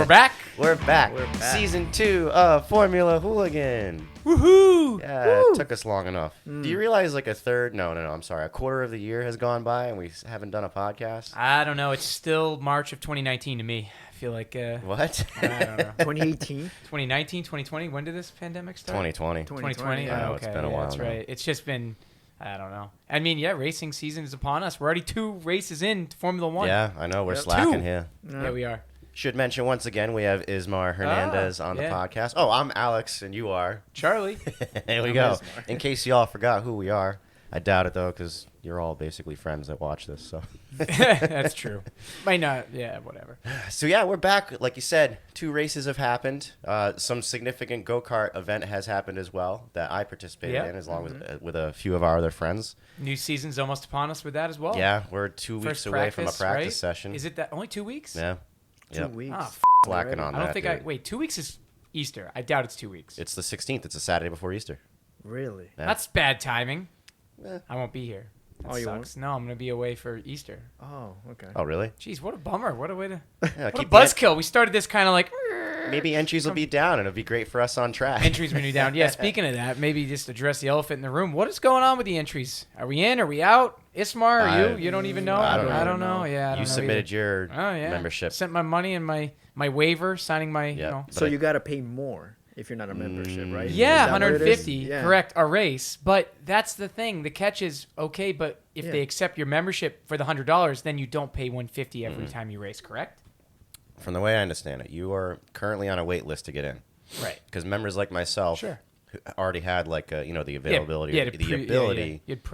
back. We're back. We're back. Season 2 of Formula Hooligan. Woohoo! Yeah, Woo. it took us long enough. Do you realize like a quarter of the year has gone by and we haven't done a podcast? I don't know. It's still March of 2019 to me. I feel like, What? I don't know. 2018. 2019, 2020? When did this pandemic start? 2020. 2020? yeah. I know, okay. it's been a while That's now. right. It's just been, I don't know. I mean, yeah, racing season is upon us. We're already 2 races in to Formula 1. Yeah, I know. We're Yep. slacking 2. here. Yeah, we are. Should mention once again, we have Ismar Hernandez on the yeah. podcast. Oh, I'm Alex, and you are. Charlie. There we I'm go. Ismar. In case y'all forgot who we are. I doubt it, though, because you're all basically friends that watch this. So, That's true. Might not. Yeah, whatever. So yeah, we're back. Like you said, 2 races have happened. Some significant go-kart event has happened as well that I participated Yeah. in, as long as with a few of our other friends. New season's almost upon us with that as well. Yeah, we're 2 weeks First away from a practice, practice right? session. Is it that only 2 weeks? Yeah. 2 Yep. weeks. Oh, Slacking on I don't that. think dude. wait, 2 weeks is Easter. I doubt it's 2 weeks. It's the 16th. It's a Saturday before Easter. Really? Yeah. That's bad timing. Eh. I won't be here. That Oh, you sucks. No, I'm gonna be away for Easter. Oh, okay. Oh, really? Jeez, what a bummer. What a way to. Yeah, What a keep the- buzzkill. We started this kind of like. Maybe entries will be down, and it'll be great for us on track. Entries when you're down. Yeah, speaking of that, maybe just address the elephant in the room. What is going on with the entries? Are we in? Are we out? Ismar, are you? You don't even know? I don't I know. don't know. Yeah, I don't You know submitted either. your Oh, yeah. membership. Sent my money and my waiver, signing my, Yeah. you know. So you got to pay more if you're not a membership, right? Yeah, Is that what it is? 150, Yeah. correct, a race. But that's the thing. The catch is, okay, but if Yeah. they accept your membership for the $100, then you don't pay 150 every time you race, correct? From the way I understand it, you are currently on a wait list to get in. Right. Because members like myself Sure. who already had like the availability, yeah, the ability You'd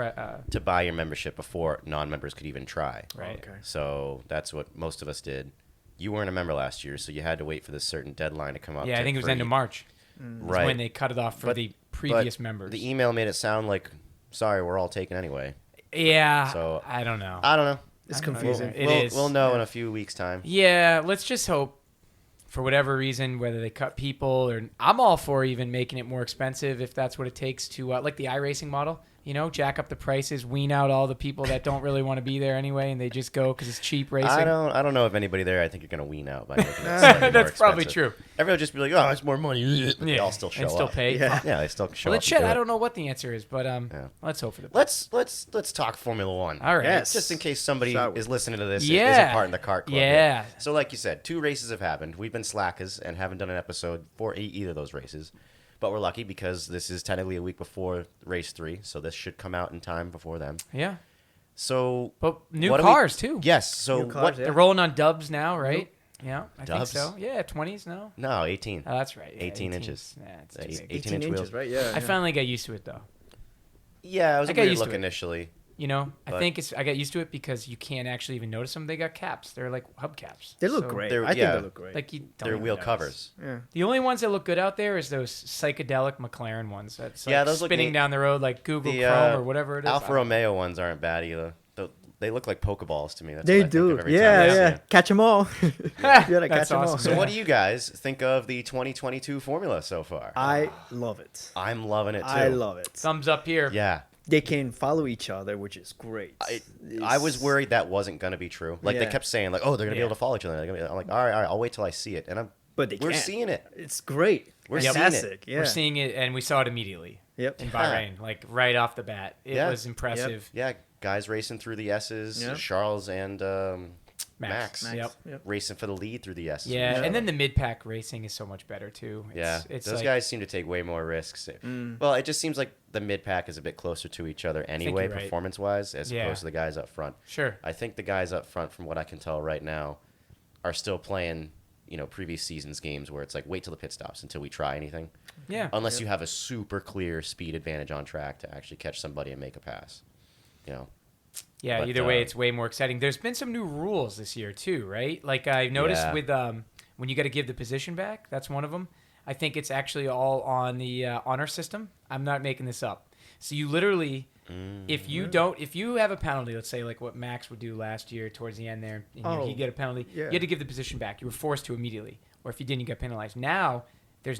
to buy your membership before non-members could even try. right. Okay. So that's what most of us did. You weren't a member last year, so you had to wait for this certain deadline to come up. Yeah, I think it was for end of March. Is Right. when they cut it off for But- the previous but members. The email made it sound like, sorry, we're all taken anyway. Yeah, So- I don't know. I don't know. It's I don't know. confusing. It we'll, is. We'll know Yeah. in a few weeks' time. Yeah, let's just hope, for whatever reason, whether they cut people or I'm all for even making it more expensive if that's what it takes to like the iRacing model. You know, jack up the prices, wean out all the people that don't really want to be there anyway, and they just go because it's cheap racing. I don't know if anybody there. I think you're gonna wean out by making it slightly more That's probably expensive. true. Everyone will just be like, oh, it's more money. They all still show and still up. pay. Yeah. Yeah, they still show Well, up. then and shit, do I it. don't know what the answer is, but Yeah. let's hope for the best. Let's talk Formula One. All right. Yes. Just in case somebody Shall we? is listening to this and Yeah. isn't part of the kart club. Yeah. Yet. So like you said, 2 races have happened. We've been slackers and haven't done an episode for either of those races. But we're lucky because this is technically a week before race 3, so this should come out in time before them. Yeah. So But new what do cars, too. Yes. So New cars, what? yeah. They're rolling on dubs now, right? Yeah, I Dubs? think so. Yeah, 20s now. No, 18. Oh, that's right. Yeah, 18 inches. Yeah, it's Eight- too big. 18 18 inch inches, wheels. right? Yeah. I finally got used to it, though. Yeah, it was I a got weird used to look it. initially. You know, I But- think I got used to it because you can't actually even notice them. They got caps. They're like hubcaps. They look So, great. They're- I think yeah. they look great. Like you don't They're even wheel notice. covers. yeah. The only ones that look good out there is those psychedelic McLaren ones. That's like Yeah, those look spinning neat. down the road like Google The, Chrome or whatever it is. Alfa Romeo ones aren't bad either. They look like Pokeballs to me. That's They what I think do. of every time Yeah, I see yeah. it. Catch them all. You gotta That's catch them all. awesome. So what do you guys think of the 2022 formula so far? I love it. I'm loving it too. I love it. Thumbs up here. Yeah. They can follow each other, which is great. I was worried that wasn't going to be true. Like they Yeah. kept saying like, "Oh, they're going to be Yeah. able to follow each other." I'm like, "All right, I'll wait till I see it." And But they we're can't. seeing it. It's great. We're seeing it. Fantastic. Yeah. We're seeing it, and we saw it immediately Yep. in Bahrain, like right off the bat. It Yeah. was impressive. Yeah, guys racing through the S's, Yeah. Charles and Max. Yep. Yep. Racing for the lead through the S's. Yeah, with each and then other. the mid-pack racing is so much better too. Yeah, it's those like, guys seem to take way more risks. Mm. Well, it just seems like the mid-pack is a bit closer to each other anyway, you're right. performance-wise, as Yeah. opposed to the guys up front. Sure. I think the guys up front, from what I can tell right now, are still playing, previous seasons games where it's like, wait till the pit stops until we try anything. Yeah. Unless you have a super clear speed advantage on track to actually catch somebody and make a pass. Yeah, But, either way, it's way more exciting. There's been some new rules this year too, right? Like I noticed Yeah. with when you got to give the position back, that's one of them. I think it's actually all on the honor system. I'm not making this up. So you literally, if you have a penalty, let's say like what Max would do last year towards the end there, and he'd get a penalty, yeah. you had to give the position back. You were forced to immediately, or if you didn't, you got penalized. Now they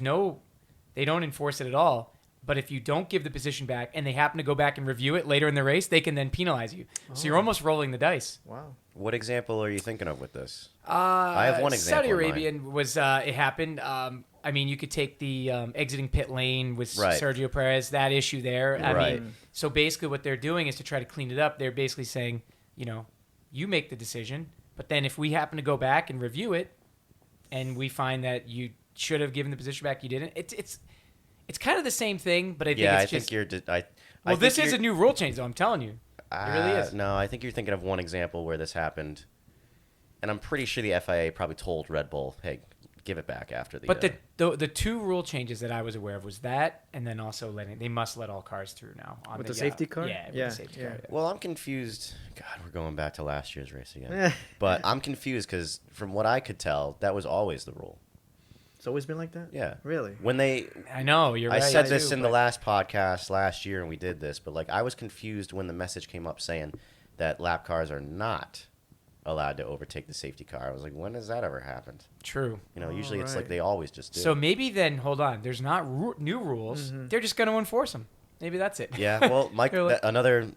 don't enforce it at all. But if you don't give the position back and they happen to go back and review it later in the race, they can then penalize you. So you're almost rolling the dice. Wow. What example are you thinking of with this? I have one example. Saudi in mind. Arabian was it happened. I mean, you could take the exiting pit lane with Right. Sergio Perez, that issue there. I Right. mean, so basically what they're doing is to try to clean it up. They're basically saying, you make the decision, but then if we happen to go back and review it, and we find that you should have given the position back, you didn't. It's kind of the same thing, but I think Yeah, it's I just. think you're. Well, this is a new rule change, though. I'm telling you, it really is. No, I think you're thinking of one example where this happened, and I'm pretty sure the FIA probably told Red Bull, "Hey, give it back after the." But the two rule changes that I was aware of was that, and then also they must let all cars through now on With the safety car? Yeah, with Yeah, the safety yeah. car. Yeah. Well, I'm confused. God, we're going back to last year's race again. But I'm confused because from what I could tell, that was always the rule. It's always been like that? Yeah. Really? When they, I know you're I right. said this too, in the but- last podcast last year, and we did this, but like I was confused when the message came up saying that lap cars are not allowed to overtake the safety car. I was like, when has that ever happened? True. Usually it's like right. they always just do. So maybe then, hold on. There's not new rules. They're just going to enforce them. Maybe that's it. Yeah, well, Mike, They're like- another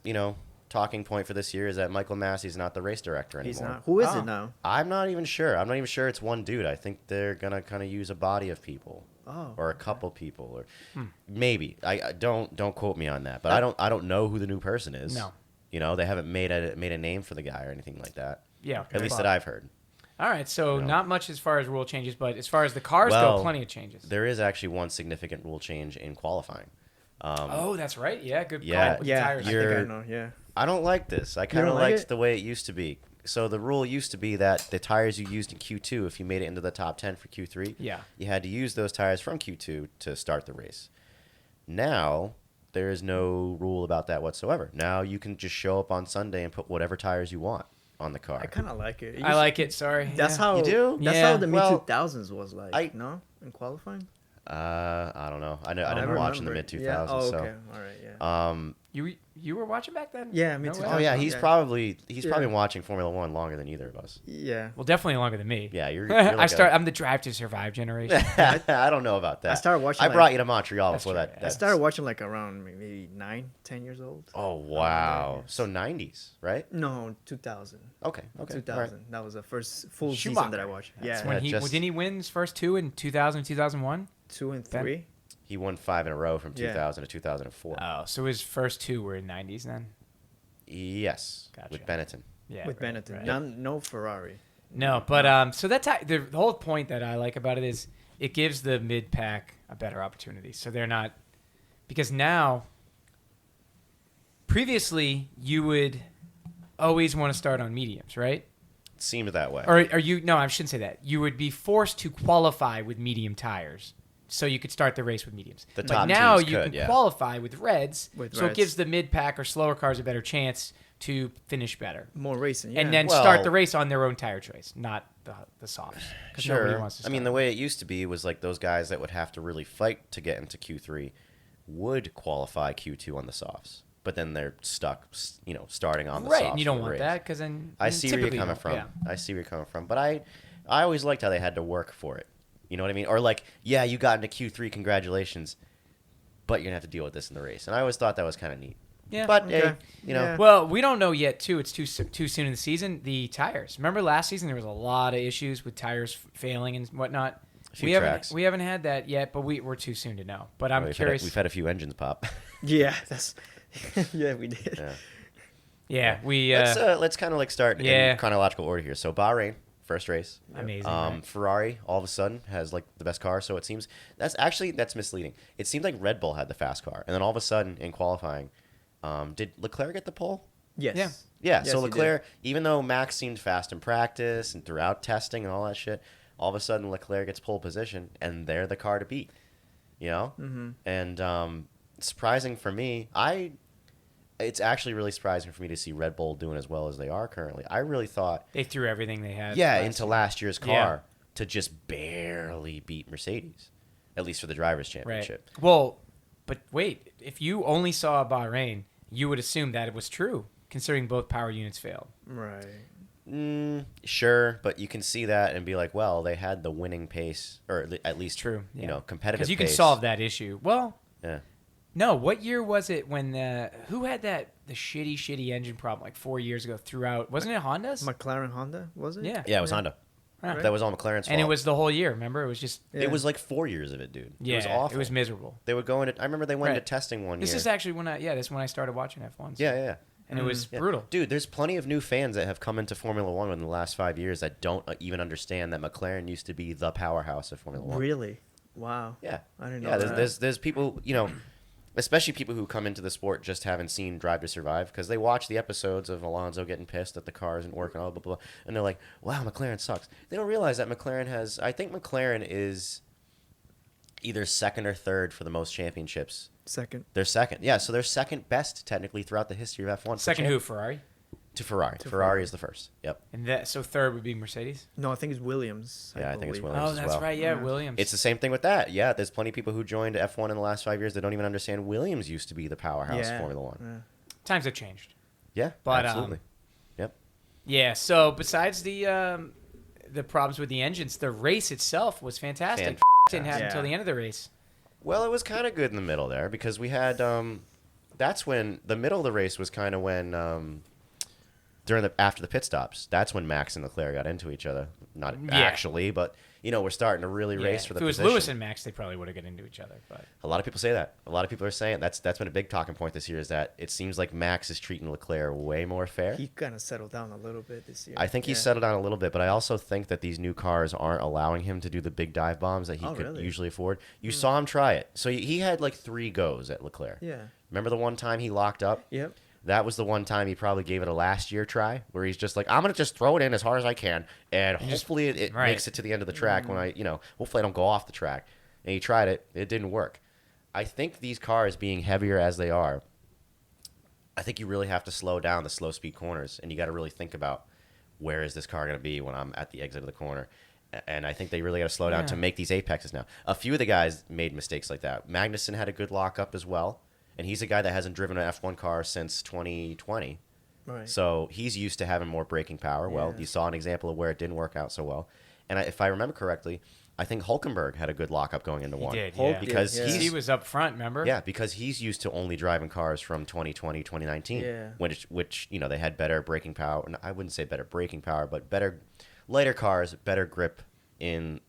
talking point for this year is that Michael Massey's not the race director anymore. He's not. Who is Oh. it now? I'm not even sure. I'm not even sure it's one dude. I think they're gonna kind of use a body of people, Oh. or a couple people, or maybe. I don't quote me on that, but I don't know who the new person is. No. They haven't made a name for the guy or anything like that. Yeah. At least that I've heard. All right. So No. not much as far as rule changes, but as far as the cars Well, go, plenty of changes. There is actually one significant rule change in qualifying. Oh, that's right. Yeah. Good Yeah. call with the Yeah, tires. I think I know. Yeah. I don't like this. I kind of don't like liked it? the way it used to be. So the rule used to be that the tires you used in Q2, if you made it into the top 10 for Q3, Yeah. you had to use those tires from Q2 to start the race. Now, there is no rule about that whatsoever. Now you can just show up on Sunday and put whatever tires you want on the car. I kind of like it. I like it. Sorry. That's Yeah. how You do? That's Yeah. how the Well, mid-2000s was like. No, in qualifying. I don't know. I I didn't watch in the remember. mid 2000s. Yeah. Oh, so. okay. All right. Yeah. You were watching back then? Yeah, me No too. way. Oh yeah, he's Yeah. probably Yeah. watching Formula One longer than either of us. Yeah. Well, definitely longer than me. Yeah, you're like I'm the Drive to Survive generation. I don't know about that. I started watching, I like- brought you to Montreal That's before true, that. yeah. I that- started watching like around maybe 9, 10 years old. Oh wow! yeah. So 90s, right? No, 2000. Okay. 2000. all right. That was the first full season Schumacher. that I watched. That's Yeah. when Yeah, didn't he win his first two in 2000, 2001? 2 and Ben? 3. He won 5 in a row from Yeah. 2000 to 2004. Oh, so his first two were in 90s then? Yes, Gotcha. with Benetton. Yeah. With right, Benetton. right. No Ferrari. No, but so that's the whole point that I like about it is it gives the mid pack a better opportunity. So they're not because now previously you would always want to start on mediums, right? It seemed that way. Or are you? No, I shouldn't say that. You would be forced to qualify with medium tires, so you could start the race with mediums. The But top now teams you could, can yeah. qualify with reds, With so it reds. gives the mid pack or slower cars a better chance to finish better, More racing. Yeah. and then Well- start the race on their own tire choice, not the softs. 'Cause nobody Sure. wants to I mean, start. the way it used to be was like those guys that would have to really fight to get into Q3 would qualify Q2 on the softs, but then they're stuck, starting on the right, softs. and you don't for the want race. that because then I see where you're typically coming don't. from. Yeah. I see where you're coming from. But I always liked how they had to work for it. You know what I mean? Or like, yeah, you got into Q3, congratulations, but you're gonna have to deal with this in the race. And I always thought that was kind of neat. Yeah. But Okay. hey, Yeah. Well, we don't know yet, too. It's too soon in the season. The tires. Remember last season there was a lot of issues with tires failing and whatnot. A few We haven't tracks. we haven't had that yet, but we're too soon to know. But I'm curious. We've had a few engines pop. Yeah, that's. Yeah, we did. Yeah. Yeah, we. Let's kind of like start yeah. in chronological order here. So Bahrain, first race. Amazing. right? Ferrari all of a sudden has like the best car, so it seems that's misleading. It seemed like Red Bull had the fast car, and then all of a sudden in qualifying, did Leclerc get the pole? Yes. Yeah. Yeah. Yes, So he did. Leclerc, even though Max seemed fast in practice and throughout testing and all that shit, all of a sudden Leclerc gets pole position, and they're the car to beat. You know. Mm-hmm. And surprising for me, it's actually really surprising for me to see Red Bull doing as well as they are currently. I really thought. They threw everything they had. Yeah, last into year. last year's car Yeah. to just barely beat Mercedes, at least for the drivers' Right. championship. Well, but wait. If you only saw Bahrain, you would assume that it was true, considering both power units failed. Right. Sure, but you can see that and be like, well, they had the winning pace, or at least True. you yeah. know, competitive. Because you can pace. solve that issue. Well, Yeah. No, what year was it when who had the shitty engine problem like 4 years ago throughout? Wasn't it Honda's? McLaren Honda, was it? Yeah. Yeah, it was Honda. Huh. That was all McLaren's fault. And it was the whole year. Remember, it was just Yeah. It was like 4 years of it, dude. yeah, It was awful. It was miserable. They would go into. I remember they went Right. into testing one This year. is actually when this is when I started watching F1. So. Yeah. And it was Yeah. brutal. Dude, there's plenty of new fans that have come into Formula One in the last 5 years that don't even understand that McLaren used to be the powerhouse of Formula One. Really? Wow. Yeah. I didn't know Yeah, that. there's people, especially people who come into the sport just haven't seen Drive to Survive because they watch the episodes of Alonso getting pissed that the car isn't working, blah, blah, blah, and they're like, wow, McLaren sucks. They don't realize that I think McLaren is either second or third for the most championships. Second. They're second. Yeah, so they're second best technically throughout the history of F1. for Second who? Ferrari? To Ferrari. To Ferrari Ferrari. is the first. Yep. And so third would be Mercedes? No, I think it's Williams. Yeah, I think it's believe. Williams. Oh, as that's well. right. Yeah, Yeah. Williams. It's the same thing with that. Yeah, there's plenty of people who joined F1 in the last 5 years that don't even understand Williams used to be the powerhouse of Yeah. Formula One. Yeah. Times have changed. Yeah, But, absolutely. Yep. Yeah, so besides the problems with the engines, the race itself was fantastic. Didn't happen Yeah. until the end of the race. Well, it was kind of good in the middle there because we had that's when the middle of the race was kind of when after the pit stops. That's when Max and Leclerc got into each other. Not Yeah. actually, but we're starting to really race for the if it was position. Lewis and Max, they probably would have got into each other. But A lot of people say that. A lot of people are saying that's been a big talking point this year is that it seems like Max is treating Leclerc way more fair. He kind of settled down a little bit this year. I think he's Yeah. settled down a little bit, but I also think that these new cars aren't allowing him to do the big dive bombs that he Oh, could really? usually afford. You saw him try it. So he had like 3 goes at Leclerc. Yeah. Remember the one time he locked up? Yep. That was the one time he probably gave it a last year try where he's just like, I'm going to just throw it in as hard as I can. And hopefully it right. makes it to the end of the track when hopefully I don't go off the track. And he tried it. It didn't work. I think these cars being heavier as they are, I think you really have to slow down the slow speed corners. And you got to really think about where is this car going to be when I'm at the exit of the corner. And I think they really got to slow down to make these apexes now. A few of the guys made mistakes like that. Magnussen had a good lockup as well. And he's a guy that hasn't driven an F1 car since 2020. Right. So he's used to having more braking power. Well, Yeah. you saw an example of where it didn't work out so well. And if I remember correctly, I think Hulkenberg had a good lockup going into one. did, Hulk yeah. Because did, yeah. he was up front, remember? Yeah, because he's used to only driving cars from 2020, 2019. Yeah. Which they had better braking power. I wouldn't say better braking power, but lighter cars, better grip in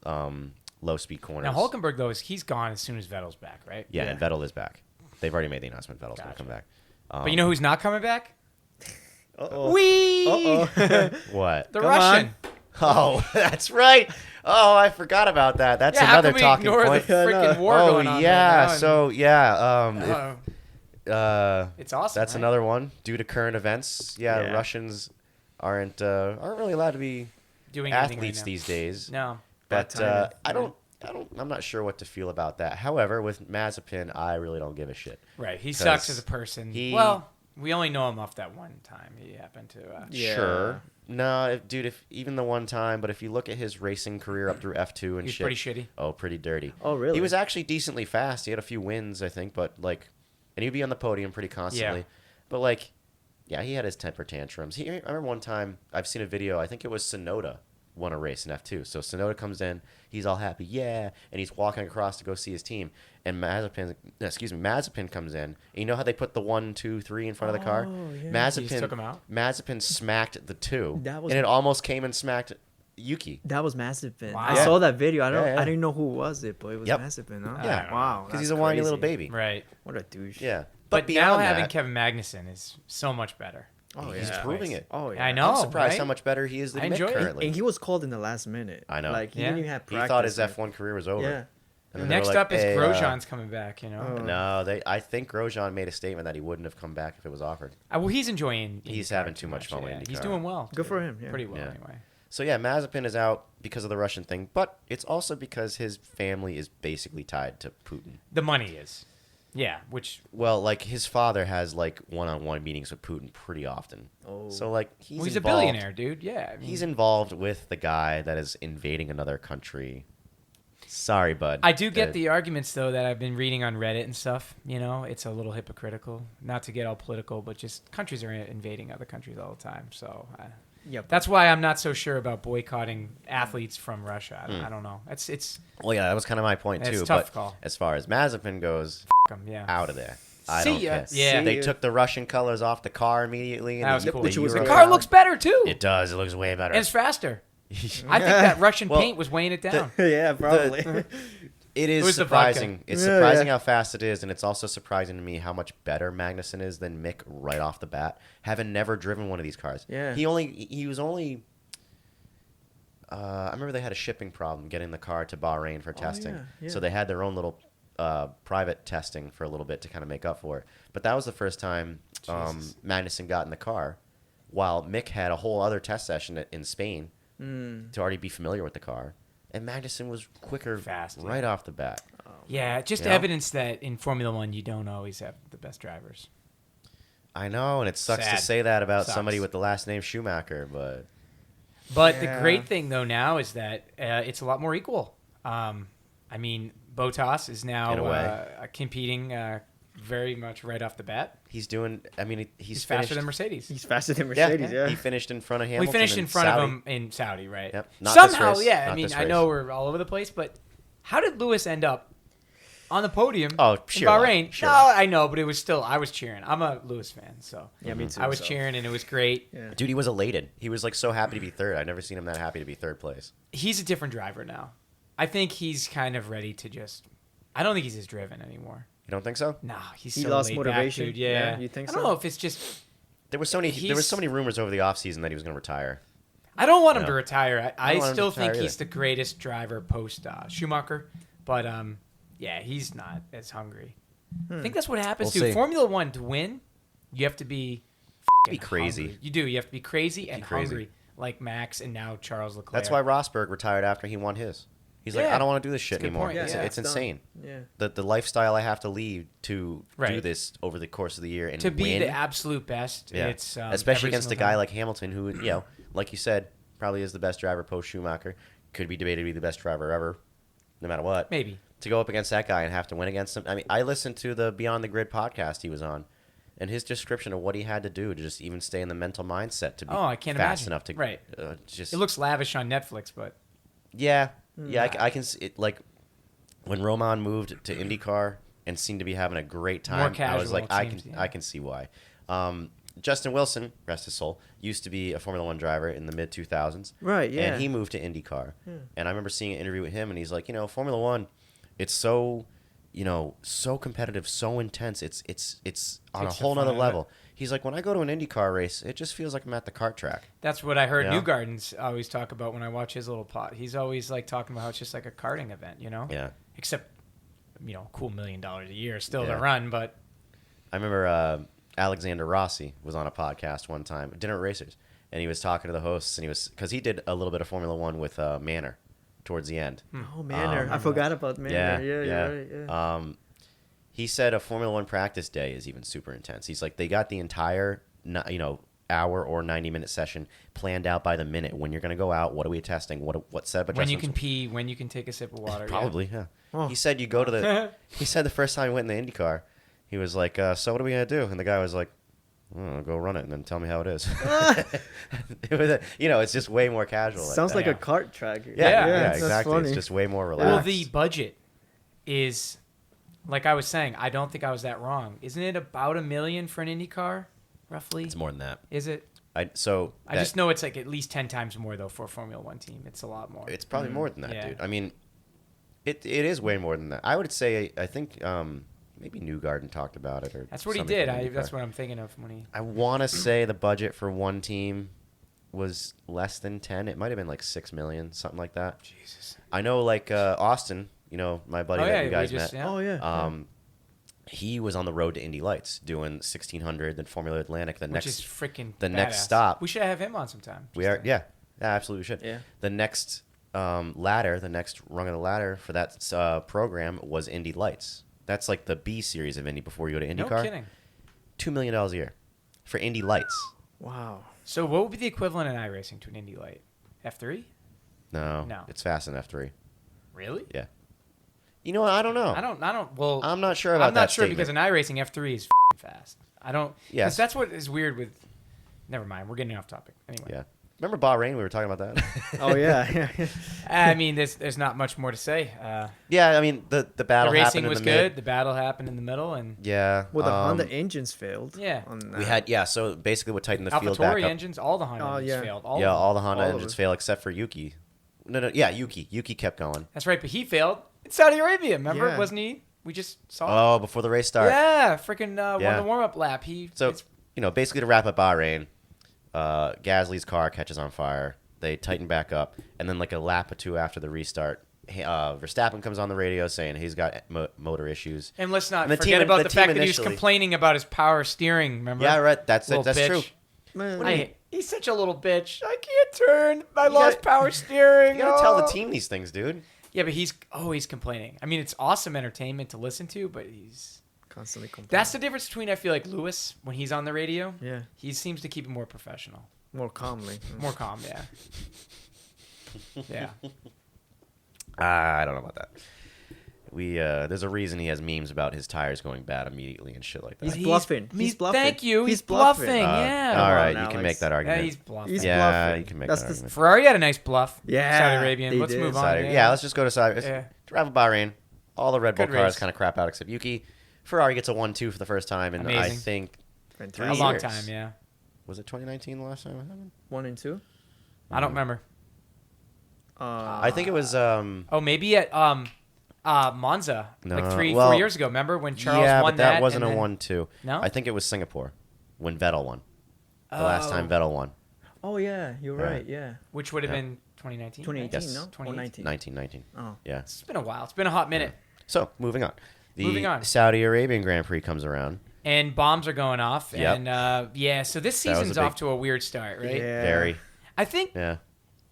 low-speed corners. Now, Hulkenberg, though, he's gone as soon as Vettel's back, right? Yeah, Yeah. and Vettel is back. They've already made the announcement Vettel's going to Gotcha. come back. But you know who's not coming back? Uh-oh. Wee! Uh-oh. What? The Come Russian. Oh, that's right. Oh, I forgot about that. That's Yeah, how another can we talking ignore point. the freaking war Oh going on yeah, right now? so yeah, It's awesome. that's right? another one due to current events. Yeah, Yeah. Russians aren't really allowed to be Doing anything athletes right now. these days. No. But timing. I'm not sure what to feel about that. However, with Mazepin, I really don't give a shit. Right. He 'Cause sucks as a person. Well, we only know him off that one time. He happened to. Yeah. Sure. No, if even the one time, but if you look at his racing career up through F2 and He's shit, pretty shitty. Oh, pretty dirty. Oh, really? He was actually decently fast. He had a few wins, I think, but and he'd be on the podium pretty constantly. Yeah. But yeah, he had his temper tantrums. I remember one time I've seen a video. I think it was Sonoda won a race in F2. So Sonoda comes in, he's all happy, yeah, and he's walking across to go see his team. And Mazepin comes in. And you know how they put the 1, 2, 3 in front of the car? Oh, yeah. He just took him out? Mazepin smacked the 2, That was- and it almost came and smacked Yuki. That was Mazepin. Wow. I Yeah. saw that video. I Yeah. didn't know who was it, but it was Yep. Mazepin. Huh? Yeah. Wow. Because he's that's a whiny crazy. little baby. Right. What a douche. Yeah. But now beyond having that, Kevin Magnussen is so much better. Oh, he's yeah. proving it. Oh, yeah. I know. I'm surprised right? how much better he is than I Mick enjoy it. currently. And he was called in the last minute. I know. Like, he Yeah. didn't even have He practice. thought his yet. F1 career was over. Yeah. And then they were Next like, up is "Hey, Grosjean's coming back, you know. Oh. No, I think Grosjean made a statement that he wouldn't have come back if it was offered. Well, he's enjoying. He's IndyCar having too much fun with yeah. He's IndyCar. doing well. Good for him. Yeah. Pretty well, Yeah. anyway. So yeah, Mazepin is out because of the Russian thing, but it's also because his family is basically tied to Putin. The money is. Yeah, which. Well, his father has one-on-one meetings with Putin pretty often. Oh. So he's Well, he's a involved- billionaire, dude. Yeah. I mean, He's involved with the guy that is invading another country. Sorry, bud. I do get the arguments, though, that I've been reading on Reddit and stuff. You know, it's a little hypocritical. Not to get all political, but just countries are invading other countries all the time. So Yep. that's why I'm not so sure about boycotting athletes from Russia. Hmm. I don't know. It's Well, yeah, that was kind of my point It's too. a tough But call. as far as Mazepin goes, 'em, yeah. out of there. I See don't ya. care. Yeah. They took the Russian colors off the car immediately. That was cool. Which was The a car looks better too. It does. It looks way better. And it's faster. I think that Russian Well, paint was weighing it down. Yeah, probably. It is was the vodka. surprising. It's Yeah, surprising yeah. how fast it is, and it's also surprising to me how much better Magnussen is than Mick right off the bat. Having never driven one of these cars, Yeah. he was only. I remember they had a shipping problem getting the car to Bahrain for testing, yeah. so they had their own little private testing for a little bit to kind of make up for it. But that was the first time Jesus. Magnussen got in the car, while Mick had a whole other test session in Spain to already be familiar with the car. And Magnussen was quicker Fast, yeah. right off the bat. Yeah, just Yeah. evidence that in Formula One you don't always have the best drivers. I know, and it sucks Sad. to say that about Sucks. somebody with the last name Schumacher, but But the Yeah. great thing though now is that it's a lot more equal. I mean, Bottas is now In a way. competing very much right off the bat. he's doing. I mean, He's finished, faster than Mercedes. He's faster than Mercedes, yeah. He finished in front of We Hamilton. finished in front Saudi. of him in Saudi, right? Yep. Not this Somehow, race. yeah. I Not mean, this I know race. we're all over the place, but how did Lewis end up on the podium Oh, in sheer luck, Bahrain? sheer No, luck. I know, but it was still. I was cheering. I'm a Lewis fan, so Yeah, me too. I was so. cheering, and it was great. Yeah. Dude, he was elated. He was like so happy to be third. I've never seen him that happy to be third place. He's a different driver now. I think he's kind of ready to just. I don't think he's as driven anymore. You don't think so? Nah, he's He so lost laid motivation? back, dude. Yeah. Yeah, you think I don't so? know if it's just. There was so many. There He's- was so many rumors over the offseason that he was going to retire. I don't want him No. to retire. I I don't want him to still retire think he's either. the greatest driver post Schumacher, but yeah, he's not as hungry. I think that's what happens We'll to see. Formula One. To win, you have to be Be crazy. hungry. You do. You have to be crazy and crazy. hungry, like Max and now Charles Leclerc. That's why Rosberg retired after he won his. He's like, Yeah. I don't want to do this shit That's a good anymore. point. It's, Yeah, it's done. insane. Yeah. The lifestyle I have to lead to do Right. this over the course of the year and to be win. the absolute best. Yeah. It's Especially every against a single guy time. like Hamilton, who, you know, like you said, probably is the best driver post Schumacher. Could be debated to be the best driver ever, no matter what. maybe. To go up against that guy and have to win against him. I mean, I listened to the Beyond the Grid podcast he was on, and his description of what he had to do to just even stay in the mental mindset to be Oh, I can't fast imagine. enough to Right. just It looks lavish on Netflix, but yeah, I can see it. Like when Roman moved to IndyCar and seemed to be having a great time, More I was casual, like, it I seems, can yeah. I can see why. Justin Wilson, rest his soul, used to be a Formula One driver in the mid 2000s. Right, yeah. And he moved to IndyCar. And I remember seeing an interview with him, and he's like, you know, Formula One, it's so, you know, so competitive, so intense. It's on a Takes the whole fun nother out of level. it. He's like, when I go to an IndyCar race, it just feels like I'm at the kart track. that's what I heard Yeah. Newgarden's always talk about when I watch his little pod. He's always like talking about how it's just like a karting event, you know? Yeah. Except, you know, cool $1 million a year still Yeah. to run, but I remember Alexander Rossi was on a podcast one time, Dinner at Racers, and he was talking to the hosts, and he was because he did a little bit of Formula One with Manor towards the end. Oh, Manor. I forgot about Manor. Yeah, you're right. Yeah. He said a Formula One practice day is even super intense. He's like, they got the entire, hour or 90-minute session planned out by the minute. When you're going to go out, what are we testing? What set of when you adjustments? can pee, when you can take a sip of water. Probably, yeah. Oh. He said you go to the. He said the first time he went in the IndyCar, he was like, "So what are we gonna do?" And the guy was like, "Oh, go run it and then tell me how it is." It's just way more casual. Sounds like like that. a kart track. Yeah, that's exactly. funny. It's just way more Yeah. relaxed. Well, the budget is, like I was saying, I don't think I was that wrong. Isn't it about $1 million for an Indy car, roughly? It's more than that. Is it? I just know it's like at least 10 times more though for a Formula One team. It's a lot more. it's probably more than that, Yeah. dude. I mean, it is way more than that. I would say I think maybe Newgarden talked about it or That's what he somebody did. from IndyCar. That's what I'm thinking of when he. I want to say the budget for one team was less than 10. It might have been like 6 million, something like that. Jesus. I know, like Austin, my buddy that you guys met. Yeah. Oh, yeah. He was on the road to Indy Lights doing 1600, then Formula Atlantic. Which is freaking the next badass. stop. We should have him on sometime. We are, yeah, absolutely should. Yeah. The next ladder, the next rung of the ladder for that program was Indy Lights. That's like the B series of Indy before you go to No IndyCar. kidding. $2 million a year for Indy Lights. Wow. So what would be the equivalent in iRacing to an Indy Light? F3? No, No. it's fast in F3. Really? Yeah. You know what? I don't know. I don't. Well, I'm not sure about I'm that not sure statement. because in iRacing F3 is fast. I don't. Yes. Because that's what is weird with. Never mind. We're getting off topic. Anyway. Yeah. Remember Bahrain? We were talking about that. Oh yeah. I mean, there's not much more to say. Yeah, I mean the battle. The racing happened in was the good. mid. The battle happened in the middle, and Yeah. Well, the Honda engines failed. Yeah. On that. We had So basically, what tightened the field back AlphaTauri up. engines, all the Honda engines failed. All the Honda All of engines it. failed except for Yuki. No, yeah, Yuki. Yuki kept going. That's right, but he failed in Saudi Arabia. Remember, Yeah. wasn't he? We just saw. Oh, before the race started. Yeah, freaking won Yeah. the warm up lap. So basically to wrap up Bahrain, Gasly's car catches on fire. They tighten back up, and then like a lap or two after the restart, Verstappen comes on the radio saying he's got motor issues. And let's not And the forget team- about the the team fact that he was initially- complaining about his power steering. Remember? Yeah, right. That's Little it. That's bitch. true. Man, He's such a little bitch. I can't turn. I lost gotta- power steering. You gotta tell the Oh. team these things, dude. Yeah, but he's always complaining. I mean, it's awesome entertainment to listen to, but he's constantly complaining. that's the difference between I feel like Lewis when he's on the radio. Yeah, He seems to keep it more professional, more calmly. more calm. Yeah. Yeah. I don't know about that. There's a reason he has memes about his tires going bad immediately and shit like that. He's bluffing. He's bluffing. Thank you. He's He's bluffing. bluffing. Yeah. All right, on, you can Alex. make that Yeah, argument. he's bluffing. He's yeah, bluffing. you can make That's that the- argument. Ferrari had a nice bluff. Yeah, Saudi Arabian. they Let's did. move on. Saudi, yeah, let's just go to Saudi. Yeah. Drive at Bahrain. All the Red Bull Good cars race. kind of crap out except Yuki. Ferrari gets a 1-2 for the first time, and I Amazing. think Fantastic. A long years. time. Yeah. Was it 2019 the last time it happened? 1 and 2. I don't remember. I think it was. Oh, maybe at Monza, like No, 4 years ago. Remember when Charles yeah, won but that that? wasn't a and then- 1-2. No? I think it was Singapore when Vettel won. The last time Vettel won. Oh yeah, you're Yeah. right. Yeah. Which would have Yeah. been 2019. 2018, Yes. no? 2018. 1919. Oh. Yeah. It's been a while. It's been a hot minute. So moving on. The Moving on. Saudi Arabian Grand Prix comes around. And bombs are going off. Yep. And so this That was a season's big- off to a weird start, right? Yeah. Very. I think Yeah.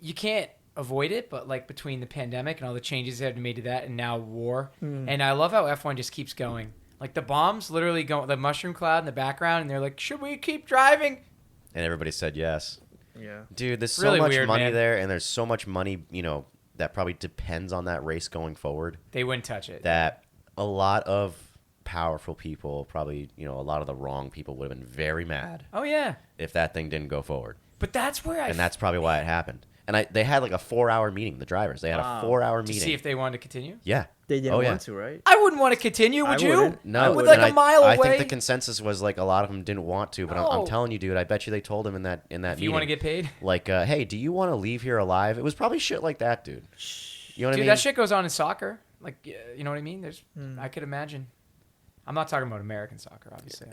you can't avoid it, but like between the pandemic and all the changes that have been made to that and now war. And I love how F1 just keeps going. Like the bombs literally go, the mushroom cloud in the background, and they're like, should we keep driving? And everybody said yes. Yeah. Dude, there's so Really much weird, money man. there, and there's so much money, that probably depends on that race going forward. They wouldn't touch it. That a lot of powerful people, probably, a lot of the wrong people would have been very mad Oh, yeah. if that thing didn't go forward. But that's where And that's probably why it happened. And they had like a 4-hour meeting, the drivers. They had Wow. a 4-hour to meeting. see if they wanted to continue. Yeah. They didn't Oh, yeah. want to, right? I wouldn't want to continue, would I you? wouldn't. No, With and like a mile I away. think the consensus was like a lot of them didn't want to, but I'm No. telling you, dude, I bet you they told him in that if meeting. you want to get paid. Like, hey, do you want to leave here alive? It was probably shit like that, dude. You know what I Dude, mean? that shit goes on in soccer. Like, you know what I mean? I could imagine. I'm not talking about American soccer, obviously.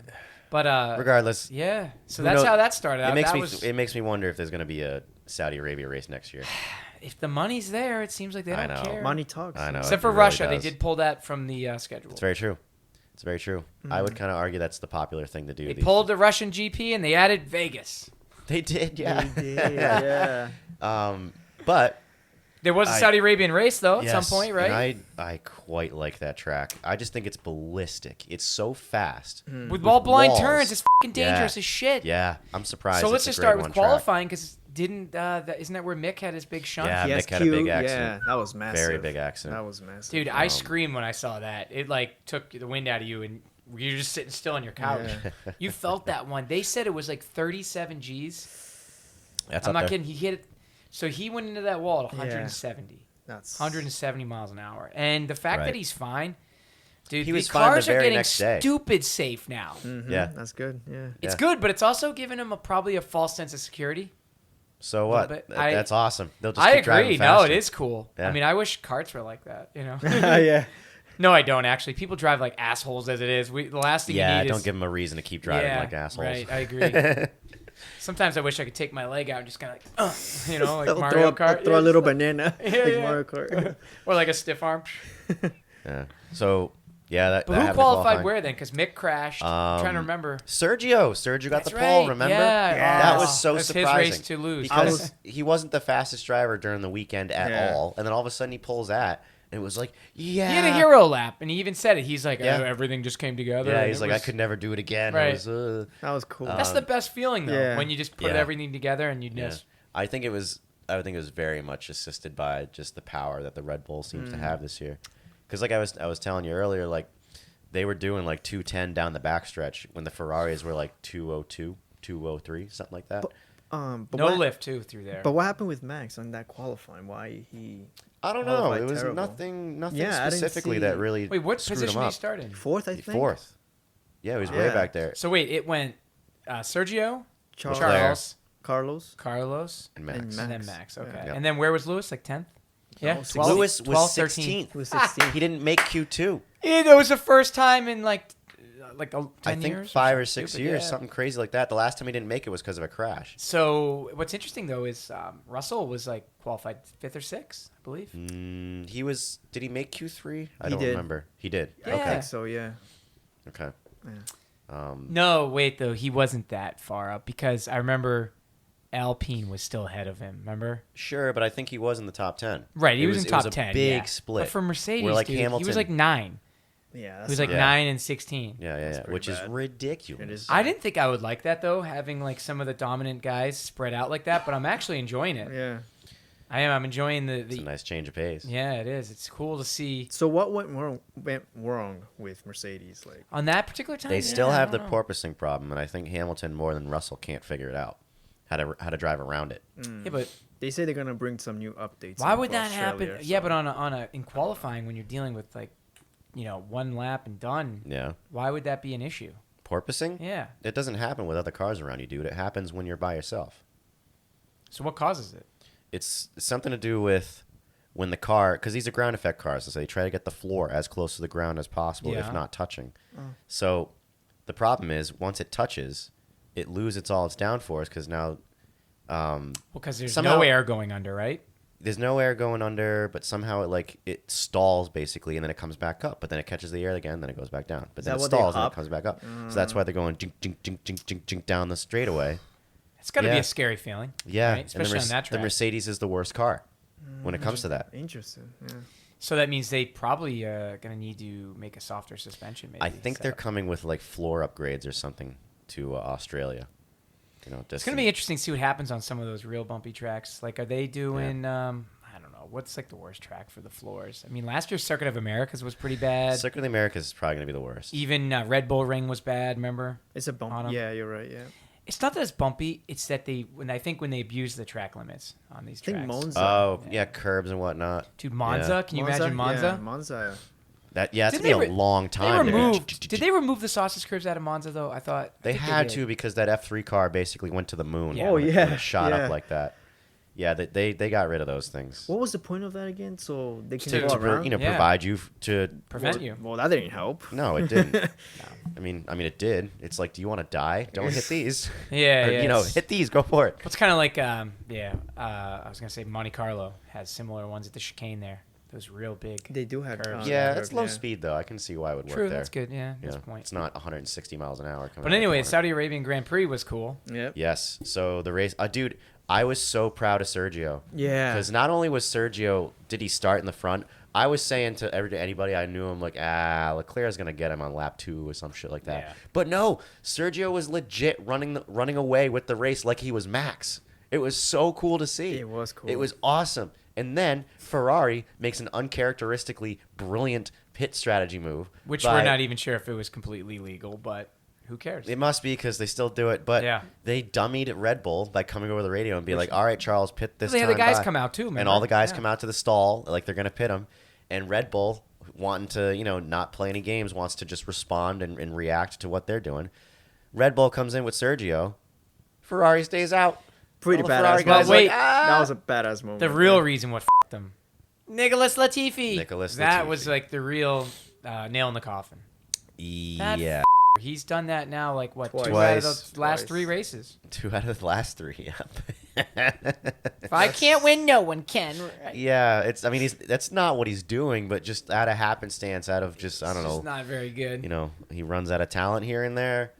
But Regardless, yeah. So Who that's knows? how that started out. it makes me wonder if there's going to be a Saudi Arabia race next year. If the money's there, it seems like they I don't know. care. Money talks. I know. Except it for really Russia, does. they did pull that from the schedule. It's very true. It's very true. I would kind of argue that's the popular thing to do. They these pulled the Russian GP and they added Vegas. They did, yeah. They did, yeah. But There was a Saudi Arabian race though at some yes, point, right? and I quite like that track. I just think it's ballistic. It's so fast. With all blind walls. turns, it's fucking dangerous Yeah. as shit. Yeah, I'm surprised. So let's it's just a grade start with one track. qualifying because isn't that where Mick had his big shunt? Yeah, Yes, Mick had a big Q, accident. Yeah, that was massive. Very big accident. That was massive. Dude, I screamed when I saw that. It like took the wind out of you and you're just sitting still on your couch. Yeah. You felt that one. They said it was like 37 G's. That's I'm up not there. kidding. He hit it. So he went into that wall at 170. That's 170 miles an hour. And the fact Right. that he's fine, dude, He the was fine the cars are very getting next day. stupid safe now. Yeah. That's good. Yeah. It's Yeah. good, but it's also giving him probably a false sense of security. So little what? bit. That's awesome. They'll just I keep driving agree. No, faster. it is cool. Yeah. I mean, I wish karts were like that, you know? Yeah. No, I don't actually. People drive like assholes as it is. The last thing Yeah, you need don't is... give them a reason to keep driving Yeah, like assholes. Right, I agree. Sometimes I wish I could take my leg out and just kind of like, you know, like Throw Mario a- Kart. Throw Yeah, a little just like- banana. Yeah, like yeah. Mario Kart. or like a stiff arm. Yeah. So yeah, that. But that who happened to qualified qualifying. where then? Because Mick crashed. I'm trying to remember. Sergio got That's the pole. right, Remember? yeah. That Oh, was so that's surprising. his race to lose. because he wasn't the fastest driver during the weekend at Yeah. all, and then all of a sudden he pulls that, and it was like, yeah, He had a hero lap, and he even said it. He's like, Yeah. oh, everything just came together. Yeah, and he's it like, I was- could never do it again. Right. It was, That was cool. That's the best feeling, though, yeah. when you just put Yeah. everything together and you yeah. just... I think it was very much assisted by just the power that the Red Bull seems to have this year. Because like I was telling you earlier, like they were doing like 210 down the backstretch when the Ferraris were like 202, 203, something like that. But No what, lift too through there. But what happened with Max on that qualifying? Why he I don't know. qualified It was terrible? nothing Yeah, I didn't specifically see- that really Wait, what screwed position him did he up. start in? fourth? I think Fourth. Yeah, he was way Yeah. back there. So wait, it went Sergio, Charles, Charles, Carlos, And Max. and and then Max. Okay, Yeah. and then where was Lewis? Like 10th? Yeah, No, 12th, Lewis was 12th, 16th. He was 16. He didn't make Q2. Yeah, that was the first time in like 10 I think years. 5 or something 6 stupid, years, yeah. something crazy like that. The last time he didn't make it was because of a crash. So what's interesting though is Russell was like qualified 5th or 6th, I believe. He was. Did he make Q3? I He don't did. remember. He did. I Yeah. think so. Yeah. Okay. Yeah. No, wait though, he wasn't that far up because I remember Alpine was still ahead of him. Remember? Sure, but I think he was in the top 10. Right, he It was in top it was a 10. Big yeah. split. But for Mercedes, Where, like, dude, he was Hamilton- like 9. Yeah. He was like Yeah. 9 and 16. Yeah, pretty which is bad. ridiculous. It is. I didn't think I would like that though, having like some of the dominant guys spread out like that. But I'm actually enjoying it. Yeah. I am. I'm enjoying It's a the. nice change of pace. Yeah, it is. It's cool to see So what went wrong with Mercedes? Like, on that particular time. They still yeah, I have the don't know. porpoising problem, and I think Hamilton more than Russell can't figure it out. How to drive around it. Yeah, but they say they're gonna bring some new updates. why in would for that happen? Australia, Yeah, so- but on a in qualifying when you're dealing with like, one lap and done. Yeah. Why would that be an issue? Porpoising? Yeah. It doesn't happen with other cars around you, dude. It happens when you're by yourself. So what causes it? It's something to do with when the car, because these are ground effect cars, so they try to get the floor as close to the ground as possible, Yeah. if not touching. So the problem is once it touches, it loses all its downforce because now Well, because there's Somehow- no air going under, right? there's no air going under, but somehow it stalls basically, and then it comes back up. But then it catches the air again, then it goes back down. But Is then that it what they stalls and it hop? comes back up. So that's why they're going jink, jink, jink, jink, jink, jink down the straightaway. It's got to be Yeah. a scary feeling. Yeah, right? Especially on that the track. Mercedes is the worst car when it comes to that. Interesting. Yeah. So that means they probably gonna need to make a softer suspension. Maybe I think they're so. coming with like floor upgrades or something to Australia. It's gonna be interesting to see what happens on some of those real bumpy tracks. Like, are they doing? I don't know. What's like the worst track for the floors? I mean, last year's Circuit of Americas was pretty bad. Circuit of the Americas is probably going to be the worst. Even Red Bull Ring was bad. Remember? It's a bump. On 'em. Yeah, you're right. Yeah. It's not that it's bumpy. It's that when they abuse the track limits on these I think tracks. Monza. Oh, Yeah. yeah, curbs and whatnot. Dude, Monza. Yeah. Can you imagine Monza? Yeah, Monza. It's Did going to be a they long They time. did they remove the sausage curves out of Monza though? I thought They I think had did. to because that F3 car basically went to the moon. Yeah. Oh, when it yeah, shot yeah. up like that. Yeah, they got rid of those things. What was the point of that again? So they can To, go to around. Yeah. provide you to Prevent you. Well, that didn't help. No, it didn't. I mean, it did. It's like, do you want to die? Don't hit these. Yeah, Or, yeah. hit these. Go for it. It's kind of like, I was gonna say Monte Carlo has similar ones at the chicane there. Those real big. They do have. Curves. Yeah, curve, it's low speed though. I can see why it would True, work there. that's good. Yeah, Yeah, that's a point. it's not 160 miles an hour. coming But out the anyway, corner. Saudi Arabian Grand Prix was cool. Yep. Yes. So the race, dude, I was so proud of Sergio. Yeah. Because not only was Sergio, did he start in the front? I was saying to anybody I knew him, like, Leclerc's gonna get him on lap 2 or some shit like that. Yeah. But no, Sergio was legit running away with the race like he was Max. It was so cool to see. It was cool. It was awesome. And then Ferrari makes an uncharacteristically brilliant pit strategy move. Which by- we're not even sure if it was completely legal, but who cares? It must be because they still do it. But Yeah. they dummied Red Bull by coming over the radio and be like, all right, Charles, pit this They had time the guys by." come out too, And remember? all the guys Yeah. come out to the stall like they're going to pit him. And Red Bull, wanting to, not play any games, wants to just respond and react to what they're doing. Red Bull comes in with Sergio. Ferrari stays out. Pretty All the Ferrari badass. guys Well, wait. like, "Ah." That was a badass moment. The real reason what f***ed them. Nicholas Latifi. Nicholas That Latifi. was like the real nail in the coffin. That Yeah. He's done that now, like, what, Twice. two out of Twice. the last Twice. 3 races. 2 out of the last 3. Yeah. If I can't win, no one can. Right? Yeah, that's not what he's doing, but just out of happenstance, out of just, I don't It's know. just not very good. He runs out of talent here and there.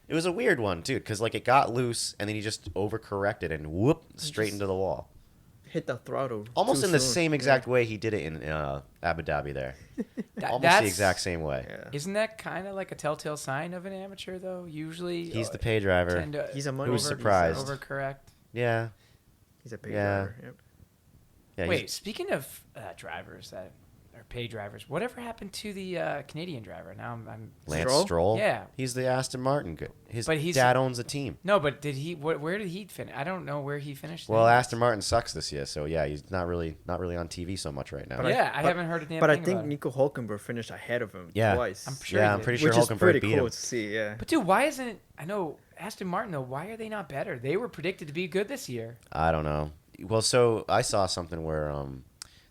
It was a weird one, too, because, it got loose, and then he just overcorrected and whoop, straight into the wall. Hit the throttle. Almost too in the soon. same exact way he did it in Abu Dhabi there. Almost That's- the exact same way. Yeah. Isn't that kind of like a telltale sign of an amateur, though? Usually, He's the pay driver. tend to He's a money. Who's surprised? overcorrect. Yeah. He's a big Yeah. driver. Yep. Yeah, Wait, speaking of drivers that or pay drivers. Whatever happened to the Canadian driver? Now I'm Lance Stroll? Yeah. He's the Aston Martin. But he's- dad owns the team. No, but did he? Where did he finish? I don't know where he finished. Well, then. Aston Martin sucks this year, so yeah, he's not really on TV so much right now. But I haven't heard a damn But I thing think about it. Nico Hulkenberg finished ahead of him Yeah. twice. I'm sure. Yeah, he I'm did. pretty sure which is Hulkenberg pretty beat cool him. to see. Yeah. But dude, why isn't I know Aston Martin though? Why are they not better? They were predicted to be good this year. I don't know. Well, so I saw something where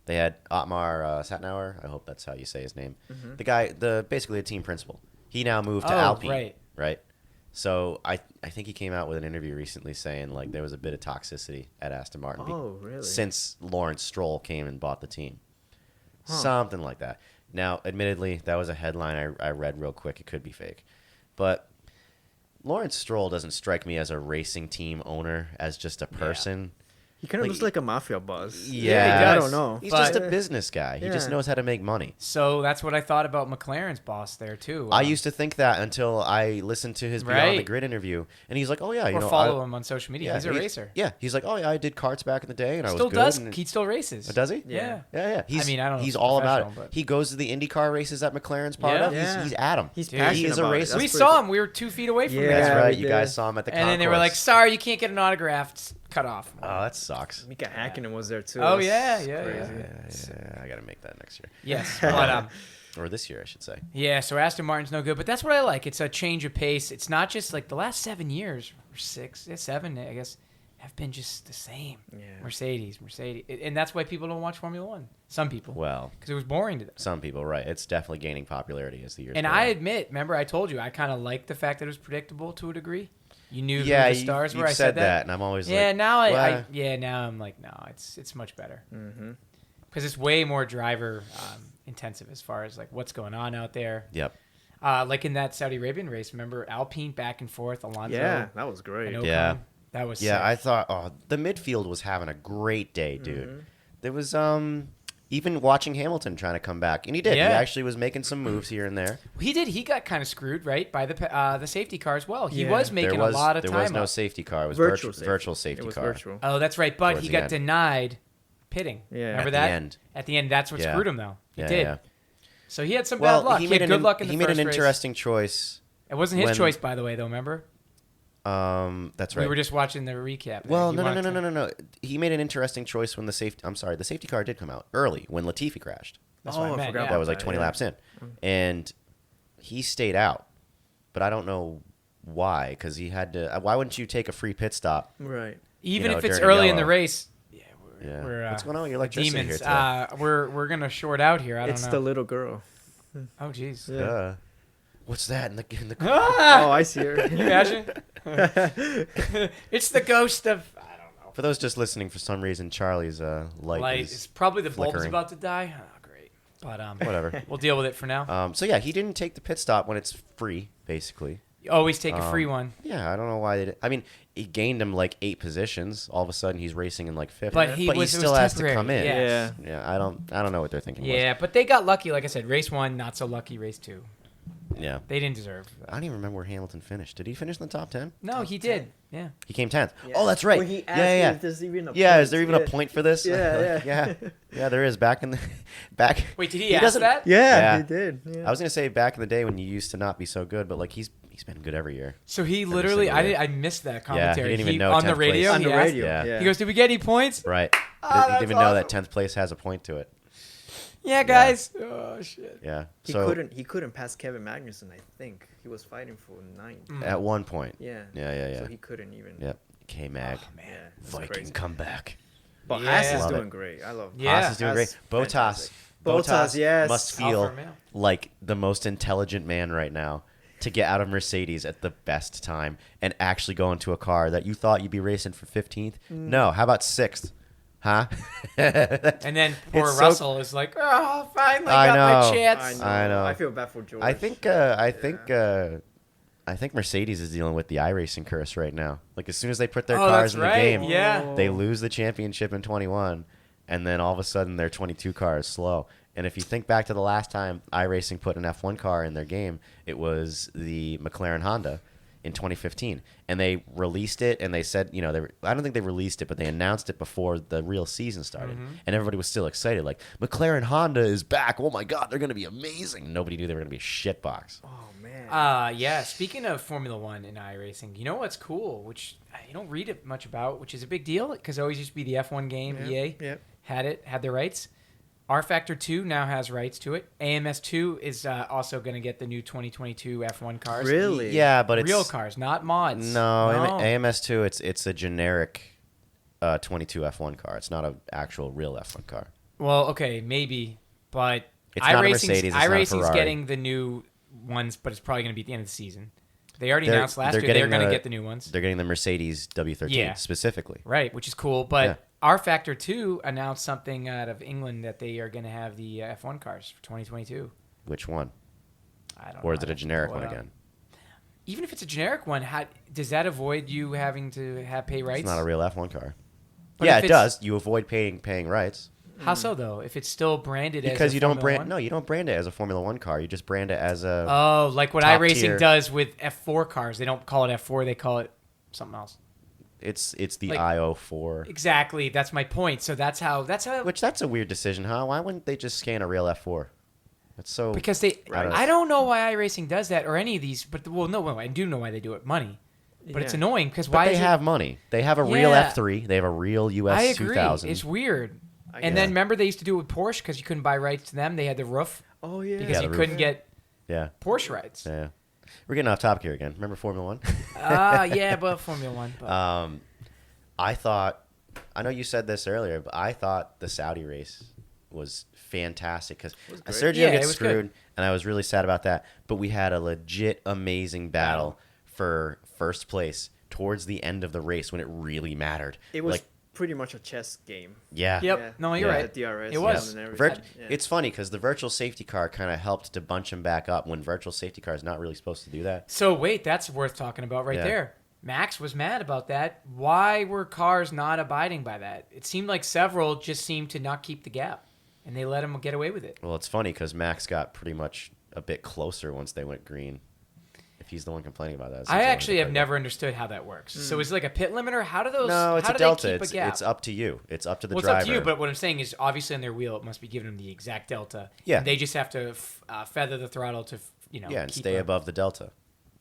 they had Otmar Satnauer. I hope that's how you say his name. Mm-hmm. The guy, basically a team principal. He now moved to Alpine. Right. So I think he came out with an interview recently saying like there was a bit of toxicity at Aston Martin. Oh, really? Since Lawrence Stroll came and bought the team. Huh. Something like that. Now, admittedly, that was a headline I read real quick. It could be fake. But Lawrence Stroll doesn't strike me as a racing team owner, as just a person. He kind of Like- looks like a mafia boss. Yeah, he I does. don't know. He's But- just a business guy. He just Yeah. knows how to make money. So that's what I thought about McLaren's boss there too. I used to think that until I listened to his Beyond the Right. Grid interview, and he's like, "Oh yeah, you or know, follow him on social media. yeah, He's a racer. Yeah, he's like, "Oh yeah, I did karts back in the day, and I Still was good." does. and- He still races. Oh, does he? Yeah. Yeah. He's, mean, I don't know if He's he's all about it. professional, but- He goes to the IndyCar races that McLaren's part Yeah. of. Yeah. He's at him. He's Dude, passionate he is a about it. racer. That's We pretty saw cool. him. We were 2 feet away from him. Yeah. That's right. we You guys did. saw him at the And then they were concourse. like, "Sorry, you can't get an autograph. It's cut off." "Oh, that sucks." Mika Hakkinen was there too. Oh, That's yeah. crazy. Yeah, I gotta make that next year, Yes, but or this year, I should say. yeah. So Aston Martin's no good, but that's what I like. It's a change of pace. It's not just like the last 7 years or 6, 7, I guess, have been just the same. Yeah. Mercedes, and that's why people don't watch Formula One. Some people, Well, because it was boring to them. some people, right? It's definitely gaining popularity as the years. And go I on. admit, remember I told you I kind of liked the fact that it was predictable to a degree. You knew who yeah, the stars you've were. I said said that, and I'm always Yeah, like, now "Well, now I'm like, no, it's much better Mm-hmm. because it's way more driver intensive as far as like what's going on out there. Yep. Like in that Saudi Arabian race, remember Alpine back and forth, Alonso. Yeah, that was great. and Ocon? Yeah. That was Yeah, sick. I thought the midfield was having a great day, dude. Mm-hmm. There was even watching Hamilton trying to come back, and he did. Yeah. He actually was making some moves here and there. He did. He got kind of screwed, right, by the safety car as well. He Yeah. was making a lot of there time was no up. safety car. It was virtual safety It was car. virtual. Oh, that's right. But Towards he the got end. denied pitting. Yeah. Remember At that? the end. At the end, that's what Yeah. screwed him, though. He Yeah, did. yeah. So he had some Well, bad luck. He had good luck in the he made first an race. interesting choice. It wasn't his when- choice, by the way, though. Remember? That's right. We were just watching the recap. there. Well, He no. wanted to- No. He made an interesting choice when the safety car did come out early when Latifi crashed. That's Oh, what I I meant. forgot yeah. about That was like that, 20 yeah. laps in, and he stayed out. But I don't know why, because he had to. Why wouldn't you take a free pit stop? Right. Even know, if it's during early in the yellow. race. Yeah. Yeah. We're, What's going on with your electricity demons. here today? We're gonna short out here. I don't It's know. the little girl. Oh, jeez. Yeah. What's that in the Oh, I see her. Can you imagine? It's the ghost of. I don't know. For those just listening, for some reason, Charlie's light Light. is It's probably the bulb's flickering. about to die. Oh, great. But whatever. we'll deal with it for now. So yeah, he didn't take the pit stop when it's free, basically. You always take a free one. Yeah, I don't know why they did. I mean, he gained him like 8 positions. All of a sudden, he's racing in like 5th. But he was- it still was has to temporary. come in. Yeah. Yeah, I don't know what they're thinking. Yeah, but they got lucky. Like I said, race 1, not so lucky. Race 2, Yeah. they didn't deserve. I don't even remember where Hamilton finished. Did he finish in the top 10? No, he did. Yeah. He came 10th. Yeah. Oh, that's right. When he asked yeah. if there's even a Yeah, point. is there even a point for this? Yeah, yeah. Yeah, there is. Back in the back. Wait, did he ask doesn't- that? Yeah, Yeah. he did. Yeah. I was gonna say back in the day when you used to not be so good, but like he's been good every year. So he literally, single year. I missed that Yeah, commentary. he didn't even know on the 10th radio. place. On he the asked- radio. Yeah. Yeah. He goes, "Did we get any points?" Right. Oh, he that's didn't even know that awesome. 10th place has a point to it. Yeah, guys. Oh shit. Yeah. He so couldn't pass Kevin Magnussen. I think he was fighting for 9th. at one point. Yeah. Yeah. So he couldn't even. Yep. K-Mag. Oh, man. Yeah. that's Viking crazy. comeback. But Yeah. Haas is Love doing it. great. I love. Yeah. Haas is doing Haas, great. fantastic. Bottas Bottas, yes. must Alfa feel Romeo. like the most intelligent man right now to get out of Mercedes at the best time and actually go into a car that you thought you'd be racing for 15th. No, how about 6th? Huh? And then poor It's so- Russell is like, "Oh, finally I got my know. chance." I know. I feel bad for George. I think Mercedes is dealing with the iRacing curse right now. Like as soon as they put their Oh, cars that's in the right. game, Yeah. they lose the championship in 21, and then all of a sudden their 22 car is slow. And if you think back to the last time iRacing put an F1 car in their game, it was the McLaren Honda in 2015, and they released it, and they said, I don't think they released it, but they announced it before the real season started, and everybody was still excited, like, McLaren Honda is back, oh my god, they're going to be amazing. Nobody knew they were going to be a shitbox. Oh man. Yeah, speaking of Formula 1 and iRacing, you know what's cool, which you don't read it much about, which is a big deal, because it always used to be the F1 game, EA had their rights. R Factor 2 now has rights to it. AMS2 is also going to get the new 2022 F1 cars. Really? Yeah, but real it's cars, not mods. No. AMS2, it's a generic 22 F1 car. It's not an actual real F1 car. Well, okay, maybe, but it's not a Mercedes, it's not a iRacing's Ferrari. getting the new ones, but it's probably going to be at the end of the season. They already announced last year they're going to get the new ones. They're getting the Mercedes W13 specifically. Right, which is cool, but R Factor 2 announced something out of England that they are going to have the F1 cars for 2022. Which one? I don't know. Or is it a generic one again? Even if it's a generic one, does that avoid you having to pay rights? It's not a real F1 car. But yeah, it does. You avoid paying rights. How so, though? If it's still branded because as you don't brand. No, you don't brand it as a Formula 1 car. You just brand it as a. Oh, like what top iRacing tier. does with F4 cars. They don't call it F4. They call it something else. It's the Like, IO4. Exactly. That's my point. So that's how. Which that's a weird decision, huh? Why wouldn't they just scan a real F4? That's so. Because I don't know why iRacing does that or any of these, but I do know why they do it. Money. But it's annoying because why? They have money. They have a real F3. They have a real US I agree. 2000. It's weird. And then remember they used to do it with Porsche because you couldn't buy rights to them. They had the roof. Oh yeah. Because you couldn't get Porsche rights. Yeah. We're getting off topic here again. Remember Formula 1? Yeah, but Formula 1. But. I know you said this earlier, but I thought the Saudi race was fantastic because Sergio gets screwed, and I was really sad about that. But we had a legit amazing battle for first place towards the end of the race when it really mattered. It was pretty much a chess game. Yeah. Yep. Yeah. No, you're right. DRS It was. and everything. It's funny because the virtual safety car kind of helped to bunch him back up when virtual safety car is not really supposed to do that. So wait, that's worth talking about right there. Max was mad about that. Why were cars not abiding by that? It seemed like several just seemed to not keep the gap, and they let him get away with it. Well, it's funny because Max got pretty much a bit closer once they went green. If he's the one complaining about that. I actually have never understood how that works. So is it like a pit limiter? How do those? No, it's how a do delta. They keep a gap? It's up to you. It's up to the driver. Well, it's up to you. But what I'm saying is, obviously, on their wheel, it must be giving them the exact delta. Yeah. And they just have to feather the throttle to and stay above the delta.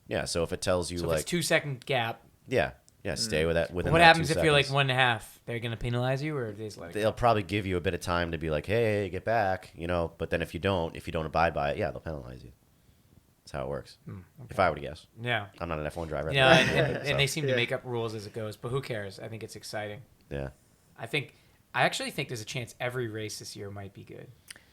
Yeah. So if it tells you so like if it's 2 second gap. Yeah. Stay with that. Within What that happens 2 if seconds. you're like 1.5? They're gonna penalize you, or they just let it They'll go? probably give you a bit of time to be like, hey, get back, But then if you don't abide by it, they'll penalize you. That's how it works. Okay. If I were to guess. Yeah. I'm not an F1 driver. Yeah, and they seem to make up rules as it goes, but who cares? I think it's exciting. Yeah. I actually think there's a chance every race this year might be good,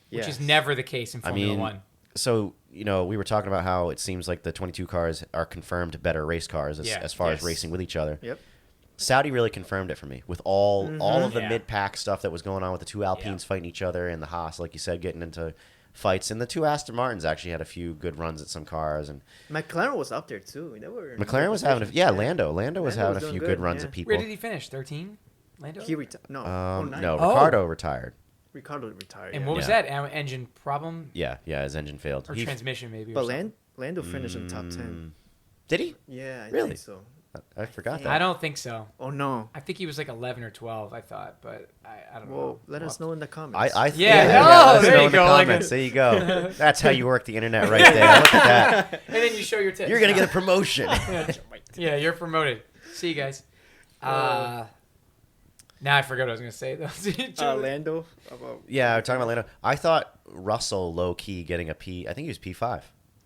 which is Yes. never the case in Formula 1. So, we were talking about how it seems like the 22 cars are confirmed better race cars as far as racing with each other. Yep. Saudi really confirmed it for me with all of the Yeah. mid-pack stuff that was going on with the two Alpines fighting each other and the Haas, like you said, getting into fights. And the two Aston Martins actually had a few good runs at some cars. And McLaren was up there too. They were. McLaren was having Lando was having a few good runs at people. Where did he finish? 13? Lando? He retired. No. No, Ricardo retired. Ricardo retired. And what was that? Engine problem? Yeah, his engine failed. Or transmission maybe? But or something. Lando finished in top 10. Did he? Yeah, I Really? think so. I forgot that. I don't think so. Oh no. I think he was like 11 or 12, I thought, but I don't know. Well, let us know in the comments. let us there know you in the go, like comments. There you go. That's how you work the internet right there. Look at that. And then you show your tits. You're gonna get a promotion. Yeah, you're promoted. See you guys. Now I forgot what I was gonna say though. Lando. Yeah, we're talking about Lando. I thought Russell low key getting a P. I think he was P5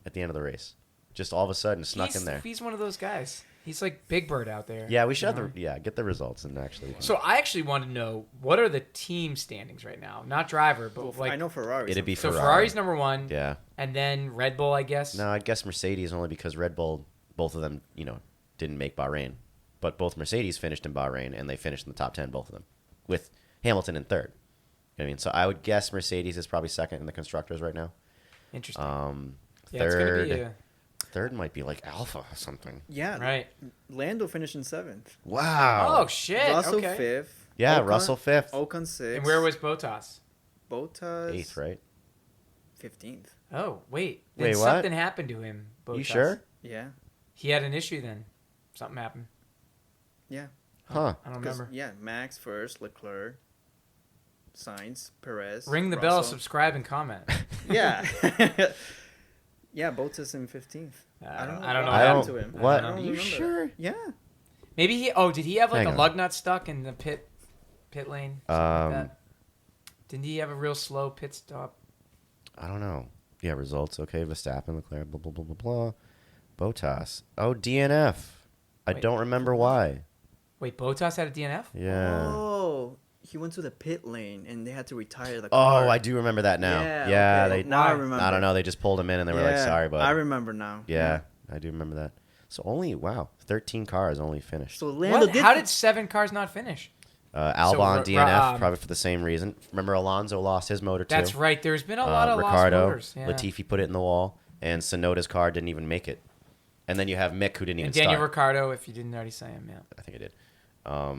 at the end of the race. Just all of a sudden snuck in there. He's one of those guys. He's like Big Bird out there. Yeah, we should have get the results and actually. So I actually want to know what are the team standings right now? Not driver, but I know Ferrari. It'd be so Ferrari. Ferrari's number 1. Yeah. And then Red Bull, I guess. No, I'd guess Mercedes only because Red Bull, both of them, didn't make Bahrain, but both Mercedes finished in Bahrain and they finished in the top 10, both of them, with Hamilton in third. You know what I mean, so I would guess Mercedes is probably second in the constructors right now. Interesting. Third. It's gonna be Third might be like Alpha or something. Yeah. right. Lando finished in 7th. Wow. Oh shit. Russell okay. 5th. Yeah, Ocon, Russell 5th. Ocon 6th. And where was Bottas? Bottas? 8th, right? 15th. Oh wait. Wait, Then what? something happened to him. Bottas. You sure? Yeah. He had an issue then. Something happened. Yeah. Huh. I don't remember. Yeah, Max first, Leclerc, Sainz, Perez. Ring the Russell. bell, subscribe, and comment. Yeah. Yeah, Bottas in 15th. I don't know. what what happened don't- to him. what? I don't You remember. sure? Yeah. Maybe he. Oh, did he have like Hang a on. lug nut stuck in the pit lane? Something like that? Didn't he have a real slow pit stop? I don't know. Yeah, results. Okay, Verstappen, Leclerc, blah, blah, blah, blah, blah. Bottas. Oh, DNF. I Wait. don't remember why. Wait, Bottas had a DNF? Yeah. Oh, he went to the pit lane and they had to retire the Oh, car. I do remember that now. Yeah, okay. They. Now I Why? remember. I don't know. They just pulled him in and they were like, "Sorry, bud." I remember now. Yeah, I do remember that. So only 13 cars only finished. So Lando How did 7 cars not finish? Albon So, DNF probably for the same reason. Remember, Alonso lost his motor too. That's right. There's been a lot of Ricardo, lost motors. Yeah. Latifi put it in the wall, and Tsunoda's car didn't even make it. And then you have Mick, who didn't even And Daniel start. Ricciardo, if you didn't already say him, yeah. I think I did. But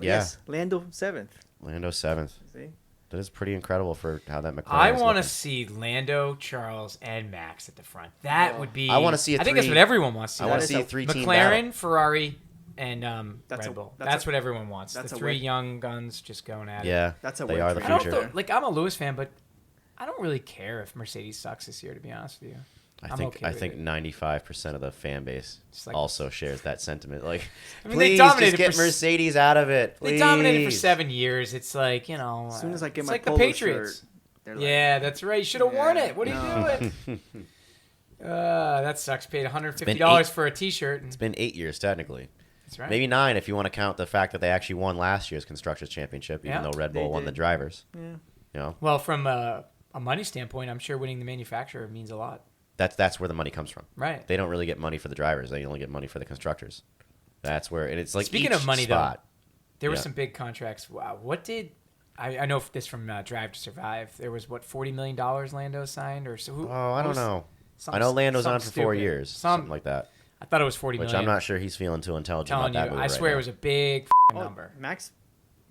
Yeah, Yes, Lando 7th. Lando 7th. See? That is pretty incredible for how that McLaren I is want to looking. see Lando, Charles, and Max at the front. That would be. I wanna see a I think that's three- what everyone wants to see. I want That to is see a a 3-team McLaren, battle. Ferrari, and That's Red a- Bull. that's That's a- what everyone wants. The that's a 3 win. young guns just going at it. Yeah, That's a they win are for the you. I don't future. feel, like I'm a Lewis fan, but I don't really care if Mercedes sucks this year. To be honest with you, I'm okay I with think it. 95% of the fan base Just like- also shares that sentiment. Like, I mean, they please dominated just get for Mercedes out of it. Please. They dominated for 7 years. It's like, you know. As soon as I get it's my like polo the Patriots. shirt, they're like, Yeah, that's right. You should have worn Yeah, it. What are no. you doing? That sucks. Paid been $150 for a T-shirt. It's been 8 years technically. That's right. Maybe 9 if you want to count the fact that they actually won last year's Constructors Championship, even Yeah, though Red they Bull won the did. drivers. Yeah. You know, Well, from a money standpoint, I'm sure winning the manufacturer means a lot. that's where the money comes from. Right. They don't really get money for the drivers; they only get money for the constructors. That's where, and it's like Speaking each of money, spot. There were Yeah. some big contracts. Wow. What did I know this from Drive to Survive? There was what $40 million Lando signed or so. Oh, I don't know. Some- I know Lando's on for something 4 stupid. years, something like that. I thought it was 40 Which million. I'm not sure he's feeling too intelligent telling about that you. move I right swear now. it was a big Oh, number. Max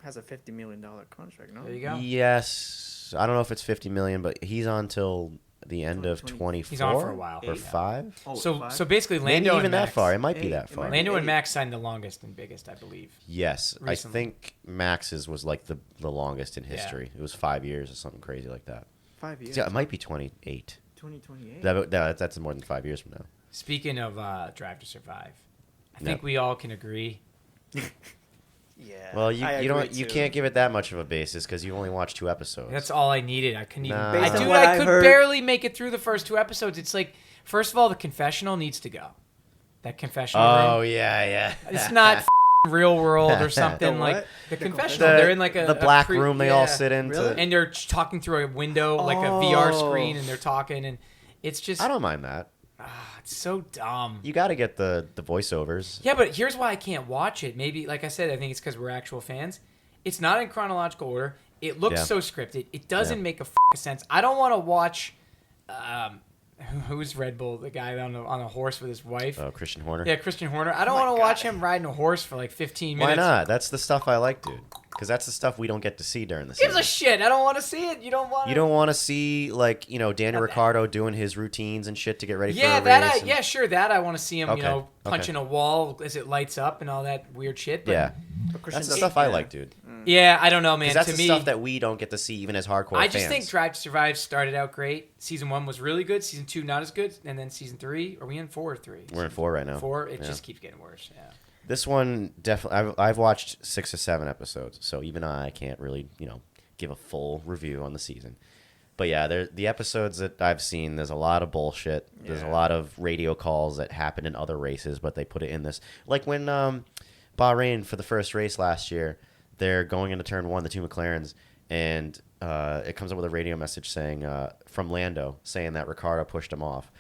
has a $50 million contract, no? There you go. Yes, I don't know if it's 50 million, but he's on till the end of 24. He's on for a while. or Yeah. 5. Oh, So 5? so basically, Maybe Lando even and that Max, far. It might be Hey, that it far. might be. Lando and Eight. Max signed the longest and biggest, I believe. Yes, Recently. I think Max's was like the longest in history. It was 5 years or something crazy like that. 5 years. Yeah, it might be 28. 2028. That's more than 5 years from now. Speaking of Drive to Survive, I No. think we all can agree. Yeah. Well, you I don't agree you too. can't give it that much of a basis because you only watched 2 episodes. That's all I needed. I couldn't even. Nah. Based on I what I could heard- barely make it through the first 2 episodes. It's like, first of all, the confessional needs to go. That confessional room. yeah. It's not real world or something The like what? the The confessional. The- They're in like the black pre- room they all yeah. sit in. Really? and they're talking through a window, like a VR Oh. screen, and they're talking, and it's just I don't mind that. it's so dumb. You got to get the voiceovers. Yeah, but here's why I can't watch it. Maybe, like I said, I think it's because we're actual fans. It's not in chronological order. It looks Yeah. so scripted. It doesn't Yeah. make a sense. I don't want to watch. Who's Red Bull? The guy on a horse with his wife. Oh, Christian Horner. Yeah, Christian Horner. I don't my want to watch God. him riding a horse for like 15 Why minutes. not? That's the stuff I like, dude. Because that's the stuff we don't get to see during the Gives season. a shit. I don't want to see it. You don't want. You don't want to see like Daniel Ricciardo doing his routines and shit to get ready Yeah, for a that. race. and- Yeah, sure. That I want to see him. Okay, You know, okay. punching a wall as it lights up and all that weird shit. But yeah. But Christian That's the doesn't- stuff I yeah. like, dude. Yeah, I don't know, man. Because that's To the me, stuff that we don't get to see even as hardcore I fans. just think Drive to Survive started out great. Season 1 was really good. Season 2 not as good, and then season 3. Are we in 4 or 3? We're in 4 right now. 4. It Yeah. just keeps getting worse. Yeah. This one definitely. I've watched 6 or 7 episodes, so even I can't really give a full review on the season. But yeah, the episodes that I've seen, there's a lot of bullshit. There's a Yeah. lot of radio calls that happen in other races, but they put it in this. Like when Bahrain for the first race last year, they're going into turn 1, the 2 McLarens, and it comes up with a radio message saying from Lando saying that Ricciardo pushed him off.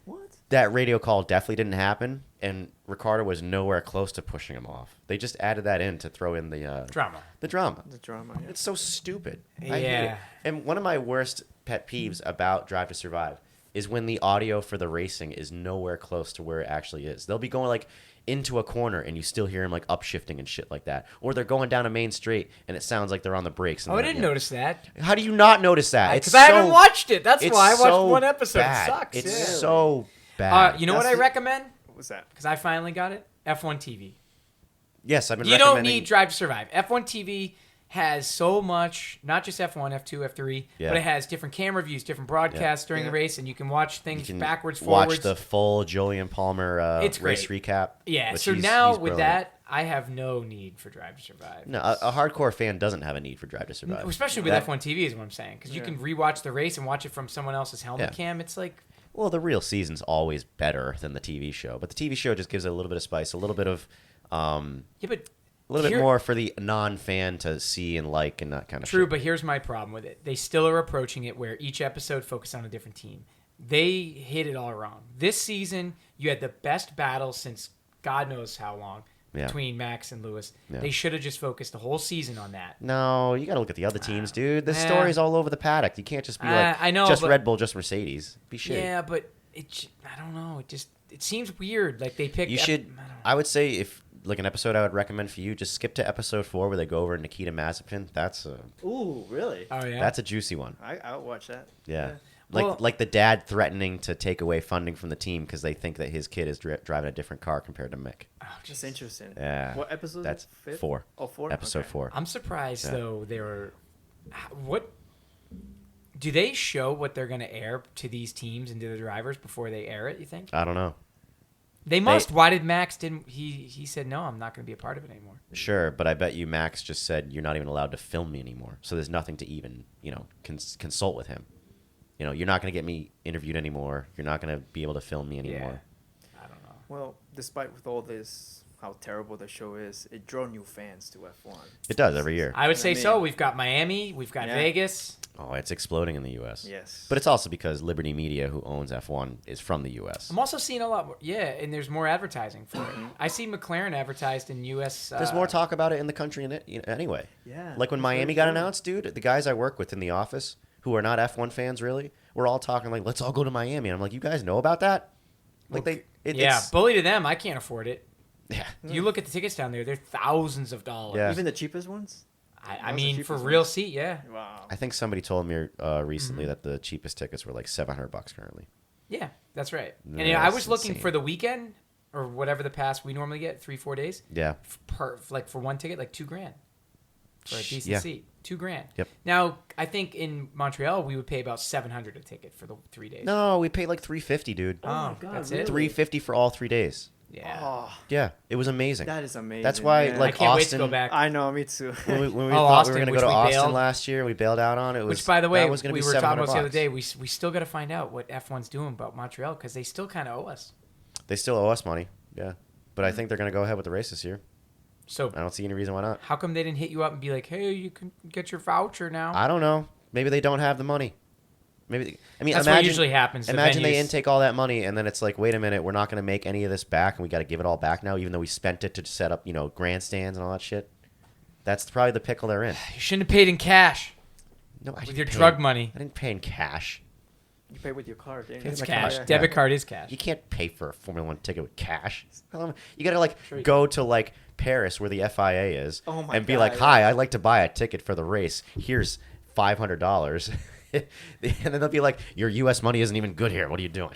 What? That radio call definitely didn't happen, and Ricciardo was nowhere close to pushing him off. They just added that in to throw in the Drama. drama. The drama. Yeah. It's so stupid. I hate it. Yeah. And one of my worst pet peeves about Drive to Survive is when the audio for the racing is nowhere close to where it actually is. They'll be going like into a corner and you still hear them like upshifting and shit like that. Or they're going down a main straight and it sounds like they're on the brakes. And Oh, I they're- didn't notice that. How do you not notice that? Because I haven't watched it. That's it's why I watched so one episode. bad. It sucks. It's yeah. so bad. You know what I That's- recommend? What was that? Because I finally got it. F1 TV. Yes, I've been You don't recommending. need Drive to Survive. F1 TV has so much, not just F1, F2, F3, Yeah. but it has different camera views, different broadcasts during the Yeah. race, and you can watch You things can backwards, watch forwards. the full Julian Palmer It's race great. recap. Yeah, which so he's now with brilliant. that, I have no need for Drive to Survive. No, a hardcore fan doesn't have a need for Drive to Survive. Especially with That- F1 TV is what I'm saying. Because you Yeah. can rewatch the race and watch it from someone else's helmet Yeah. cam. It's like, Well, the real season's always better than the TV show, but the TV show just gives it a little bit of spice, a little bit of, yeah, but a little Here- bit more for the non-fan to see and like and that kind of true, shit. but here's my problem with it. They still are approaching it where each episode focused on a different team. They hit it all wrong. This season, you had the best battle since God knows how long Yeah. between Max and Lewis. Yeah. They should have just focused the whole season on that. No, you got to look at the other teams, dude. The Yeah. story's all over the paddock. You can't just be like, I know, just but- Red Bull, just Mercedes. Be shit. Yeah, but I don't know. It seems weird. Like they picked. You should. I would say if like an episode I would recommend for you, just skip to episode 4 where they go over Nikita Mazepin. That's a Ooh, really? Oh yeah. that's a juicy one. I'll watch that. Yeah. Yeah. Well- Like the dad threatening to take away funding from the team because they think that his kid is driving a different car compared to Mick. Oh, That's jeez. interesting. Yeah. What episode? That's is it? Fifth? 4. Oh, 4? Episode Okay. 4. I'm surprised Yeah. though. They were. What? Do they show what they're going to air to these teams and to the drivers before they air it? You think I don't know. they must? Why did Max didn't? He said no. I'm not going to be a part of it anymore. Sure, but I bet you Max just said you're not even allowed to film me anymore. So there's nothing to even, consult with him. You're not going to get me interviewed anymore. You're not going to be able to film me anymore. I don't know. Well, despite with all this, how terrible the show is, it drew new fans to F1. It does every year. I would I say mean- so. We've got Miami. We've got Yeah. Vegas. Oh, it's exploding in the U.S. Yes. But it's also because Liberty Media, who owns F1, is from the U.S. I'm also seeing a lot more. Yeah, and there's more advertising for it. I see McLaren advertised in U.S. There's more talk about it in the country anyway. Yeah. Like when that's Miami very got true. announced, dude, the guys I work with in the office who are not F1 fans really, we're all talking like, let's all go to Miami. And I'm like, you guys know about that? Like Yeah, bully to them. I can't afford it. yeah. You look at the tickets down there; they're thousands of dollars. Yeah. Even the cheapest ones? I Those are mean, cheap for as real well. seat, yeah, Wow. I think somebody told me recently Mm-hmm. that the cheapest tickets were like $700 currently. yeah, that's right. Yeah, And I was that's looking insane. for the weekend or whatever the pass we normally get, 3-4 days, Yeah. for one ticket, like $2,000 for a decent Yeah. seat. $2,000. Yep. Now I think in Montreal we would pay about $700 a ticket for the 3 days. No, we paid like $350, dude. Oh my God, that's really? it. $350 for all 3 days. Yeah. Oh, Yeah, it was amazing. that is amazing. That's why, man. like, I can't wait to Austin- go back. I know, me too. When we Oh, thought Austin, we were going to which go to we Austin bailed. last year, we bailed out on it. Which, by the way, that was gonna we be were talking about this the other $700. day. We still got to find out what F1's doing about Montreal because they still kind of owe us. They still owe us money, yeah. But I think they're going to go ahead with the race this year. So I don't see any reason why not. how come they didn't hit you up and be like, "Hey, you can get your voucher now"? I don't know. Maybe they don't have the money. Maybe I mean, That's imagine, what usually happens. The Imagine they venues- intake all that money and then it's like, wait a minute, we're not going to make any of this back, and we got to give it all back now, even though we spent it to set up, grandstands and all that shit. That's probably the pickle they're in. You shouldn't have paid in cash No, I with didn't your pay- drug money. I didn't pay in cash. You pay with your card, didn't It's my cash. card. Debit Yeah. card is cash. You can't pay for a Formula One ticket with cash. You got to Sure you go to like Paris where the FIA is, Oh my and be God, like, yeah. "Hi, I'd like to buy a ticket for the race. Here's $500." And then they'll be like, "Your U.S. money isn't even good here. What are you doing?"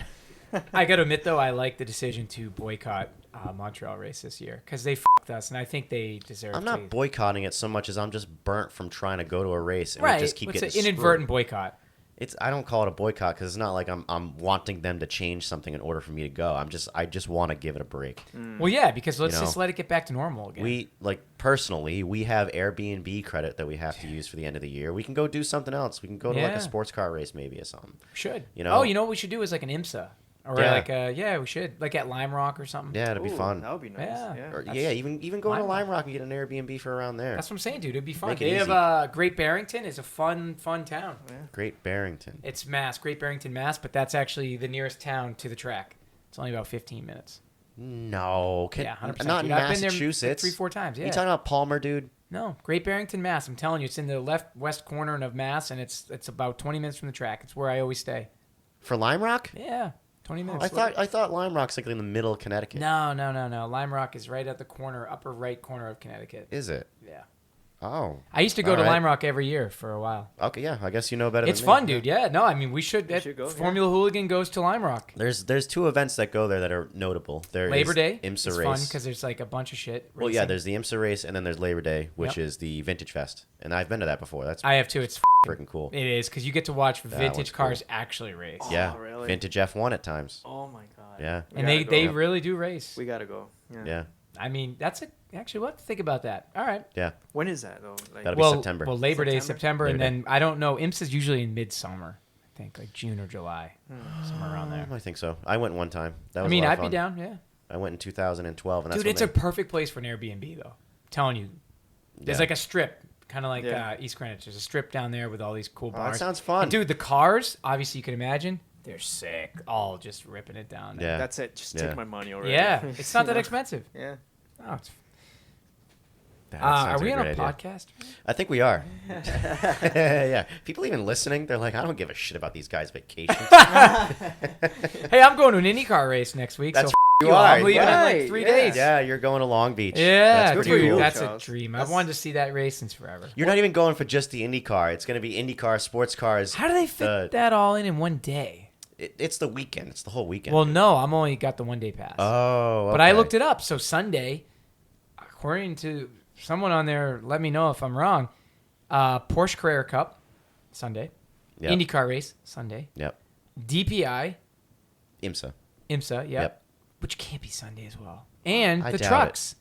I got to admit though, I like the decision to boycott Montreal race this year because they fucked us, and I think they deserve. I'm not to. boycotting it so much as I'm just burnt from trying to go to a race and we Right, just keep it's getting an screwed. inadvertent boycott. I don't call it a boycott because it's not like I'm wanting them to change something in order for me to go. I just want to give it a break. Well, yeah, because let's You know, just let it get back to normal again. We personally, we have Airbnb credit that we have to use for the end of the year. We can go do something else. We can go to like Yeah. a sports car race maybe or something. should. you know- Oh, you know what we should do is like an IMSA or Yeah. we should like at Lime Rock or something. Yeah, it'd be Ooh, fun. That would be nice. Yeah. Yeah. Or, That's- yeah, even go to Lime Lime Rock and get an Airbnb for around there. That's what I'm saying, dude. It'd be fun. Make it They easy. have Great Barrington is a fun town. Great Barrington. It's Mass, Great Barrington, Mass, but that's actually the nearest town to the track. It's only about 15 minutes. No, Yeah, 100%. not in dude. I've been there Massachusetts. 3-4 times. Yeah. You talking about Palmer, dude? No, Great Barrington, Mass. I'm telling you, it's in the west corner of Mass, and it's about 20 minutes from the track. It's where I always stay. For Lime Rock? Yeah, 20 minutes. I thought Lime Rock's like in the middle of Connecticut. No. Lime Rock is right at the corner, upper right corner of Connecticut. Is it? Yeah. Oh. I used to go All to right. Lime Rock every year for a while. Okay, yeah. I guess you know better It's than me. fun, dude. Yeah, no, I mean, we should go, Formula Hooligan goes to Lime Rock. There's 2 events that go there that are notable. There Labor is Day. IMSA It's race. fun because there's like a bunch of shit. Well, yeah, racing. there's the IMSA race, and then there's Labor Day, which Yep. is the Vintage Fest. And I've been to that before. That's I have too. It's freaking cool. It is because you get to watch one's vintage cool. cars actually race. Oh, Yeah, really? Vintage F1 at times. Oh my god. Yeah. We And gotta they go. really do race. We gotta go. Yeah. Yeah. I mean, actually, we'll have to think about that. All right. Yeah. When is that though? Like, That'll be Well, September. Well, Labor Day, September, Labor and then I don't know. IMSA's usually in midsummer. I think like June or July, somewhere around there. I think so. I went one time. That was I mean, a lot I'd of be fun. down. Yeah. I went in 2012, and that's Dude, when it's a perfect place for an Airbnb, though. I'm telling you. There's Yeah. like a strip, kind of like Yeah. East Greenwich. There's a strip down there with all these cool Oh, bars. that sounds fun. And dude, the cars, obviously you can imagine, they're sick. All just ripping it down. Yeah. That's it. Just Yeah. take my money already. Yeah. It's not You that know? expensive. Yeah. Oh, it's, That are sounds we like on a a great idea. podcast? I think we are. Yeah. People even listening, they're like, I don't give a shit about these guys' vacations. Hey, I'm going to an IndyCar race next week. That's so you you, are. I'm leaving in Right, like 3 yeah. days. Yeah, you're going to Long Beach. Yeah, That's good pretty for you, cool. that's a Charles. dream. I've That's- wanted to see that race since forever. You're not even going for just the IndyCar. It's going to be IndyCar, sports cars. How do they fit that all in one day? It's the weekend. It's the whole weekend. Well, no, I'm only got the 1 day pass. oh, But I okay. looked it up. So Sunday, according to someone on there, let me know if I'm wrong. Porsche Carrera Cup, Sunday. Yep. IndyCar race, Sunday. Yep. DPI, IMSA. IMSA, yep. Yep. Which can't be Sunday as well. And I the doubt trucks.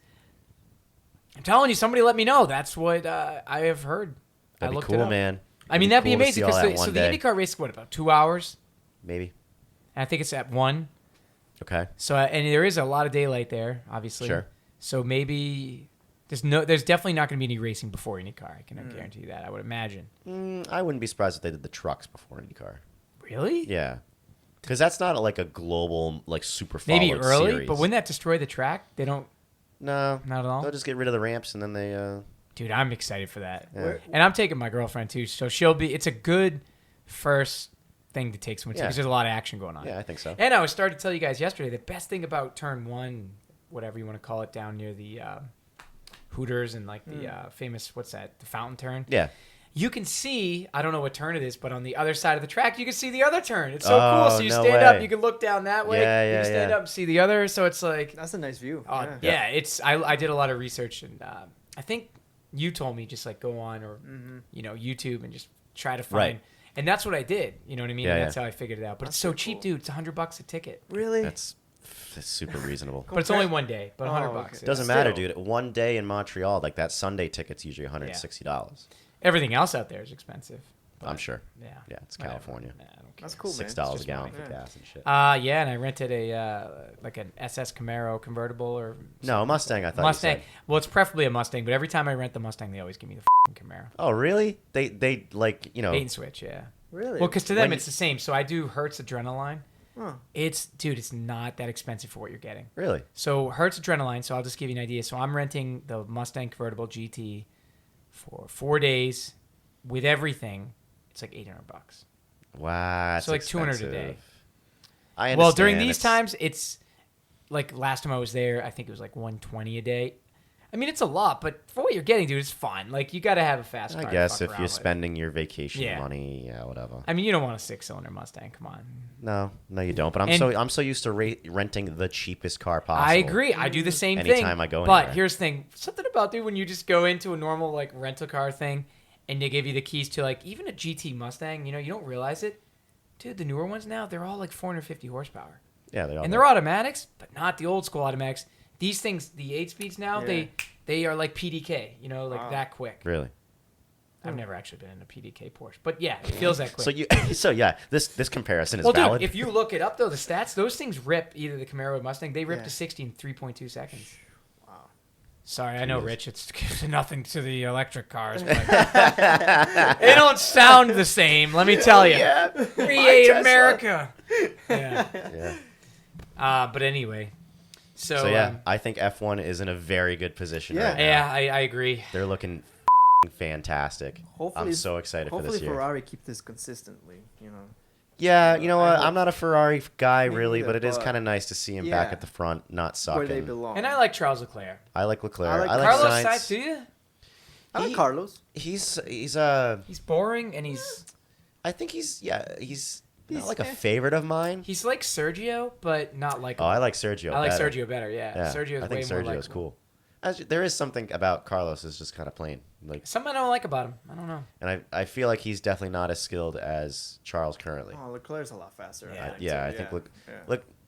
I'm telling you, somebody let me know. That's what I have heard. I That'd be looked cool, it up. man. I mean, It'd that'd be cool to see amazing all that because one the day. IndyCar race is what, about 2 hours? Maybe. And I think it's at 1. Okay. So and there is a lot of daylight there, obviously. Sure. So maybe there's definitely not going to be any racing before IndyCar. I can guarantee you that. I would imagine. I wouldn't be surprised if they did the trucks before IndyCar. Really? Yeah. Because that's not like a global, like super followed Maybe early, series. but wouldn't that destroy the track? They don't. No. Not at all? They'll just get rid of the ramps and then they... Dude, I'm excited for that. Yeah. And I'm taking my girlfriend too, so she'll be. It's a good first thing to take someone to Yeah. because there's a lot of action going on. Yeah, I think so. And I was starting to tell you guys yesterday the best thing about Turn 1, whatever you want to call it, down near the Hooters and like the famous the fountain turn. Yeah. You can see, I don't know what turn it is, but on the other side of the track, you can see the other turn. It's so Oh, cool. So you no stand up, way. you can look down that way. Yeah, you yeah, can stand yeah. up and see the other. So it's like, That's a nice view. yeah, it's. I did a lot of research, and I think you told me just like go on or YouTube and just try to find. Right. And that's what I did. You know what I mean? Yeah, And that's yeah. how I figured it out. But That's it's so so cheap, cool. dude. It's $100 a ticket. Really? That's super reasonable. But it's only one day. But Oh, $100. okay. yeah. Doesn't matter, Still. dude. One day in Montreal, like that Sunday ticket's usually $160. Everything else out there is expensive. I'm sure. Yeah. Yeah, it's Whatever. California. Nah, I don't care. That's cool, man. $6 It's a just gallon money. for Yeah. gas and shit. Yeah, and I rented like an SS Camaro convertible or No, Mustang, I thought Mustang. you said. Well, it's preferably a Mustang, but every time I rent the Mustang, they always give me the Camaro. Oh, really? They like, you know. Bait and switch, yeah. Really? Well, because to them When it's the same. So I do Hertz Adrenaline. Huh. It's not that expensive for what you're getting. Really? So Hertz Adrenaline. So I'll just give you an idea. So I'm renting the Mustang convertible GT for 4 days with everything. It's like $800. Wow. That's So, like, 200 a day. expensive. I understand. Well, during these It's- times, it's like last time I was there, I think it was like $120 a day. I mean, it's a lot, but for what you're getting, dude, it's fun. Like, you got to have a fast car. I to guess fuck if around you're with. spending your vacation Yeah. money, yeah, whatever. I mean, you don't want a 6-cylinder Mustang. Come on. No, you don't. But And- I'm so used to renting the cheapest car possible. I agree. I do the same thing. Anytime I go But anywhere. here's the thing. Something about, dude, when you just go into a normal, like, rental car thing and they give you the keys to, like, even a GT Mustang, you don't realize it. Dude, the newer ones now, they're all, like, 450 horsepower. Yeah, they are. And they're automatics, but not the old school automatics. These things, the 8-speeds now, Yeah. they are like PDK, like Wow. that quick. Really. I've never actually been in a PDK Porsche, but yeah, it feels that quick. So yeah, this comparison is well, valid. dude, if you look it up though, the stats, those things rip either the Camaro or Mustang. They rip Yeah. to 60 in 3.2 seconds. Wow. Sorry, I know, Jeez. Rich. It's nothing to the electric cars, but they don't sound the same. Let me tell you. Create Tesla. America. Yeah. yeah. But anyway, So yeah, I think F1 is in a very good position Yeah. right now. yeah, I agree. They're looking fantastic. Hopefully, I'm so excited for hopefully this year. Ferrari keep this consistently. Yeah, you know I what? hope- I'm not a Ferrari guy Me really, neither, but it is but- kind of nice to see him back Yeah. at the front, not Where they sucking. belong. And I like Charles Leclerc. I like Leclerc. I like I like Carlos Sainz. Sainz, do you? I like Carlos. He's boring and he's I think he's not like a favorite of mine. he's like Sergio, but not like. Oh, I like Sergio. I like better. Sergio better. Yeah, Sergio's I think way more Sergio's likable. cool. There is something about Carlos is just kind of plain. Like Something I don't like about him. I don't know. And I feel like he's definitely not as skilled as Charles currently. Oh, Leclerc's a lot faster. I think look,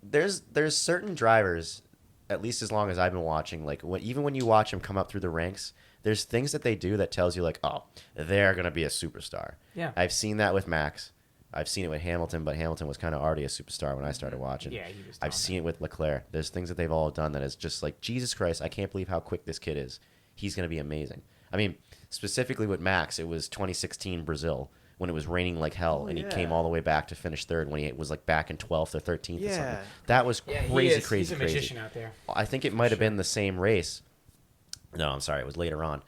there's certain drivers, at least as long as I've been watching, like even when you watch them come up through the ranks, there's things that they do that tells you like, oh, they're gonna be a superstar. Yeah. I've seen that with Max. I've seen it with Hamilton, but Hamilton was kind of already a superstar when I started watching. Yeah, he was. I've seen it with Leclerc. There's things that they've all done that is just like, Jesus Christ, I can't believe how quick this kid is. He's gonna be amazing. I mean, specifically with Max, it was 2016 Brazil when it was raining like hell, and he came all the way back to finish third when he was like back in 12th or 13th or something. That was crazy. He's a magician out there. I think it might have been the same race. No, I'm sorry, it was later on.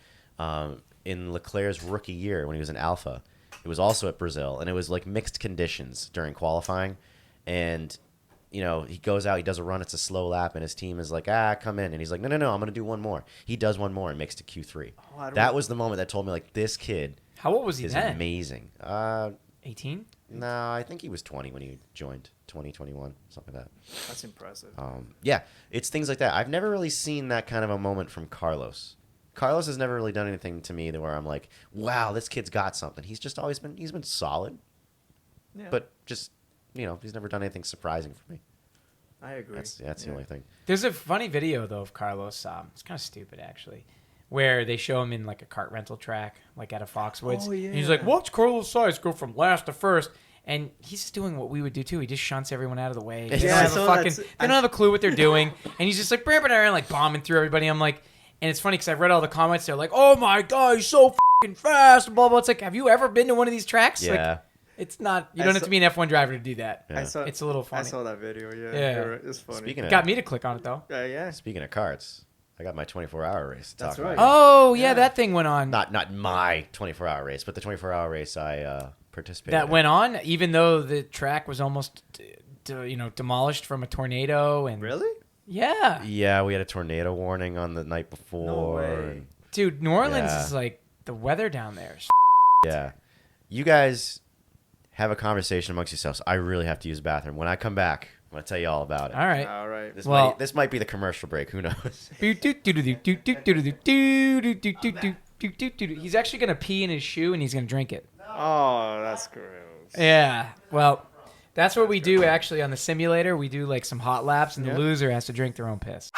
In Leclerc's rookie year when he was in Alpha, it was also at Brazil, and it was like mixed conditions during qualifying, and he goes out, he does a run, it's a slow lap, and his team is like, come in. And he's like, no, I'm going to do one more. He does one more and makes it to Q3. That was the moment that told me, like, this kid How old was he is then? amazing. 18? No, I think he was 20 when he joined, 2021, something like that. That's impressive. Yeah, it's things like that. I've never really seen that kind of a moment from Carlos. Carlos has never really done anything to me where I'm like, wow, this kid's got something. He's just always been solid. Yeah. But just, he's never done anything surprising for me. I agree. That's the only thing. There's a funny video though of Carlos. It's kind of stupid actually, where they show him in like a kart rental track, like at a Foxwoods. Oh, yeah. And he's like, "Watch Carlos Sainz go from last to first." And he's just doing what we would do too. He just shunts everyone out of the way. They don't have a clue what they're doing, and he's just like, like bombing through everybody. I'm like, and it's funny because I've read all the comments. They're like, "Oh my god, he's so fucking fast!" Blah blah. It's like, have you ever been to one of these tracks? Yeah. Like, it's not. You don't have to be an F1 driver to do that. Yeah. It's a little funny. I saw that video. Yeah. Yeah. It's funny. Speaking of, Got me to click on it though. Yeah. Speaking of karts, I got my 24-hour race to That's talk right. about. Oh yeah, that thing went on. Not my 24-hour race, but the 24-hour race I participated That in. went on, even though the track was almost, demolished from a tornado. And Really? yeah, Yeah, we had a tornado warning on the night before. No way. dude, New Orleans Yeah. is like the weather down there. Yeah. You guys have a conversation amongst yourselves. I really have to use the bathroom. When I come back, I'm going to tell you all about it. All right. All right. This might be the commercial break. Who knows? He's actually gonna pee in his shoe and he's gonna drink it. Oh, that's gross. Yeah. Well, that's what we do actually on the simulator. We do like some hot laps, and the loser has to drink their own piss.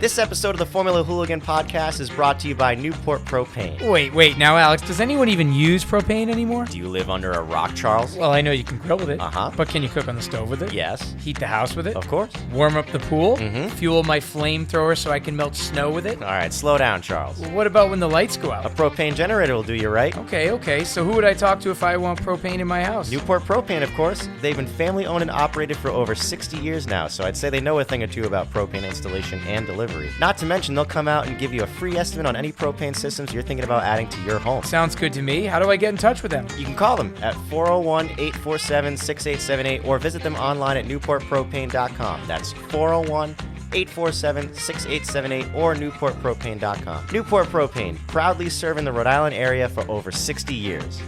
This episode of the Formula Hooligan Podcast is brought to you by Newport Propane. Wait. Now, Alex, does anyone even use propane anymore? Do you live under a rock, Charles? Well, I know you can grill with it. Uh-huh. But can you cook on the stove with it? Yes. Heat the house with it? Of course. Warm up the pool? Mhm. Fuel my flamethrower so I can melt snow with it? All right, slow down, Charles. Well, what about when the lights go A out? propane generator will do you right. Okay. So who would I talk to if I want propane in my house? Newport Propane, of course. They've been family owned and operated for over 60 years now, so I'd say they know a thing or two about propane installation and delivery. Not to mention, they'll come out and give you a free estimate on any propane systems you're thinking about adding to your home. Sounds good to me. How do I get in touch with them? You can call them at 401-847-6878 or visit them online at newportpropane.com. That's 401-847-6878 or newportpropane.com. Newport Propane, proudly serving the Rhode Island area for over 60 years.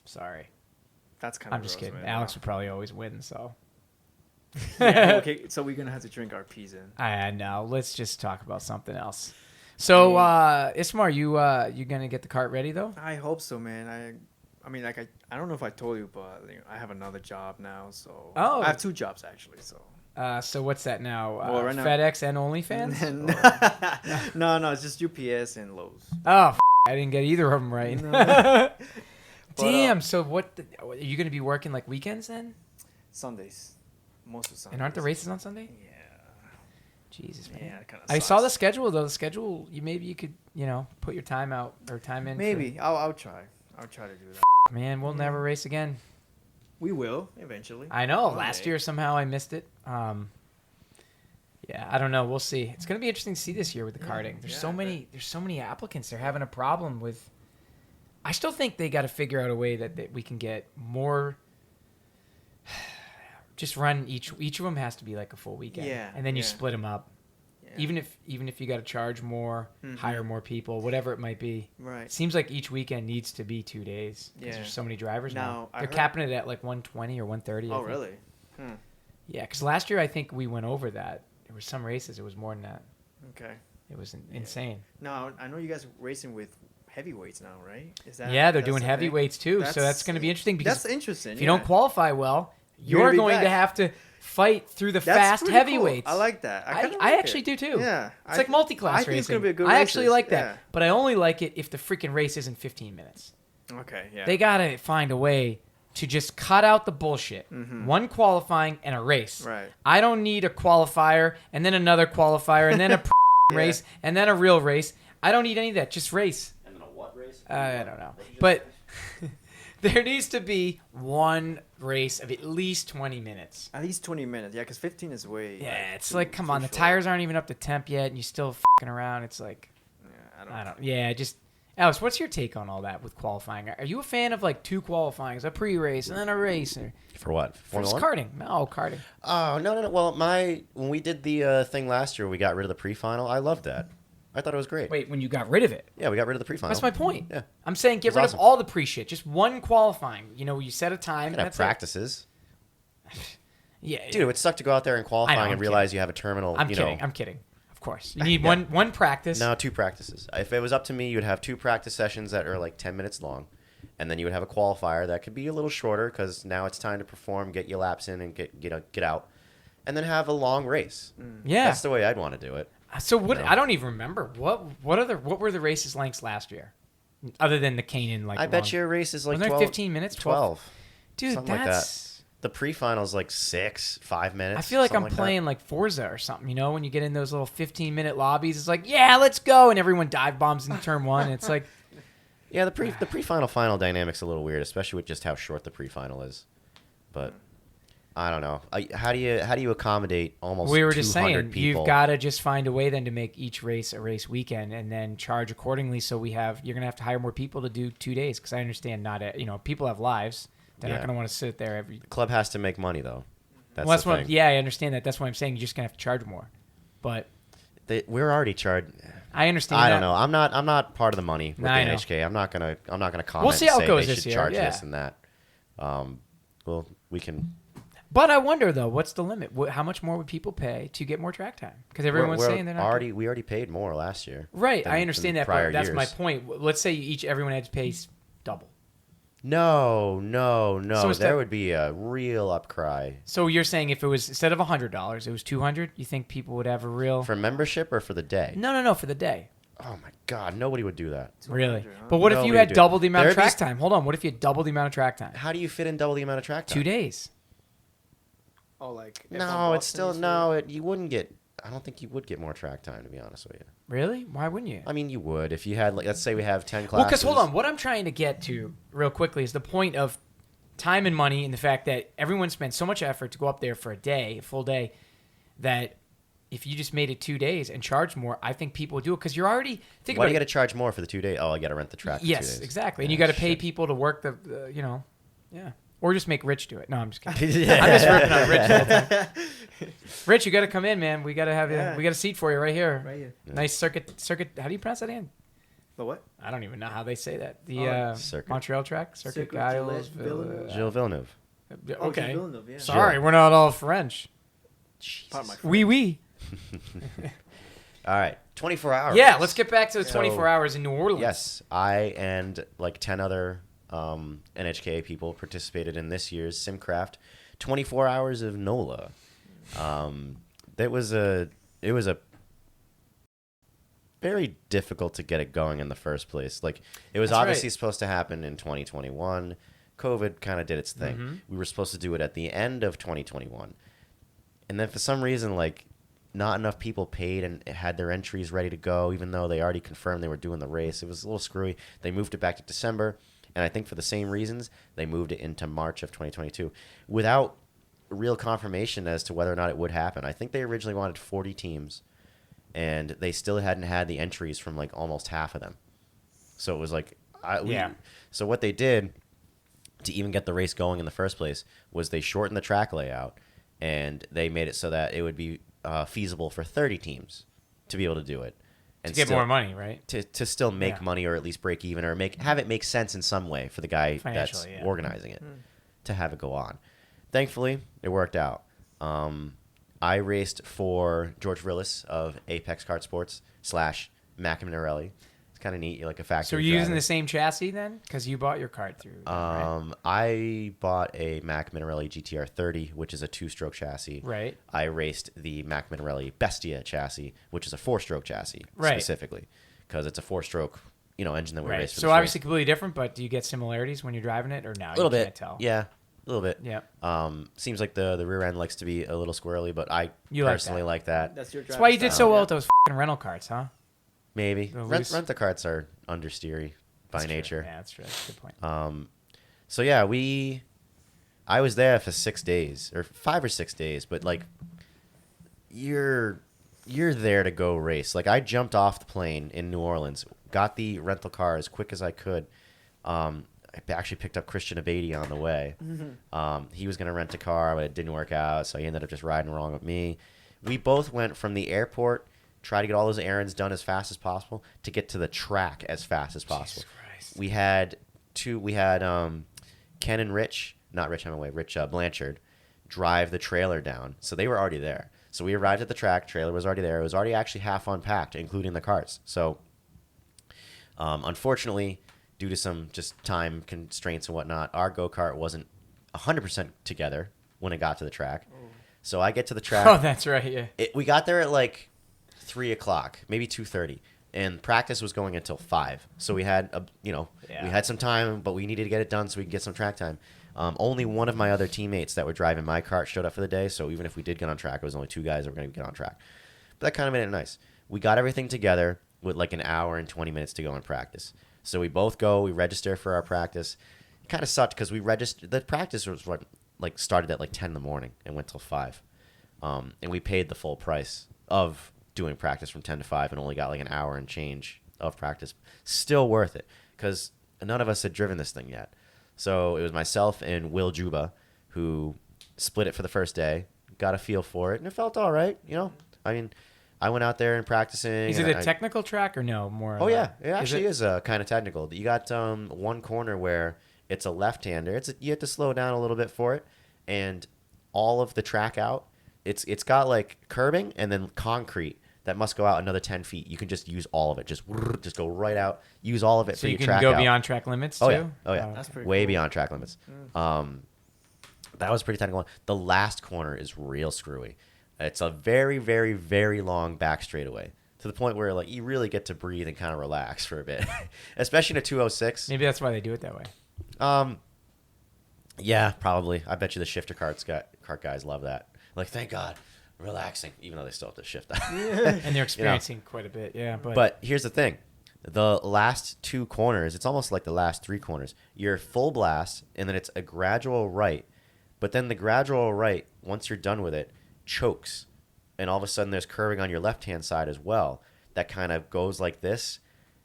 Sorry. That's kind of I'm just kidding. Alex would probably always win, so. Okay, so we're going to have to drink our peas in. No, let's just talk about something else. So, Ismar, you going to get the cart ready, though? I hope so, man. I mean, like, I don't know if I told you, but I have another job now, so. Oh. I have two jobs, actually, so. So what's that now? Well, right now- FedEx and OnlyFans? No, it's just UPS and Lowe's. Oh, I didn't get either of them right. No. Damn. So are you going to be working like weekends then? Sundays. Most of Sundays. And aren't the races on Sunday? Yeah. Jesus, man. Yeah, it kind of I saw the schedule, though. The schedule, maybe you could, put your time out or time in. Maybe. I'll try. I'll try to do that. Man, we'll never race again. We will, eventually. I know. One Last day. year, somehow I missed it. Yeah, I don't know. We'll see. It's going to be interesting to see this year with the karting. There's so many applicants. They're having a problem with. I still think they got to figure out a way that we can get more. Just run each of them has to be like a full weekend. Yeah, And then you yeah. split them up. Even if you got to charge more, hire more people, whatever it might be. Right. It seems like each weekend needs to be 2 days because there's so many drivers now. They're capping it at like 120 or 130. Oh, really? Yeah, because last year I think we went over that. There were some races it was more than that. Okay. It was insane. Now I know you guys are racing with heavyweights now, right? Is that? Yeah, they're doing heavyweights too. So that's going to be interesting because that's interesting. if you don't qualify well, you're going to have to fight through the fast heavyweights. Cool. I like that. I actually do too. Yeah, it's like multi-class racing. I think it's gonna be a good. I actually like that, yeah. but I only like it if the freaking race isn't 15 minutes. Okay, yeah. They gotta find a way to just cut out the bullshit. One qualifying and a race. Right. I don't need a qualifier and then another qualifier and then a race and then a real race. I don't need any of that. Just race. And then a what race? I don't know, but. There needs to be one race of at least 20 minutes. At least 20 minutes, yeah, because 15 is way. Yeah, it's like, come on, the tires aren't even up to temp yet, and you're still fucking around. It's like, I don't. Yeah, just Alex, what's your take on all that with qualifying? Are you a fan of like 2 qualifyings, a pre-race and then a race? Or, for what? For just karting? No, karting. Oh no. Well, when we did the thing last year, we got rid of the pre-final. I loved that. I thought it was great. Wait, when you got rid of it? Yeah, we got rid of the pre-final. That's my point. Yeah. I'm saying get rid of all the pre-shit. Just one qualifying. You know, you set a time. And have practices. Yeah. Dude, it would suck to go out there in qualifying and realize you have a terminal. I'm kidding. Of course. You need one practice. No, 2 practices. If it was up to me, you'd have 2 practice sessions that are like 10 minutes long. And then you would have a qualifier that could be a little shorter because now it's time to perform, get your laps in, and get out. And then have a long race. Yeah. That's the way I'd want to do it. So what? I don't even remember what were the races lengths last year, other than the Canaan I bet your race is like 12, 15 minutes, 12. Dude, something that's like that. The pre-final is like 5 minutes. I feel like I'm playing like Forza or something. You know, when you get in those little 15-minute lobbies, it's like, yeah, let's go, and everyone dive bombs in turn 1. It's like, yeah, the pre-final dynamic's a little weird, especially with just how short the pre-final is. But I don't know. How do you accommodate almost 200 we were just saying, people? You've got to just find a way then to make each race a race weekend and then charge accordingly. So you're going to have to hire more people to do 2 days because I understand people have lives. They're not going to want to sit there every. The club has to make money though. That's the thing. Yeah, I understand that. That's why I'm saying you're just going to have to charge more. But we're already charged. I understand. I don't know. I'm not part of the money with the NHK. I'm not gonna comment. We'll see how it goes they this should year. Charge this and that. Well, we can. But I wonder though, what's the limit? How much more would people pay to get more track time? Because everyone's saying they're not. We already paid more last year. Right, I understand that. But that's years. my point. Let's say everyone had to pay double. No. So there would be a real upcry. So you're saying if it was instead of $100, it was $200? You think people would have a real for membership or for the day? No, for the day. Oh my God, nobody would do that. Really? But what if you had double the amount of track time? Hold on. What if you had double the amount of track time? How do you fit in double the amount of track time? 2 days. Oh, like no, it's still you wouldn't get. I don't think you would get more track time, to be honest with you. Really? Why wouldn't you? I mean, you would if you had, like, let's say we have 10 classes. Well, because hold on, what I'm trying to get to real quickly is the point of time and money, and the fact that everyone spends so much effort to go up there for a full day, that if you just made it 2 days and charged more, I think people would do it because you're already Why do you got to charge more for the 2 days? Oh, I got to rent the track. Yes, for 2 days. Exactly, and you got to pay people to work yeah. Or just make Rich do it. No, I'm just kidding. I'm just ripping on Rich the whole time. Rich, you got to come in, man. We got to have you. We got a seat for you right here. Right here. Yeah. Nice circuit. How do you pronounce that again? The what? I don't even know how they say that. The Montreal track? Circuit Gilles Villeneuve. Okay. Villeneuve, yeah. Sorry, we're not all French. Oui. All right. 24 hours. Yeah, let's get back to the 24 hours in New Orleans. Yes, I and like 10 other NHK people participated in this year's Simcraft 24 Hours of NOLA. It was a very difficult to get it going in the first place. Like, it was obviously supposed to happen in 2021. COVID kind of did its thing. Mm-hmm. We were supposed to do it at the end of 2021. And then for some reason, like, not enough people paid and had their entries ready to go, even though they already confirmed they were doing the race. It was a little screwy. They moved it back to December. And I think for the same reasons, they moved it into March of 2022 without real confirmation as to whether or not it would happen. I think they originally wanted 40 teams, and they still hadn't had the entries from like almost half of them. So it was like, So what they did to even get the race going in the first place was they shortened the track layout, and they made it so that it would be feasible for 30 teams to be able to do it. And to get more money, right? To still make money or at least break even or have it make sense in some way for the guy that's organizing it to have it go on. Thankfully, it worked out. I raced for George Rillis of Apex Kart Sports / Mac Minarelli. It's kind of neat. You're like a factory. So you're using the same chassis then? Because you bought your kart through. Right? I bought a Mac Minarelli GTR 30, which is a 2-stroke chassis. Right. I raced the Mac Minarelli Bestia chassis, which is a 4-stroke chassis specifically, because it's a 4-stroke engine that we raced for. So obviously completely different, but do you get similarities when you're driving it, or no? A little bit. Can't tell. Yeah. A little bit. Yeah. Seems like the rear end likes to be a little squirrely, but I personally like that. That's your. That's why you did so well with those fucking rental carts, huh? Maybe. Rent-a-carts are understeery by nature. Yeah, that's true. That's a good point. So yeah, I was there for 6 days or 5 or 6 days, but like you're there to go race. Like I jumped off the plane in New Orleans, got the rental car as quick as I could. I actually picked up Christian Abadi on the way. He was going to rent a car, but it didn't work out, so he ended up just riding along with me. We both went from the airport, try to get all those errands done as fast as possible, to get to the track as fast as possible. Jesus Christ. We had Ken and Rich Blanchard drive the trailer down. So they were already there. So we arrived at the track, trailer was already there. It was already actually half unpacked, including the carts. So unfortunately, due to some just time constraints and whatnot, our go-kart wasn't 100% together when it got to the track. So I get to the track. Oh, that's right, yeah. We got there at like 3 o'clock, maybe 2:30, and practice was going until 5. So we had, we had some time, but we needed to get it done so we could get some track time. Only one of my other teammates that were driving my kart showed up for the day, so even if we did get on track, it was only 2 guys that were going to get on track. But that kind of made it nice. We got everything together with like an hour and 20 minutes to go in practice. So we both go, we register for our practice. It kind of sucked because the practice was started at like 10 in the morning and went till 5. And we paid the full price of doing practice from 10 to 5 and only got like an hour and change of practice. Still worth it because none of us had driven this thing yet. So it was myself and Will Juba who split it for the first day, got a feel for it, and it felt all right. I mean, I went out there and practicing. Is it a technical track or no? More. Oh yeah, it actually is kind of technical. You got one corner where it's a left-hander. You have to slow down a little bit for it, and all of the track out. It's got like curbing and then concrete that must go out another 10 feet. You can just use all of it. Just go right out. Use all of it for your track out. So you can go beyond track limits too? Oh yeah. That's pretty way cool. Beyond track limits. That was pretty technical. The last corner is real screwy. It's a very, very, very long back straightaway to the point where like you really get to breathe and kind of relax for a bit, especially in a 206. Maybe that's why they do it that way. Yeah, probably. I bet you the shifter kart guys love that. Like, thank God, relaxing, even though they still have to shift that. And they're experiencing quite a bit, yeah. But here's the thing. The last 2 corners, it's almost like the last 3 corners. You're full blast, and then it's a gradual right. But then the gradual right, once you're done with it, chokes. And all of a sudden there's curving on your left-hand side as well. That kind of goes like this.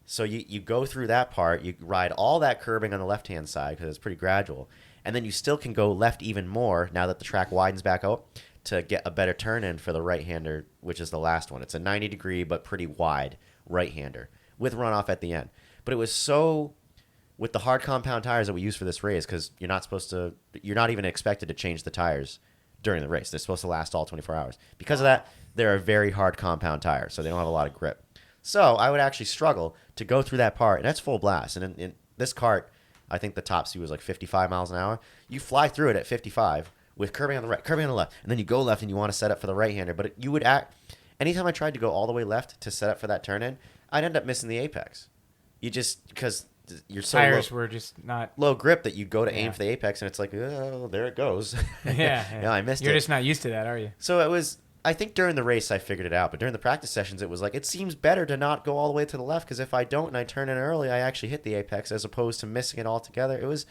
So you go through that part. You ride all that curbing on the left-hand side because it's pretty gradual. And then you still can go left even more now that the track widens back out to get a better turn-in for the right-hander, which is the last one. It's a 90-degree but pretty wide right-hander with runoff at the end. But it was so, with the hard compound tires that we use for this race, because you're not even expected to change the tires during the race. They're supposed to last all 24 hours. Because of that, they're a very hard compound tire, so they don't have a lot of grip. So I would actually struggle to go through that part, and that's full blast. And in this kart, I think the top speed was like 55 miles an hour. You fly through it at 55 with curbing on the right, curbing on the left, and then you go left and you want to set up for the right-hander. But you would anytime I tried to go all the way left to set up for that turn-in, I'd end up missing the apex. Because you're so tires were just not low grip that you go to aim for the apex, and it's like, oh, there it goes. Yeah. I missed it. You're just not used to that, are you? So it was. I think during the race I figured it out, but during the practice sessions it was like, it seems better to not go all the way to the left, because if I don't and I turn in early, I actually hit the apex as opposed to missing it altogether. It was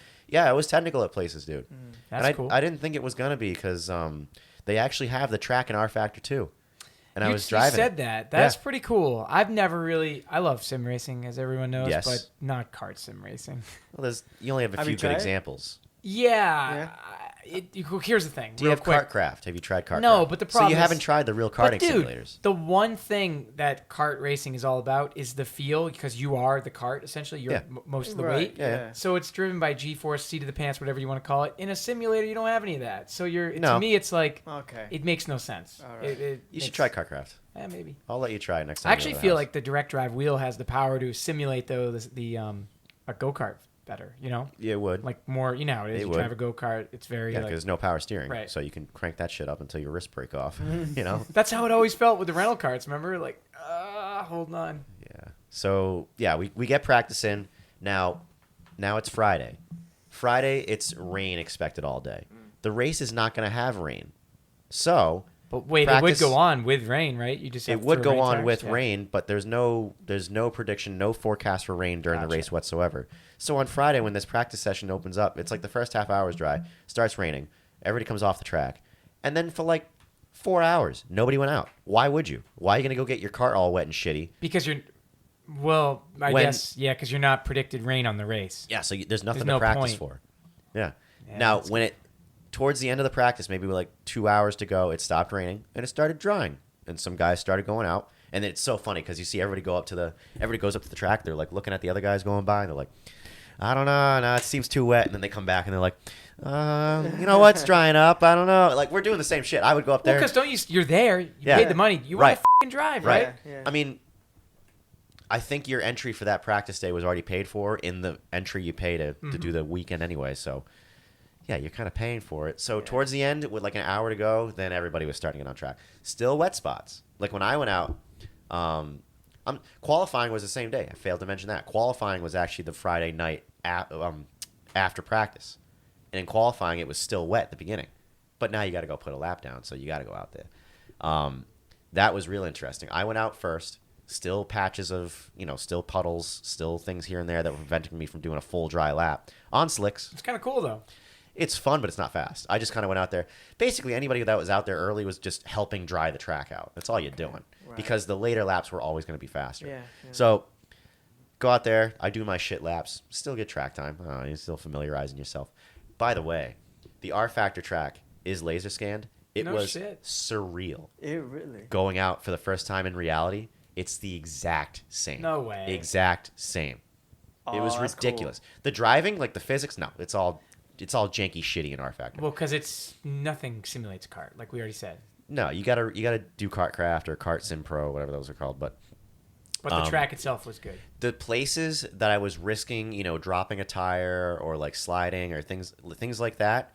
technical at places, dude. That's cool. I didn't think it was gonna be, because they actually have the track in R Factor too, and I was driving. You said that. That's pretty cool. I've never really. I love sim racing, as everyone knows, but not kart sim racing. Well, you only have a few good examples. Yeah. Here's the thing. Do you real have quick. Kartcraft? Have you tried Kartcraft? No, but the problem So you is- haven't tried the real karting But dude, simulators. the one thing that kart racing is all about is the feel, because you are the kart essentially. You're Yeah. most of the Right, weight. Yeah. So it's driven by G-force, seat of the pants, whatever you want to call it. In a simulator, you don't have any of that. So to No. me, it's like Okay. it makes no sense. All right. You should try Kartcraft. Yeah, maybe. I'll let you try it next time. I you actually go to the feel house. like the direct drive wheel has the power to simulate a go-kart better. You know, Yeah, it would. like more. You know how it is. It You would. drive a go-kart. It's very Yeah, like. because there's no power steering, Right. so you can crank that shit up until your wrist break off. You know. That's how it always felt with the rental carts. Remember, like, hold on. Yeah. So yeah, we get practice in now. Now it's Friday. Friday, it's rain expected all day. The race is not going to have rain, so But wait, practice- it would go on with rain, right? You just have it to would throw go rain on tracks? with Yeah. rain. But there's no prediction, no forecast for rain during the Gotcha. race whatsoever. So on Friday, when this practice session opens up, it's like the first half hour is dry, starts raining, everybody comes off the track, and then for like 4 hours, nobody went out. Why would you? Why are you going to go get your cart all wet and shitty? Because I When- guess, yeah, because you're not predicted rain on the race. Yeah, so there's nothing no to practice point. for. Yeah. Yeah, Now, that's when towards the end of the practice, maybe with like 2 hours to go, it stopped raining and it started drying, and some guys started going out. And it's so funny because you see everybody goes up to the track. They're like looking at the other guys going by, and they're like, I don't know, no, it seems too wet. And then they come back and they're like, you know what's drying up? I don't know. Like, we're doing the same shit. I would go up Well, there. because you're there, you Yeah. paid the money, you Right. want to fucking drive, Right. right? Yeah. I mean, I think your entry for that practice day was already paid for in the entry you pay to do the weekend anyway. So, yeah, you're kind of paying for it. So towards the end, with like an hour to go, then everybody was starting to get on track. Still wet spots. Like when I went out, qualifying was the same day. I failed to mention that. Qualifying was actually the Friday night after practice. And in qualifying, it was still wet at the beginning. But now you got to go put a lap down, so you got to go out there. That was real interesting. I went out first. Still patches of, still puddles, still things here and there that were preventing me from doing a full dry lap on slicks. It's kind of cool, though. It's fun, but it's not fast. I just kind of went out there. Basically, anybody that was out there early was just helping dry the track out. That's all you're doing. Right. Because the later laps were always going to be faster. Yeah. So, go out there. I do my shit laps. Still get track time. You're still familiarizing yourself. By the way, the R Factor track is laser scanned. It No was shit. surreal. It really. Going out for the first time in reality, it's the exact same. No way. Exact same. It was that's ridiculous. The driving, like the physics, no, it's all janky shitty in R Factor. Well, because it's nothing simulates kart, like we already said. No, you gotta do Kartcraft or Kart Sim Pro, whatever those are called. But But the track itself was good. the places that I was risking, dropping a tire or like sliding or things like that,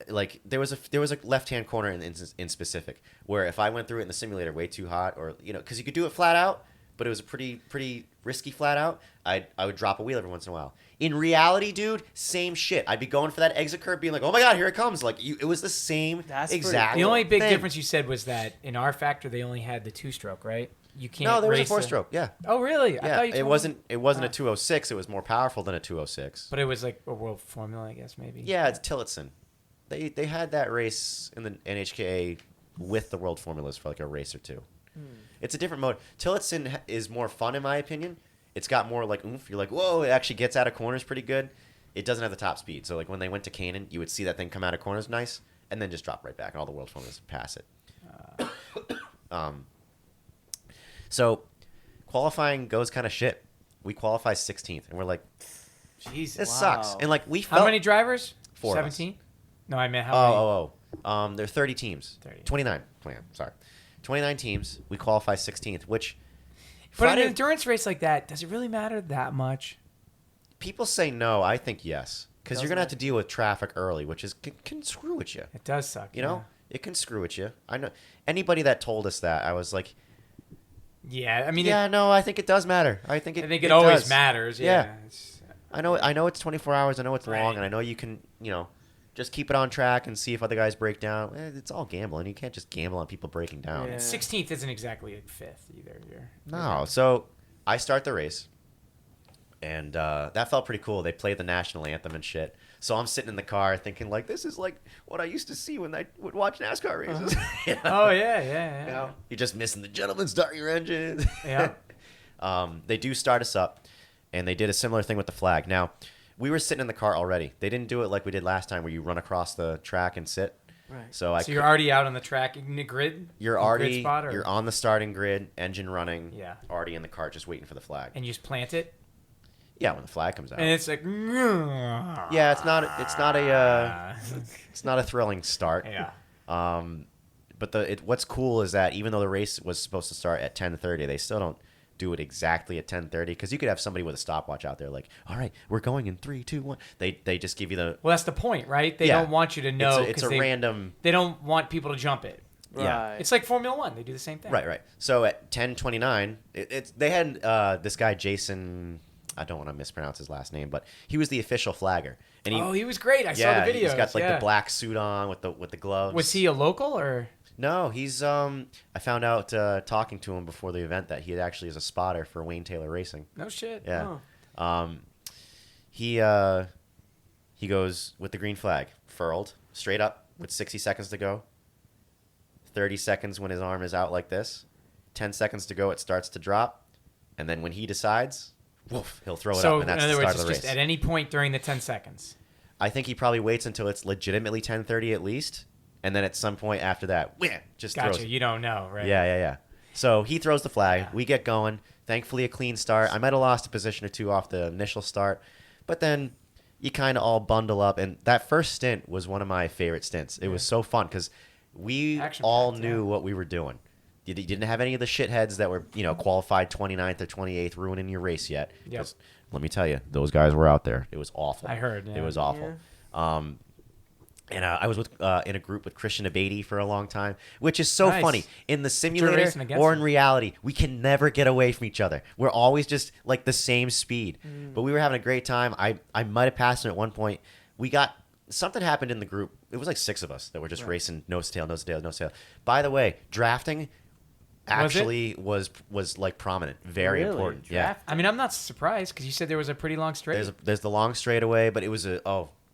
like there was a left hand corner in specific where if I went through it in the simulator way too hot, or because you could do it flat out, but it was a pretty risky flat out, I would drop a wheel every once in a while. In reality, dude, same shit. I'd be going for that exit curve, being like, oh my god, here it comes. Like it was the same That's pretty exact. cool. The only big thing. difference you said was that in R Factor they only had the 2-stroke, right? You can't. No, there was a race 4-stroke. Yeah. Oh, really? I Yeah, thought you it told wasn't. me. It wasn't a 206. It was more powerful than a 206. But it was like a world formula, I guess maybe. Yeah, it's Tillotson. They had that race in the NHKA with the World Formulas for like a race or two. It's a different mode. Tillotson is more fun in my opinion. It's got more like oomph. You're like, whoa! It actually gets out of corners pretty good. It doesn't have the top speed. So like when they went to Canaan, you would see that thing come out of corners nice, and then just drop right back, and all the World Formulas pass it. So qualifying goes kind of shit. We qualify 16th, and we're like, Jesus. this Wow. sucks. And like we felt How many drivers? 4 of us. 17? No, I meant how many? There are 30 teams. 30. 29. Sorry. 29 teams. We qualify 16th, which But in Friday, an endurance race like that, does it really matter that much? people say no. I think yes. Because you're Does going to have it? to deal with traffic early, which can screw with you. It does suck. You know? It can screw with you. I know. Anybody that told us that, I was like, Yeah, I mean, yeah, no, I think it does matter. I think it always does. matters. Yeah. Yeah. It's- I know it's 24 hours. I know it's long, Right. and I know you can, just keep it on track and see if other guys break down. It's all gambling. You can't just gamble on people breaking down. Yeah. 16th isn't exactly like 5th either. No. So I start the race, and that felt pretty cool. They played the national anthem and shit. So I'm sitting in the car thinking, like, this is like what I used to see when I would watch NASCAR races. You know? Oh, yeah. You know? You're just missing the gentlemen, start your engine. Yeah. They do start us up, and they did a similar thing with the flag. Now, we were sitting in the cart already. They didn't do it like we did last time, where you run across the track and sit. Right. So you're already out on the track in the grid. You're already you're on the starting grid, engine running. Yeah. Already in the cart, just waiting for the flag. And you just plant it. Yeah, when the flag comes out. And it's like. Yeah, it's not a thrilling start. Yeah. But what's cool is that even though the race was supposed to start at 10:30, they still don't do it exactly at 10:30, because you could have somebody with a stopwatch out there like, all right, we're going in 3, 2, 1. They just give you the. Well, that's the point, right? They don't want you to know. It's a random. They don't want people to jump it. Yeah. It's like Formula One. They do the same thing. Right. So at 10:29, they had this guy Jason. I don't want to mispronounce his last name, but he was the official flagger. And he was great. I saw the videos. He's got the black suit on with the gloves. Was he a local or? No, he's I found out talking to him before the event that he actually is a spotter for Wayne Taylor Racing. No shit. Yeah. Oh. He goes with the green flag, furled, straight up with 60 seconds to go. 30 seconds when his arm is out like this. 10 seconds to go, it starts to drop. And then when he decides, woof, he'll throw it up, and that's the start of the race. Just at any point during the 10 seconds. I think he probably waits until it's legitimately 10:30 at least. And then at some point after that, just throws. Gotcha. You don't know, right? Yeah. So he throws the flag. Yeah. We get going. Thankfully, a clean start. I might have lost a position or two off the initial start. But then you kind of all bundle up. And that first stint was one of my favorite stints. It was so fun because we all knew what we were doing. You didn't have any of the shitheads that were, qualified 29th or 28th ruining your race yet. Yep. Let me tell you, those guys were out there. It was awful. I heard. Yeah. It was awful. Yeah. And I was in a group with Christian Abate for a long time, which is so funny. In the simulator or in reality, we can never get away from each other. We're always just like the same speed. But we were having a great time. I might have passed him at one point. Something happened in the group. It was like 6 of us that were just racing nose to tail, nose to tail, nose to tail. By the way, drafting actually was like prominent, very important. Draft? Yeah. I mean, I'm not surprised because you said there was a pretty long straight. There's the long straightaway, but it was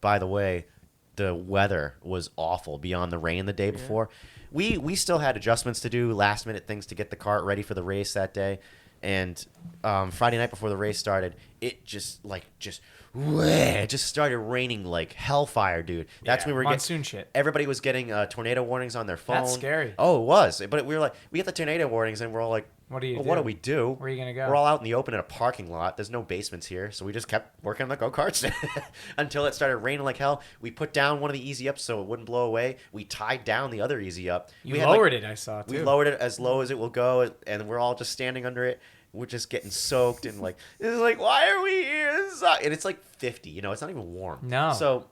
by the way, the weather was awful beyond the rain the day before. We still had adjustments to do, last minute things to get the cart ready for the race that day. And Friday night before the race started, it just started raining like hellfire, dude. That's when we were monsoon shit. Everybody was getting tornado warnings on their phone. That's scary. Oh, it was. But we get the tornado warnings, and we're all like, what do what do we do? Where are you gonna go? We're all out in the open in a parking lot. There's no basements here, so we just kept working on the go-karts until it started raining like hell. We put down one of the easy ups so it wouldn't blow away. We tied down the other easy up. We lowered it, I saw, too. We lowered it as low as it will go, and we're all just standing under it. We're just getting soaked and it's like, why are we here? And it's like 50, it's not even warm. No. So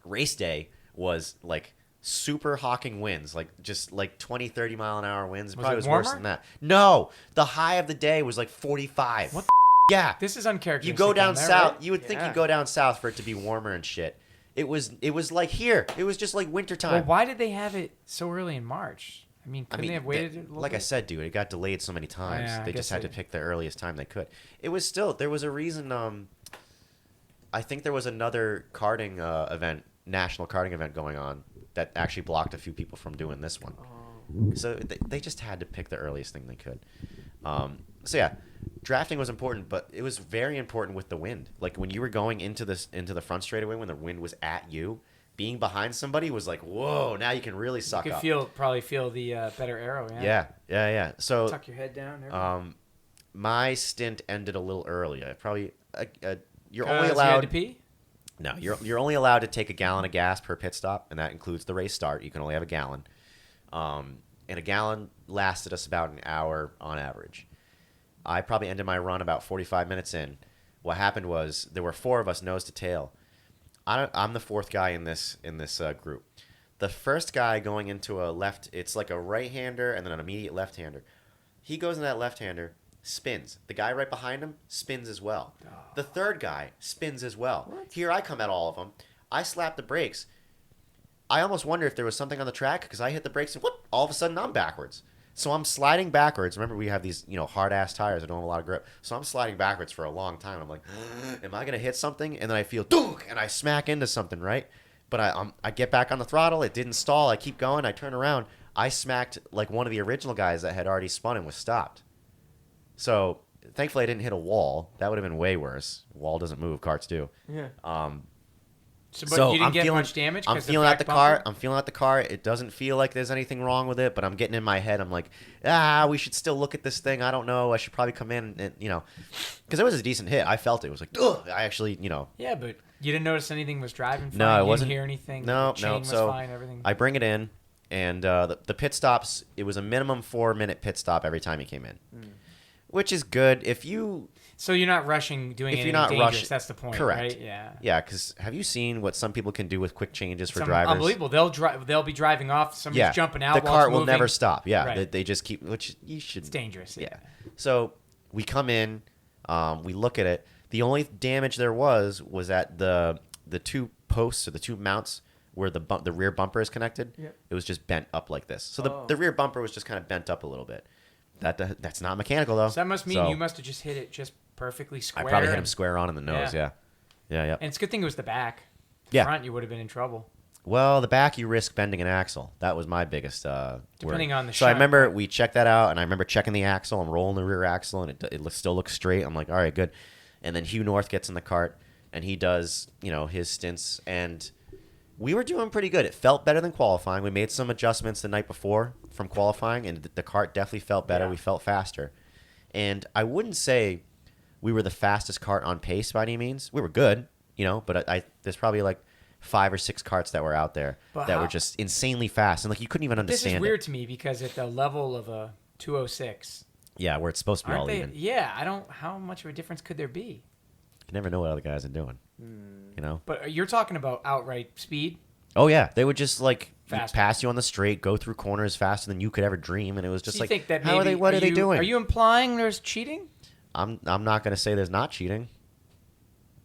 race day was like super hawking winds, just 20, 30 mile an hour winds. It probably was worse than that. No, the high of the day was like 45. What yeah. This is uncharacteristic. You go down south, right? You would think you'd go down south for it to be warmer and shit. It was like here. It was just like wintertime. Well, why did they have it so early in March? Couldn't they have waited a little like bit? I said, dude, it got delayed so many times. They just had to pick the earliest time they could. It was still, there was a reason, I think there was another karting event, national karting event going on that actually blocked a few people from doing this one. So they just had to pick the earliest thing they could. So yeah, drafting was important, but it was very important with the wind. Like when you were going into the front straightaway, when the wind was at you, being behind somebody was like, whoa, now you can really suck up. You could probably feel the better arrow, yeah. Yeah. So tuck your head down. My stint ended a little early. You're only allowed. You had to pee? No, you're only allowed to take a gallon of gas per pit stop, and that includes the race start. You can only have a gallon. And a gallon lasted us about an hour on average. I probably ended my run about 45 minutes in. What happened was there were 4 of us nose to tail. I'm the 4th guy in this group. The first guy going into a left, it's like a right-hander and then an immediate left-hander. He goes in that left-hander, spins. The guy right behind him spins as well. Oh. The third guy spins as well. What? Here I come at all of them. I slap the brakes. I almost wonder if there was something on the track because I hit the brakes and whoop, all of a sudden I'm backwards. So I'm sliding backwards. Remember, we have these, hard-ass tires that don't have a lot of grip. So I'm sliding backwards for a long time. I'm like, am I going to hit something? And then I feel, dunk, and I smack into something, right? But I get back on the throttle. It didn't stall. I keep going. I turn around. I smacked like one of the original guys that had already spun and was stopped. So thankfully I didn't hit a wall. That would have been way worse. Wall doesn't move, karts do. Yeah. So you didn't get much damage? I'm feeling out the car. I'm feeling out the car. It doesn't feel like there's anything wrong with it, but I'm getting in my head. I'm like, we should still look at this thing. I don't know. I should probably come in and because it was a decent hit. I felt it. It was like, ugh. I actually, Yeah, but you didn't notice anything was driving fine? No, it you wasn't. Didn't hear anything? No, the chain was So fine, everything? I bring it in, and the pit stops, it was a minimum 4-minute pit stop every time he came in, which is good. So you're not rushing, doing anything dangerous. That's the point, correct. Right? Yeah. Yeah, because have you seen what some people can do with quick changes for Some drivers? Unbelievable. They'll be driving off. Somebody's jumping out. The while cart it's will moving. never stop. Yeah, Right. they just keep, which you should. It's dangerous. Yeah. So we come in, we look at it. The only damage there was at the two posts or the two mounts where the rear bumper is connected. Yep. It was just bent up like this. So the rear bumper was just kind of bent up a little bit. That's not mechanical though. So that must mean you must have just hit it just perfectly square. I probably hit him square on in the nose. Yeah. And it's a good thing it was the back. The front, you would have been in trouble. Well, the back, you risk bending an axle. That was my biggest Depending worry. on the So I shunt, remember we checked that out, and I remember checking the axle and rolling the rear axle, and it still looks straight. I'm like, all right, good. And then Hugh North gets in the cart, and he does, his stints, and we were doing pretty good. It felt better than qualifying. We made some adjustments the night before from qualifying, and the cart definitely felt better. Yeah. We felt faster. And I wouldn't say we were the fastest cart on pace by any means. We were good, but there's probably like 5 or 6 carts that were out there that were just insanely fast, and like you couldn't even understand it. This is weird to me because at the level of a 206, yeah, where it's supposed to be all even. Yeah, I don't. How much of a difference could there be? You never know what other guys are doing, But you're talking about outright speed. Oh yeah, they would just like Faster. pass you on the straight, go through corners faster than you could ever dream, and it was just So you like, think that how are they? What are they doing? Are you implying there's cheating? I'm not going to say there's not cheating.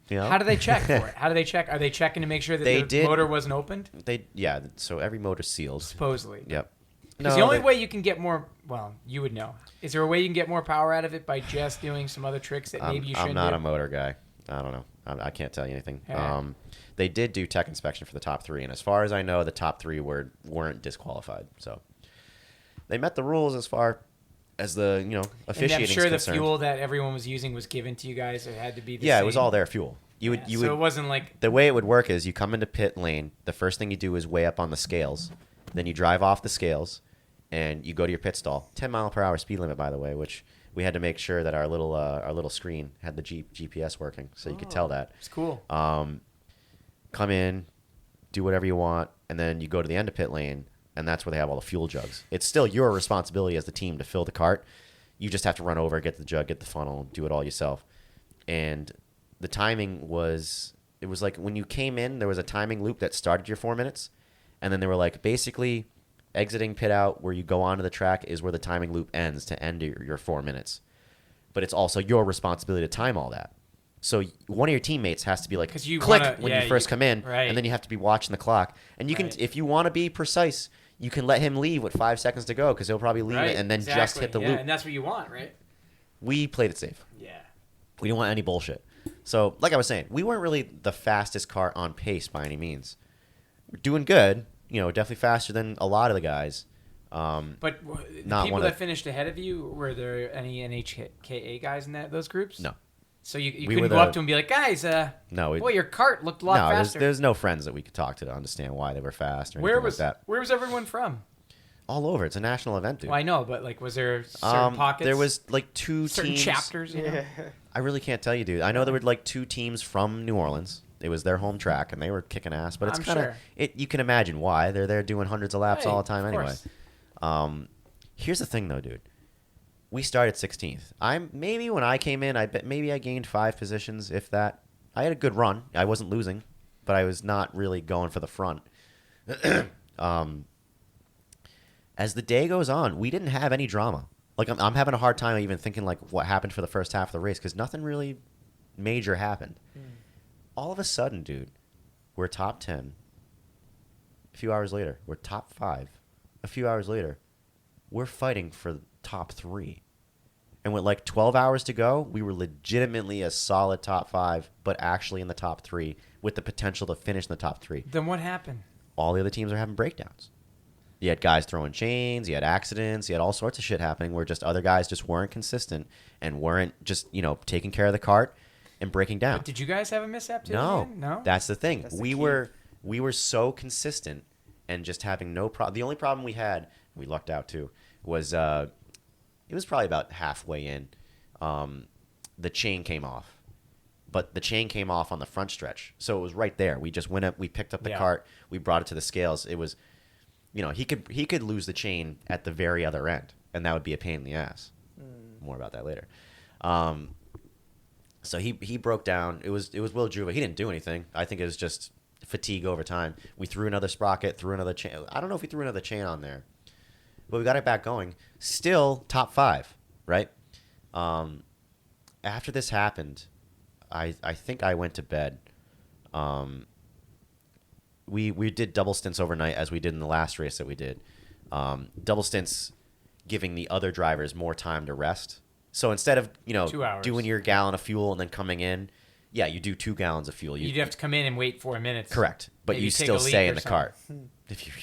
How do they check for it? How do they check? Are they checking to make sure that the motor wasn't opened? So every motor's sealed. Supposedly. Yep. Because the only way you can get more, well, you would know. Is there a way you can get more power out of it by just doing some other tricks that maybe you shouldn't do? I'm not a motor guy. I don't know. I can't tell you anything. Yeah. They did do tech inspection for the top 3, and as far as I know, the top 3 weren't disqualified. So they met the rules as far as the officiating. And I'm sure the concerned. fuel that everyone was using was given to you guys. It had to be the same. Yeah, it was all their fuel. So it wasn't like the way it would work is you come into pit lane. The first thing you do is weigh up on the scales. Then you drive off the scales, and you go to your pit stall. 10-mile-per-hour speed limit, by the way, which we had to make sure that our little screen had the GPS working, so you could tell that. It's cool. Come in, do whatever you want, and then you go to the end of pit lane, and that's where they have all the fuel jugs. It's still your responsibility as the team to fill the cart. You just have to run over, get the jug, get the funnel, do it all yourself. And the timing was, it was like when you came in, there was a timing loop that started your 4 minutes, and then they were like, basically, exiting pit out where you go onto the track is where the timing loop ends to end your 4 minutes. But it's also your responsibility to time all that. So one of your teammates has to be like, click when you first come in, right. and then you have to be watching the clock. And you can, if you want to be precise, you can let him leave with 5 seconds to go because he'll probably leave it and then just hit the loop. And that's what you want, right? We played it safe. Yeah. We didn't want any bullshit. So, like I was saying, we weren't really the fastest car on pace by any means. We're doing good, definitely faster than a lot of the guys. But the people that finished ahead of you, were there any NHKA guys in those groups? No. So you couldn't go up to them and be like, guys, no, boy, your cart looked a lot faster. There's no friends that we could talk to understand why they were fast or anything like that. Where was everyone from? All over. It's a national event, dude. Well, I know, but like, was there certain pockets? There was like certain teams. Chapters. Yeah. I really can't tell you, dude. I know there were like 2 teams from New Orleans. It was their home track, and they were kicking ass. But it's kind of you can imagine why they're there doing hundreds of laps all the time anyway. Here's the thing, though, dude. We started 16th. Maybe when I came in, I bet maybe I gained 5 positions, if that. I had a good run. I wasn't losing, but I was not really going for the front. As the day goes on, we didn't have any drama. Like I'm having a hard time even thinking like what happened for the first half of the race because nothing really major happened. All of a sudden, dude, we're top 10. A few hours later, we're top 5. A few hours later, we're fighting for top 3. And with like 12 hours to go, we were legitimately a solid top 5, but actually in the top 3 with the potential to finish in the top 3. Then what happened? All the other teams are having breakdowns. You had guys throwing chains, you had accidents, you had all sorts of shit happening where just other guys just weren't consistent and weren't just, taking care of the cart and breaking down. But did you guys have a mishap too? No. Again? No. That's the thing. That's the we key. were so consistent and just having no problem. The only problem we had, we lucked out too, was it was probably about halfway in. The chain came off. But the chain came off on the front stretch. So it was right there. We just went up, we picked up the cart, we brought it to the scales. It was, he could lose the chain at the very other end, and that would be a pain in the ass. More about that later. So he broke down. It was Will Juva. He didn't do anything. I think it was just fatigue over time. We threw another sprocket, threw another chain. I don't know if we threw another chain on there, but we got it back going. Still top 5, right? After this happened, I think I went to bed. We did double stints overnight as we did in the last race that we did. Double stints giving the other drivers more time to rest. So instead of 2 hours. doing your gallon of fuel and then coming in, you do 2 gallons of fuel. You'd have to come in and wait 4 minutes. Correct, but Maybe you take still a leak stay or in the something. cart if you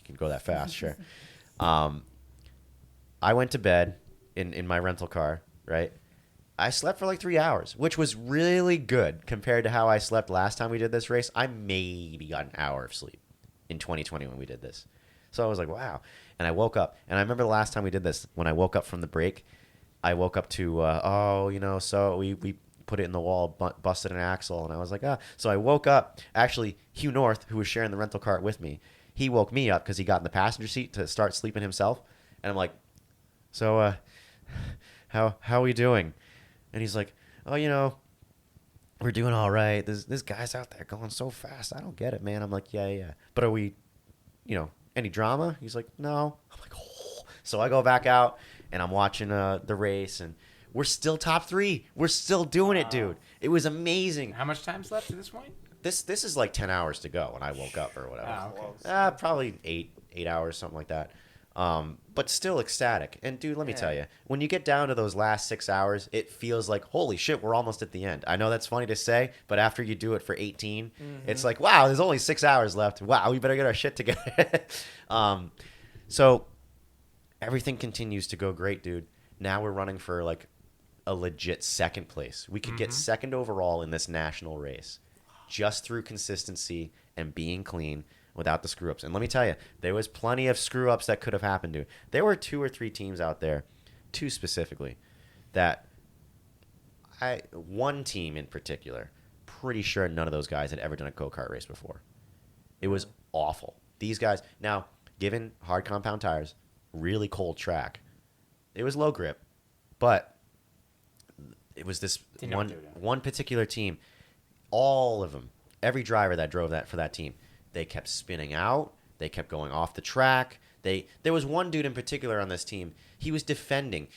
can go that fast. Sure. I went to bed in my rental car. Right. I slept for like 3 hours, which was really good compared to how I slept last time we did this race. I maybe got an hour of sleep in 2020 when we did this. So I was like, wow. And I woke up. And I remember the last time we did this, when I woke up from the break, I woke up to, so we put it in the wall, busted an axle. And I was like, ah. So I woke up. Actually, Hugh North, who was sharing the rental cart with me, he woke me up because he got in the passenger seat to start sleeping himself. And I'm like, so how are we doing? And he's like, oh, we're doing all right. This guy's out there going so fast. I don't get it, man. I'm like, yeah. But are we, any drama? He's like, no. I'm like, oh. So I go back out, and I'm watching the race, and we're still top 3. We're still doing it, dude. It was amazing. How much time's left at this point? This is like 10 hours to go when I woke up or whatever. Oh, okay. Probably 8 hours, something like that. But still ecstatic. And dude, let me tell you, when you get down to those last 6 hours, it feels like, holy shit, we're almost at the end. I know that's funny to say, but after you do it for 18, it's like, wow, there's only 6 hours left. Wow, we better get our shit together. So everything continues to go great, dude. Now we're running for like a legit second place. We could get second overall in this national race just through consistency and being clean without the screw-ups. And let me tell you, there was plenty of screw-ups that could have happened, dude. There were 2 or 3 teams out there, 2 specifically, that one team in particular, pretty sure none of those guys had ever done a go-kart race before. It was awful. These guys, now, given hard compound tires, really cold track, it was low grip, but it was this one particular team, all of them, every driver that drove that for that team, they kept spinning out. They kept going off the track. There was one dude in particular on this team. He was defending.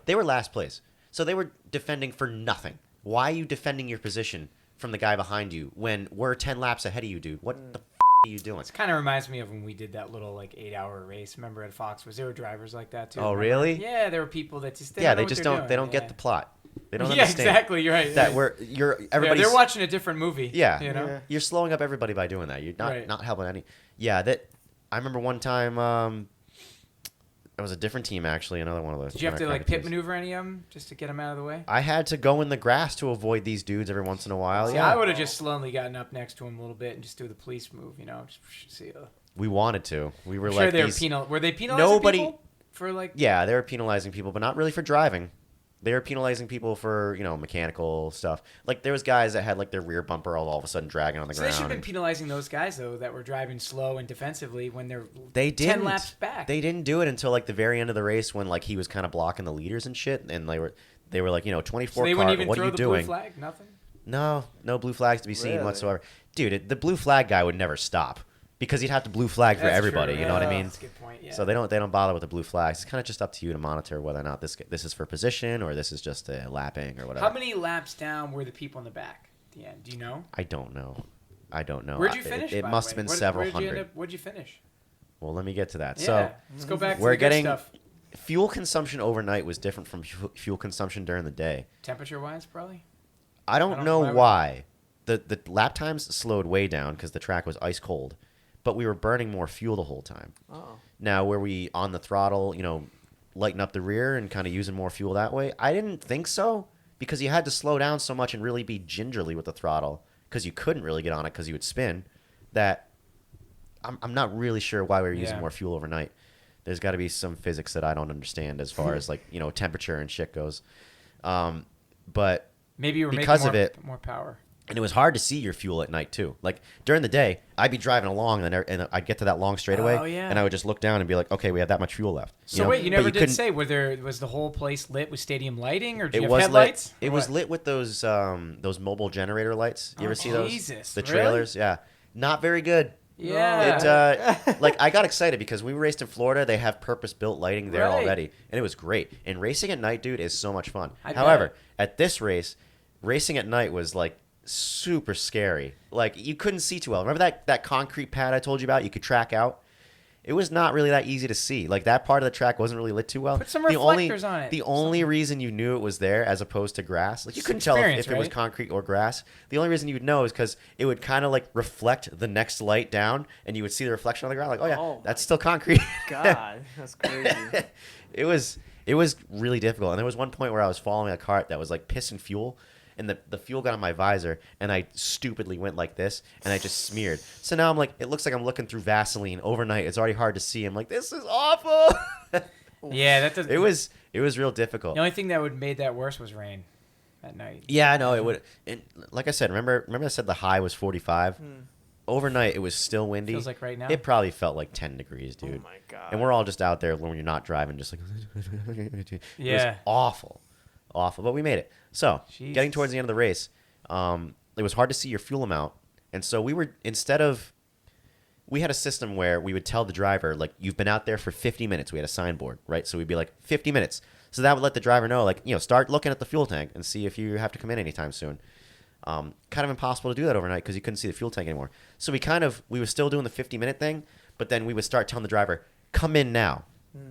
They were last place. So they were defending for nothing. Why are you defending your position from the guy behind you when we're 10 laps ahead of you, dude? What the are you doing? This kind of reminds me of when we did that little 8-hour race. Remember at Fox? There were drivers like that too. Oh, remember? really? Yeah, there were people that just They don't get the plot. They don't understand. Exactly. You're right. That everybody's they're watching a different movie. Yeah, you're slowing up everybody by doing that. You're not helping any. Yeah, I remember one time. It was a different team actually. Another one of those. Did you have to pit maneuver any of them just to get them out of the way? I had to go in the grass to avoid these dudes every once in a while. See, I would have just slowly gotten up next to him a little bit and just do the police move. Just see. We wanted to. We were sure they were they penalizing people for Yeah, they were penalizing people, but not really for driving. They were penalizing people for, mechanical stuff. There was guys that had, their rear bumper all of a sudden dragging on the ground. They should have been penalizing those guys, though, that were driving slow and defensively when they're 10 laps back. They didn't do it until, the very end of the race when, he was kind of blocking the leaders and shit. And they were 24 so they car, wouldn't even what throw are you the doing? blue flag? Nothing? No blue flags to be seen Really? whatsoever. Dude, the blue flag guy would never stop. Because you'd have to blue flag for That's everybody, true. you know what I mean? That's a good point, yeah. So they don't bother with the blue flags. It's kind of just up to you to monitor whether or not this is for position or this is just a lapping or whatever. How many laps down were the people in the back at the end? Do you know? I don't know. Where'd you finish? It must have been several hundred. Where'd you finish? Well, let me get to that. Yeah, So let's go back to we're the good getting stuff. fuel consumption overnight was different from fuel consumption during the day. Temperature-wise, probably? I don't know why. The lap times slowed way down because the track was ice cold. but we were burning more fuel the whole time. Oh. Now, were we on the throttle, lighten up the rear and kind of using more fuel that way? I didn't think so, because you had to slow down so much and really be gingerly with the throttle, because you couldn't really get on it because you would spin, that I'm not really sure why we were using more fuel overnight. There's got to be some physics that I don't understand as far as temperature and shit goes. But maybe you were because making of it, more power. And it was hard to see your fuel at night too. Like during the day, I'd be driving along and I'd get to that long straightaway, and I would just look down and be like, okay, we have that much fuel left. So wait, you never did say was the whole place lit with stadium lighting, or did you have headlights? It was lit with those mobile generator lights. You ever see those? Jesus, the trailers, yeah, not very good. Yeah. Like I got excited because we raced in Florida. They have purpose-built lighting there already, and it was great. And racing at night, dude, is so much fun. However, at this race, racing at night was like super scary. Like you couldn't see too well. Remember that concrete pad I told you about? You could track out. It was not really that easy to see. Like that part of the track wasn't really lit too well. Put some reflectors on it. The only reason you knew it was there as opposed to grass, like you couldn't tell if it was concrete or grass. The only reason you would know is because it would kind of like reflect the next light down, and you would see the reflection on the ground. Like, oh yeah, that's still concrete. God, that's crazy. It was really difficult. And there was one point where I was following a cart that was like pissing fuel, and the fuel got on my visor, and I stupidly went like this, and I just smeared. So now I'm like, it looks like I'm looking through Vaseline overnight. It's already hard to see. I'm like, this is awful. Yeah, that does. It was real difficult. The only thing that would made that worse was rain at night. Yeah, I know it would. And like I said, remember I said the high was 45. Overnight, it was still windy. Feels like right now. It probably felt like 10 degrees, dude. Oh my God. And we're all just out there when you're not driving, just like it was awful. But we made it. So getting towards the end of the race, it was hard to see your fuel amount, and so we had a system where we would tell the driver, like, you've been out there for 50 minutes. We had a signboard, right? So we'd be like 50 minutes. So that would let the driver know, like, start looking at the fuel tank and see if you have to come in anytime soon. Kind of impossible to do that overnight because you couldn't see the fuel tank anymore. So we were still doing the 50-minute thing, but then we would start telling the driver, come in now,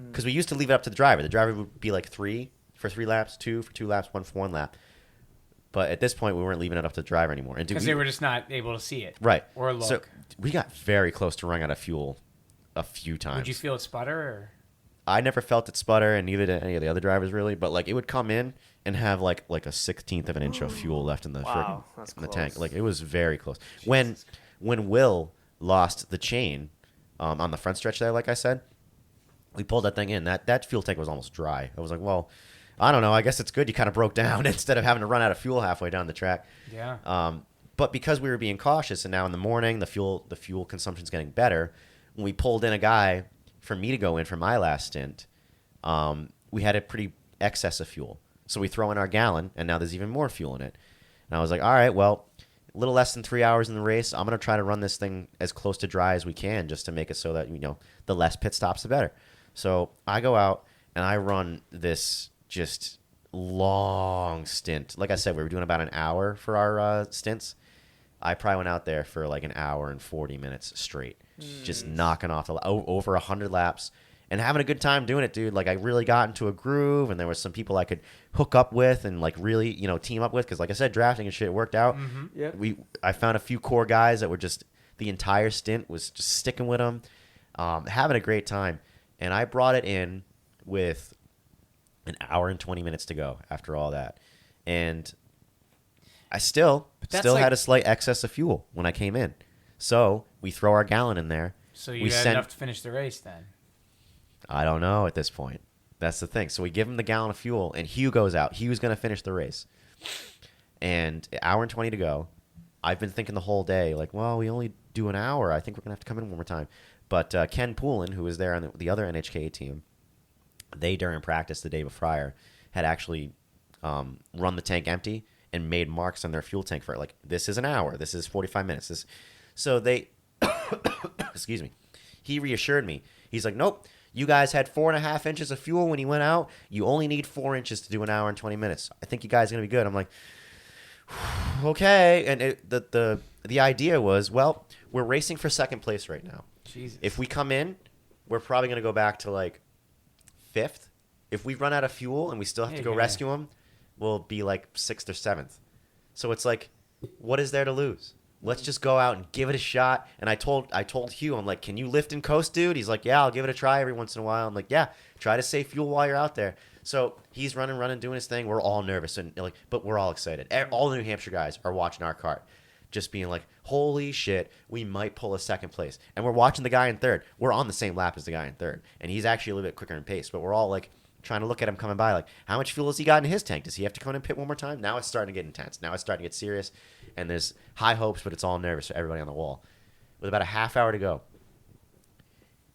because we used to leave it up to the driver. The driver would be like 3 for 3 laps, 2 for 2 laps, 1 for 1 lap. But at this point, we weren't leaving it up to the driver anymore. Because they were just not able to see it. Right. Or look. So we got very close to running out of fuel a few times. Would you feel it sputter? Or? I never felt it sputter, and neither did any of the other drivers really. But like it would come in and have like a 1/16 of an inch of fuel left in the in the tank. Like it was very close. When Will lost the chain on the front stretch there, like I said, we pulled that thing in. That fuel tank was almost dry. I was like, well, I don't know. I guess it's good you kind of broke down instead of having to run out of fuel halfway down the track. Yeah. But because we were being cautious, and now in the morning the fuel consumption's getting better, when we pulled in a guy for me to go in for my last stint, we had a pretty excess of fuel. So we throw in our gallon, and now there's even more fuel in it. And I was like, all right, well, a little less than 3 hours in the race. I'm going to try to run this thing as close to dry as we can just to make it so that, the less pit stops, the better. So I go out, and I run this just long stint. Like I said, we were doing about an hour for our stints. I probably went out there for like an hour and 40 minutes straight, just knocking off over 100 laps and having a good time doing it, dude. Like I really got into a groove, and there was some people I could hook up with and like really, team up with. Cause like I said, drafting and shit worked out. I found a few core guys that were just, the entire stint was just sticking with them, having a great time. And I brought it in with an hour and 20 minutes to go after all that. And I still had a slight excess of fuel when I came in. So we throw our gallon in there. So you had enough to finish the race then? I don't know at this point. That's the thing. So we give him the gallon of fuel, and Hugh goes out. He was going to finish the race. And an hour and 20 to go. I've been thinking the whole day, like, well, we only do an hour. I think we're going to have to come in one more time. But Ken Poulin, who was there on the other NHK team, they, during practice the day before, had actually run the tank empty and made marks on their fuel tank for it. Like, this is an hour. This is 45 minutes. So they, excuse me, he reassured me. He's like, nope, you guys had 4.5 inches of fuel when you went out. You only need 4 inches to do an hour and 20 minutes. I think you guys are going to be good. I'm like, okay. And the idea was, well, we're racing for second place right now. Jesus. If we come in, we're probably going to go back to like 5th. If we run out of fuel and we still have to go rescue them, we'll be like 6th or 7th. So it's like, what is there to lose? Let's just go out and give it a shot. And I told Hugh, I'm like, can you lift and coast, dude? He's like, yeah, I'll give it a try every once in a while. I'm like, yeah, try to save fuel while you're out there. So he's running, doing his thing. We're all nervous but we're all excited. All the New Hampshire guys are watching our kart, just being like, holy shit, we might pull a second place. And we're watching the guy in third. We're on the same lap as the guy in third, and he's actually a little bit quicker in pace. But we're all like trying to look at him coming by, like, how much fuel has he got in his tank? Does he have to come in and pit one more time? Now it's starting to get intense. Now it's starting to get serious, and there's high hopes, but it's all nervous for everybody on the wall. With about a half hour to go,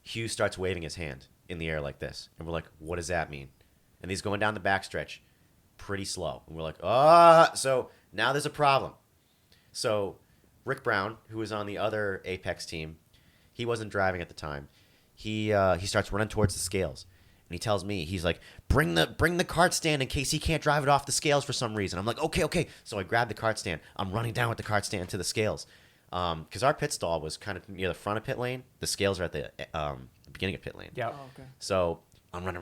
Hugh starts waving his hand in the air like this, and we're like, what does that mean? And he's going down the backstretch pretty slow. And we're like, so now there's a problem. So Rick Brown, who was on the other Apex team, he wasn't driving at the time. He starts running towards the scales. And he tells me, he's like, bring the kart stand in case he can't drive it off the scales for some reason. I'm like, okay. So I grab the kart stand. I'm running down with the kart stand to the scales. Because our pit stall was kind of near the front of pit lane. The scales are at the beginning of pit lane. Yeah. Oh, okay. So I'm running.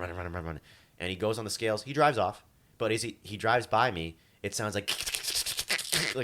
And he goes on the scales. He drives off. But as he drives by me, it sounds like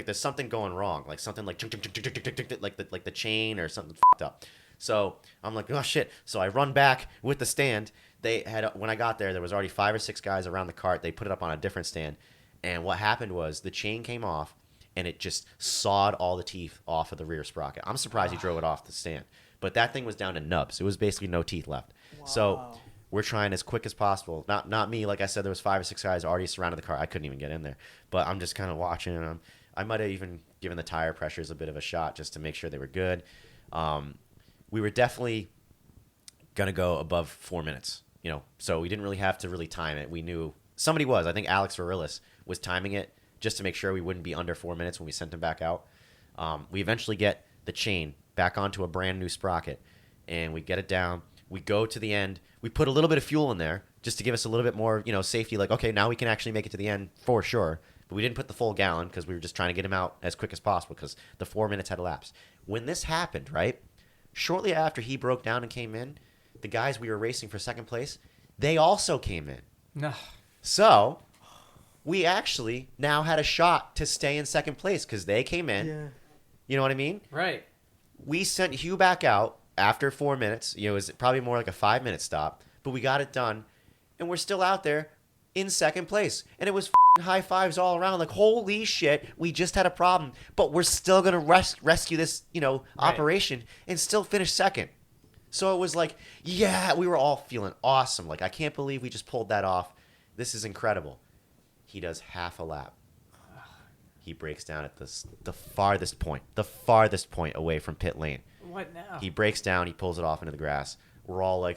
there's something going wrong. Like something like the chain or something fucked up. So I'm like, oh shit. So I run back with the stand. When I got there was already 5 or 6 guys around the cart. They put it up on a different stand. And what happened was the chain came off and it just sawed all the teeth off of the rear sprocket. I'm surprised he drove it off the stand. But that thing was down to nubs. It was basically no teeth left. Wow. So we're trying as quick as possible. Not me. Like I said, there was 5 or 6 guys already surrounded the car. I couldn't even get in there. But I'm just kind of watching. And I might have even given the tire pressures a bit of a shot just to make sure they were good. We were definitely going to go above 4 minutes. So we didn't really have to really time it. We knew somebody was. I think Alex Varillas was timing it just to make sure we wouldn't be under 4 minutes when we sent him back out. We eventually get the chain back onto a brand new sprocket, and we get it down. We go to the end. We put a little bit of fuel in there just to give us a little bit more, safety. Like, okay, now we can actually make it to the end for sure. But we didn't put the full gallon because we were just trying to get him out as quick as possible because the 4 minutes had elapsed. When this happened, right, shortly after he broke down and came in, the guys we were racing for second place, they also came in. No. So we actually now had a shot to stay in second place because they came in. Yeah. You know what I mean? Right. We sent Hugh back out after 4 minutes. It was probably more like a 5-minute stop, but we got it done, and we're still out there in second place. And it was high fives all around. Like, holy shit, we just had a problem, but we're still going to rescue this, operation and still finish second. So it was like, yeah, we were all feeling awesome. Like, I can't believe we just pulled that off. This is incredible. He does half a lap. He breaks down at the farthest point away from pit lane. What now? He breaks down. He pulls it off into the grass. We're all like,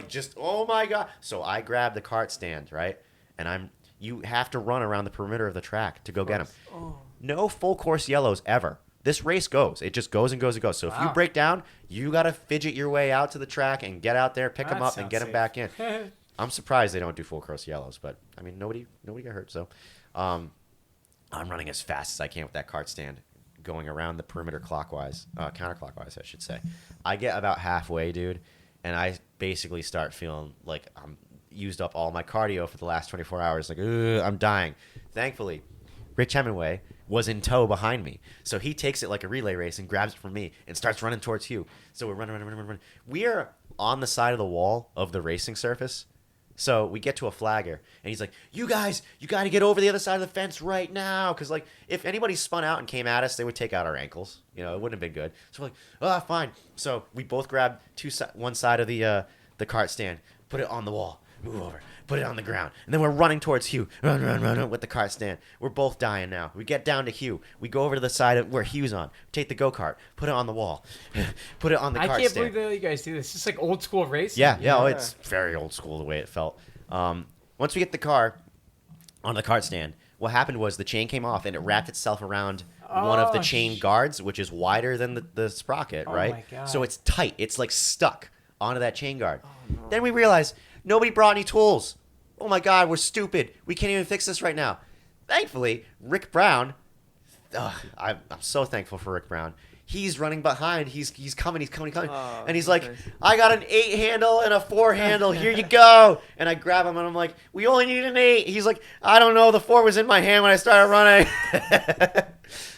just, oh my God. So I grab the kart stand, right? And you have to run around the perimeter of the track to go get him. Oh. No full course yellows ever. This race goes. It just goes and goes and goes. So if you break down, you got to fidget your way out to the track and get out there, pick them up, and get them back in. I'm surprised they don't do full course yellows, but I mean, nobody got hurt. So I'm running as fast as I can with that kart stand, going around the perimeter counterclockwise, I should say. I get about halfway, dude, and I basically start feeling like I'm used up all my cardio for the last 24 hours. Like, I'm dying. Thankfully, Rich Hemingway was in tow behind me. So he takes it like a relay race and grabs it from me and starts running towards Hugh. So we're running. We are on the side of the wall of the racing surface. So we get to a flagger, and he's like, you guys, you got to get over the other side of the fence right now. Because, like, if anybody spun out and came at us, they would take out our ankles. It wouldn't have been good. So we're like, fine. So we both grabbed one side of the cart stand, put it on the wall, move over, put it on the ground. And then we're running towards Hugh. Run with the cart stand. We're both dying now. We get down to Hugh. We go over to the side of where Hugh's on. Take the go-kart. Put it on the wall. Put it on the cart stand. I can't believe that you guys do this. It's just like old school racing. Yeah. It's very old school the way it felt. Once we get the car on the cart stand, what happened was the chain came off and it wrapped itself around one of the chain guards, which is wider than the sprocket, right? My God. So it's tight. It's like stuck onto that chain guard. Oh, no. Then we realized nobody brought any tools. Oh my God, we're stupid. We can't even fix this right now. Thankfully, Rick Brown, I'm so thankful for Rick Brown. He's running behind. He's coming. Oh, and he's like, nice. I got an 8 handle and a 4 handle. Here you go. And I grab him and I'm like, we only need an 8. He's like, I don't know. The 4 was in my hand when I started running.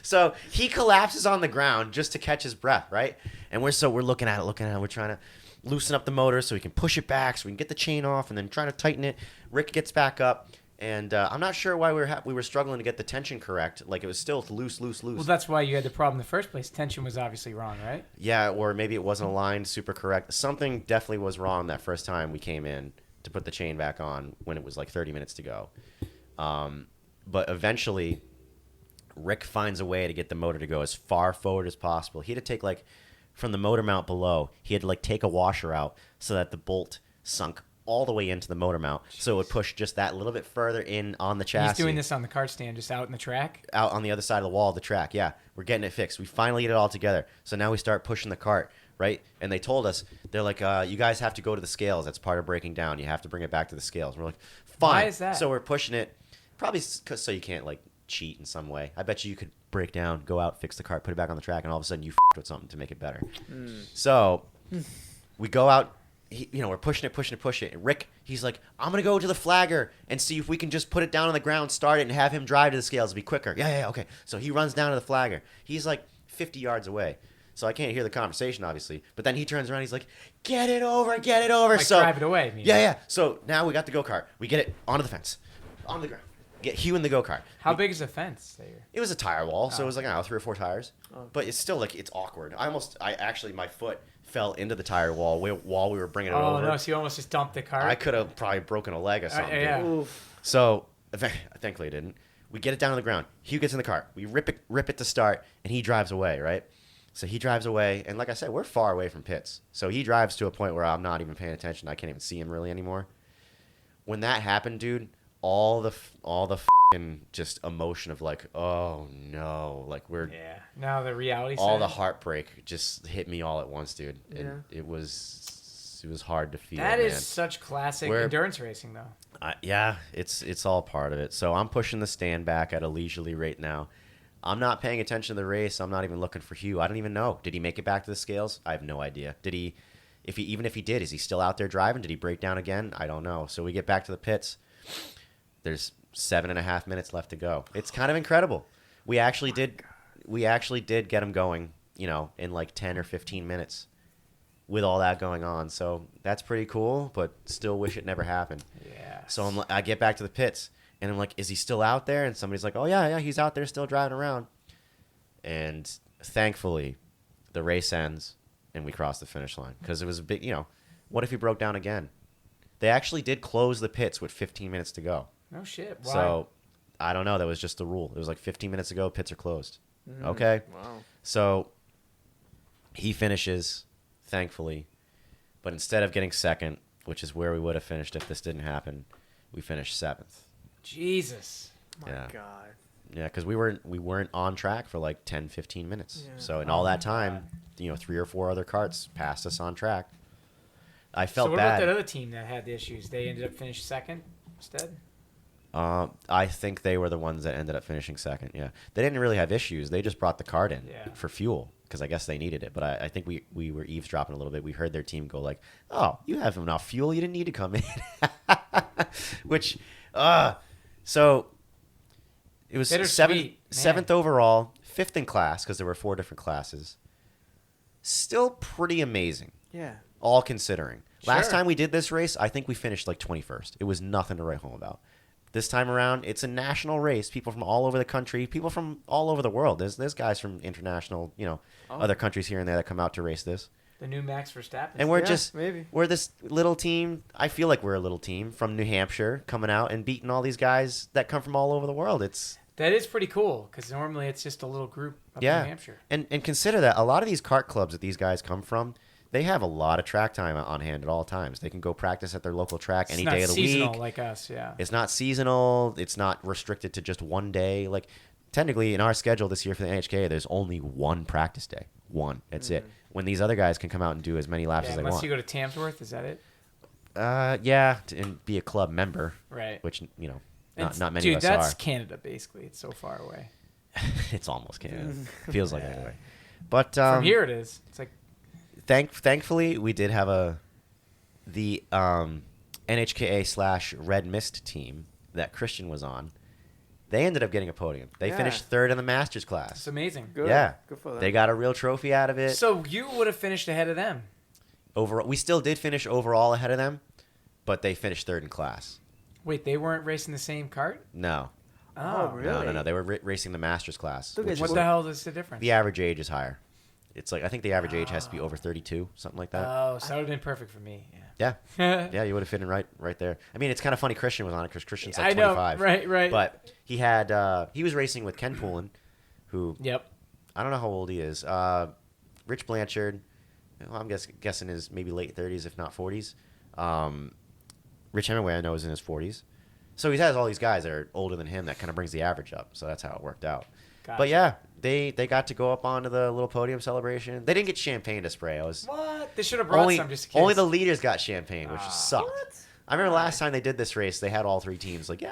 So he collapses on the ground just to catch his breath, right? And we're looking at it. We're trying to loosen up the motor so we can push it back, so we can get the chain off, and then trying to tighten it. Rick gets back up, and I'm not sure why we were struggling to get the tension correct. Like, it was still loose. Well, that's why you had the problem in the first place. Tension was obviously wrong, right? Yeah, or maybe it wasn't aligned super correct. Something definitely was wrong that first time we came in to put the chain back on when it was like 30 minutes to go. But eventually, Rick finds a way to get the motor to go as far forward as possible. He had to take, like, from the motor mount below, he had to, like, take a washer out so that the bolt sunk all the way into the motor mount. Jeez. So it would push just that little bit further in on the chassis. He's doing this on the kart stand, just out in the track? Out on the other side of the wall of the track, yeah. We're getting it fixed. We finally get it all together. So now we start pushing the cart, right? And they told us, they're like, you guys have to go to the scales. That's part of breaking down. You have to bring it back to the scales. We're like, fine. Why is that? So we're pushing it, probably so you can't, like, cheat in some way. I bet you could break down, go out, fix the cart, put it back on the track, and all of a sudden you with something to make it better. So we go out, we're pushing it. And Rick, he's like, I'm going to go to the flagger and see if we can just put it down on the ground, start it, and have him drive to the scales. It'll be quicker. Yeah, okay. So he runs down to the flagger. He's like 50 yards away. So I can't hear the conversation, obviously. But then he turns around. He's like, get it over. Like, so drive it away. Maybe. Yeah. So now we got the go-kart. We get it onto the fence, on the ground. Get Hugh in the go-kart. How big is the fence there? It was a tire wall, so it was like, I don't know, 3 or 4 tires. But it's still, like, it's awkward. My foot fell into the tire wall while we were bringing it over. Oh, no, so you almost just dumped the cart? I could have probably broken a leg or something. Yeah. So, thankfully I didn't. We get it down on the ground. Hugh gets in the car. We rip it to start, and he drives away, right? So he drives away, and like I said, we're far away from pits. So he drives to a point where I'm not even paying attention. I can't even see him really anymore. When that happened, dude, all the f***ing just emotion of like, oh no, like now the reality all side. The heartbreak just hit me all at once, dude. And it was hard to feel. That is such classic endurance racing, though. Yeah, it's all part of it. So I'm pushing the stand back at a leisurely rate now. I'm not paying attention to the race. I'm not even looking for Hugh. I don't even know. Did he make it back to the scales? I have no idea. Even if he did, is he still out there driving? Did he break down again? I don't know. So we get back to the pits. There's 7.5 minutes left to go. It's kind of incredible. We actually did get him going, in like 10 or 15 minutes with all that going on. So that's pretty cool, but still wish it never happened. Yeah. So I get back to the pits, and I'm like, is he still out there? And somebody's like, oh, yeah, he's out there still driving around. And thankfully, the race ends, and we cross the finish line. Because it was a big, what if he broke down again? They actually did close the pits with 15 minutes to go. No shit. Why? So, I don't know. That was just the rule. It was like 15 minutes ago, pits are closed. Okay? Wow. So, he finishes, thankfully. But instead of getting second, which is where we would have finished if this didn't happen, we finished 7th. Jesus. My God. Yeah, because we weren't on track for like 10, 15 minutes. Yeah. So, in all that time, 3 or 4 other karts passed us on track. I felt bad. So, what about that other team that had the issues? They ended up finishing second instead? I think they were the ones that ended up finishing second, yeah. They didn't really have issues. They just brought the cart in for fuel because I guess they needed it. But I think we were eavesdropping a little bit. We heard their team go like, oh, you have enough fuel. You didn't need to come in. Which, so it was seventh overall, 5th in class because there were 4 different classes. Still pretty amazing. Yeah. All considering. Sure. Last time we did this race, I think we finished like 21st. It was nothing to write home about. This time around, it's a national race. People from all over the country, people from all over the world. There's guys from international, other countries here and there that come out to race this. The new Max Verstappen. And we're we're this little team. I feel like we're a little team from New Hampshire coming out and beating all these guys that come from all over the world. That is pretty cool because normally it's just a little group up in New Hampshire. And consider that a lot of these kart clubs that these guys come from, they have a lot of track time on hand at all times. They can go practice at their local track any day of the week. It's not seasonal like us, yeah. It's not seasonal. It's not restricted to just one day. Like, technically, in our schedule this year for the NHK, there's only one practice day. One. That's it. When these other guys can come out and do as many laps as they want. Unless you go to Tamsworth, is that it? And be a club member. Right. Which, not many of us are. Dude, that's Canada, basically. It's so far away. It's almost Canada. Feels like it anyway. But from here it is. It's like... Thankfully, we did have the NHKA /Red Mist team that Christian was on. They ended up getting a podium. They finished third in the Masters class. It's amazing. Good. Yeah. Good for them. They got a real trophy out of it. So you would have finished ahead of them. Overall, we still did finish overall ahead of them, but they finished third in class. Wait, they weren't racing the same kart? No. Oh, really? No. They were racing the Masters class. Look at Which you. What is the hell is the difference? the average age is higher. It's like I think the average age has to be over 32, something like that. Oh, so that would have been perfect for me. Yeah. Yeah. Yeah, you would have fit in right there. I mean, it's kind of funny Christian was on it because Christian's like I know. 25. Right. But he was racing with Ken Poulin, who Yep. I don't know how old he is. Rich Blanchard, well, I'm guessing is maybe late 30s, if not 40s. Rich Hemingway, I know, is in his 40s. So he has all these guys that are older than him that kind of brings the average up. So that's how it worked out. Gotcha. But yeah, they got to go up onto the little podium celebration. They didn't get champagne to spray. What? They should have brought some just in case. Only the leaders got champagne, which sucked. What? I remember last time they did this race, they had all three teams like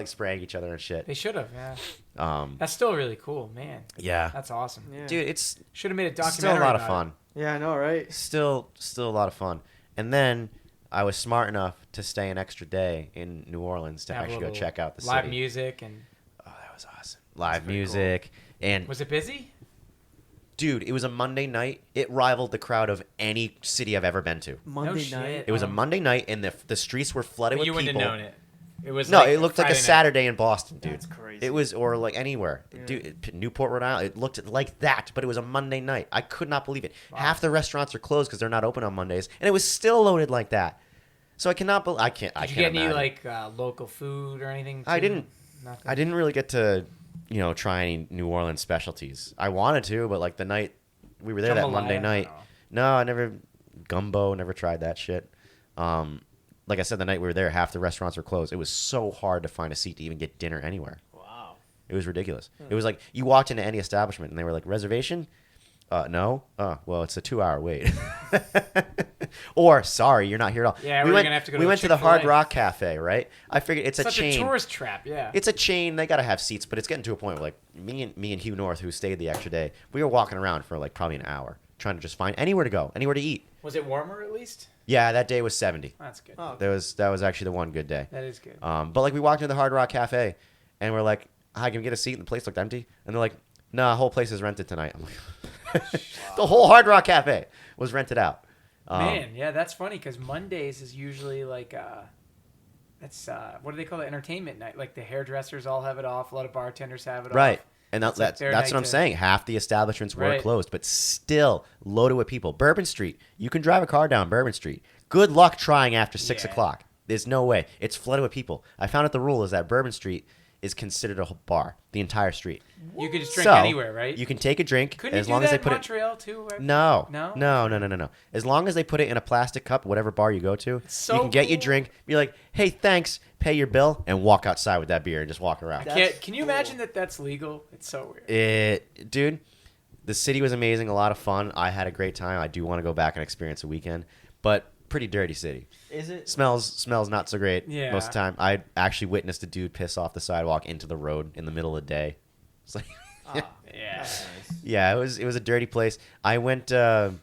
spraying each other and shit. They should have, yeah. That's still really cool, man. Yeah, That's awesome. Yeah. dude, it's Should have made a documentary. still a lot of about fun. Yeah, I know, right? Still a lot of fun. And then I was smart enough to stay an extra day in New Orleans to Have a actually go little check out the live city. music and Oh, that was awesome. Live pretty music and was it busy? dude, it was a Monday night. It rivaled the crowd of any city I've ever been to. Monday shit. night. It was a Monday night, and the streets were flooded with You people. wouldn't have known it. It was No, like it looked like a Friday night. Saturday in Boston, dude. That's crazy. It was, or like anywhere. Yeah. Dude, Newport, Rhode Island, it looked like that, but it was a Monday night. I could not believe it. Wow. Half the restaurants are closed because they're not open on Mondays, and it was still loaded like that. So I cannot believe, I can't Did you imagine. get any like local food or anything? I too? didn't. Nothing. I didn't really get to, try any New Orleans specialties. I wanted to, but like the night we were there that Jambalaya? Monday night. Oh. No, I never, gumbo, never tried that shit. Like I said, the night we were there, half the restaurants were closed. It was so hard to find a seat to even get dinner anywhere. Wow. It was ridiculous. It was like you walked into any establishment and they were like, reservation? No. Well, it's a 2-hour wait. Or, sorry, you're not here at all. Yeah, we're gonna have to go to we a went to the Chick-fil-A. Hard Rock Cafe, right? I figured it's Such a chain. a tourist trap, yeah. It's a chain. They gotta have seats, but it's getting to a point where like me and Hugh North, who stayed the extra day, we were walking around for like probably an hour trying to just find anywhere to go, anywhere to eat. Was it warmer at least? Yeah, that day was 70. That's good. Oh, That was actually the one good day. That is good. But like we walked into the Hard Rock Cafe, and we're like, "Hi, can we get a seat?" And the place looked empty, and they're like, "Nah, the whole place is rented tonight." I'm like, the whole Hard Rock Cafe was rented out. Man, yeah, that's funny because Mondays is usually like that's what do they call it? Entertainment night. Like the hairdressers all have it off. A lot of bartenders have it Right. off. And It's like that's their what night I'm to- saying. Half the establishments were Right. closed, but still loaded with people. Bourbon Street, you can drive a car down Bourbon Street. Good luck trying after 6 Yeah. o'clock. There's no way. It's flooded with people. I found out the rule is that Bourbon Street is considered a bar, the entire street. You could just drink So, anywhere, right? You can take a drink Couldn't as you do long that as they in put it. Montreal too? right? No. No? No. As long as they put it in a plastic cup, whatever bar you go to, So you can get your cool. drink, be like, hey, thanks, pay your bill, and walk outside with that beer and just walk around. That's Can you cool. imagine that that's legal? It's so weird. Dude, the city was amazing, a lot of fun. I had a great time. I do want to go back and experience a weekend, but pretty dirty city. Is it? Smells not so great Yeah. most of the time. I actually witnessed a dude piss off the sidewalk into the road in the middle of the day. It's like, Ah, Yeah. that's nice. yeah, it was a dirty place. I went. There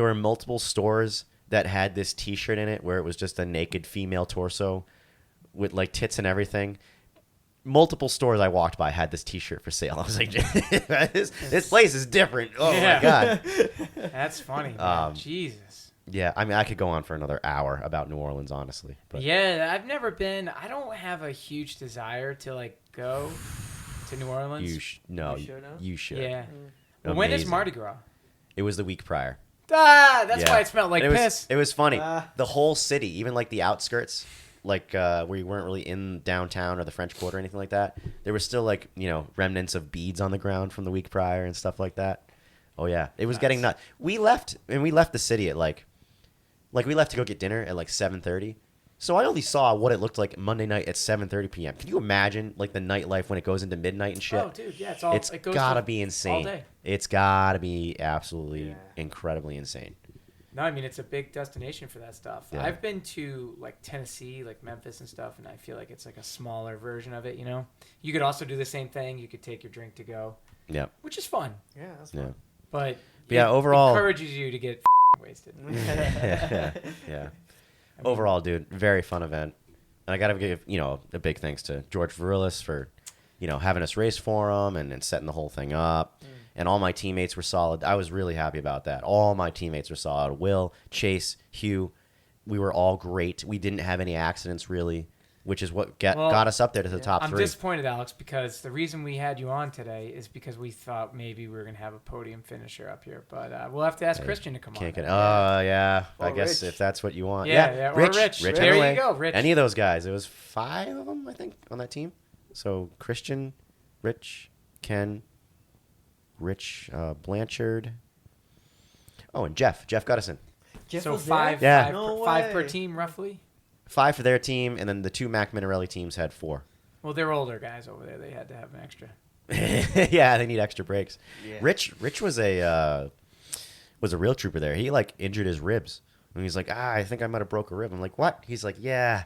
were multiple stores that had this T-shirt in it where it was just a naked female torso with like tits and everything. Multiple stores I walked by had this T-shirt for sale. I was like, this place is different. Oh Yeah. my god. That's funny. Man. Um, Jesus. Yeah, I mean, I could go on for another hour about New Orleans, honestly. But Yeah, I've never been. I don't have a huge desire to like go to New Orleans. you should. You should. Yeah. But when is Amazing. Mardi Gras? It was the week prior. That's Yeah. why it smelled like And piss. It was funny. Ah. The whole city, even like the outskirts, like where you weren't really in downtown or the French Quarter or anything like that, there were still like remnants of beads on the ground from the week prior and stuff like that. Oh yeah, it was getting nuts. We left the city at like we left to go get dinner at like 7:30. So I only saw what it looked like Monday night at 7:30 p.m. Can you imagine like the nightlife when it goes into midnight and shit? Oh, dude, yeah, it goes gotta till be insane. all day. It's gotta be absolutely Yeah. incredibly insane. No, I mean it's a big destination for that stuff. Yeah. I've been to like Tennessee, like Memphis and stuff, and I feel like it's like a smaller version of it. You could also do the same thing. You could take your drink to go, Yeah. which is fun, Yeah, that's Yeah. fun. but Yeah, it overall- encourages you to get wasted. Yeah. Overall, dude, very fun event. And I got to give, a big thanks to George Varillis for, having us race for him and setting the whole thing up. And all my teammates were solid. I was really happy about that. All my teammates were solid. Will, Chase, Hugh, we were all great. We didn't have any accidents, really, which is what got us up there to the top I'm 3. disappointed, Alex, because the reason we had you on today is because we thought maybe we were going to have a podium finisher up here. But we'll have to ask Christian to come on. Yeah. Or I guess Rich. if that's what you want. Yeah, or Rich. Rich There anyway. you go, Rich. Any of those guys. It was 5 of them, I think, on that team. So Christian, Rich, Ken, Rich, Blanchard. Oh, and Jeff. Jeff got us in. Jeff So was five, there? Yeah. No five per way. team, roughly. 5 for their team, and then the 2 Mac Minarelli teams had 4. Well, they're older guys over there. They had to have an extra. Yeah, they need extra breaks. Yeah. Rich was a real trooper there. He injured his ribs, and he's like, I think I might have broke a rib. I'm like, what? He's like, yeah.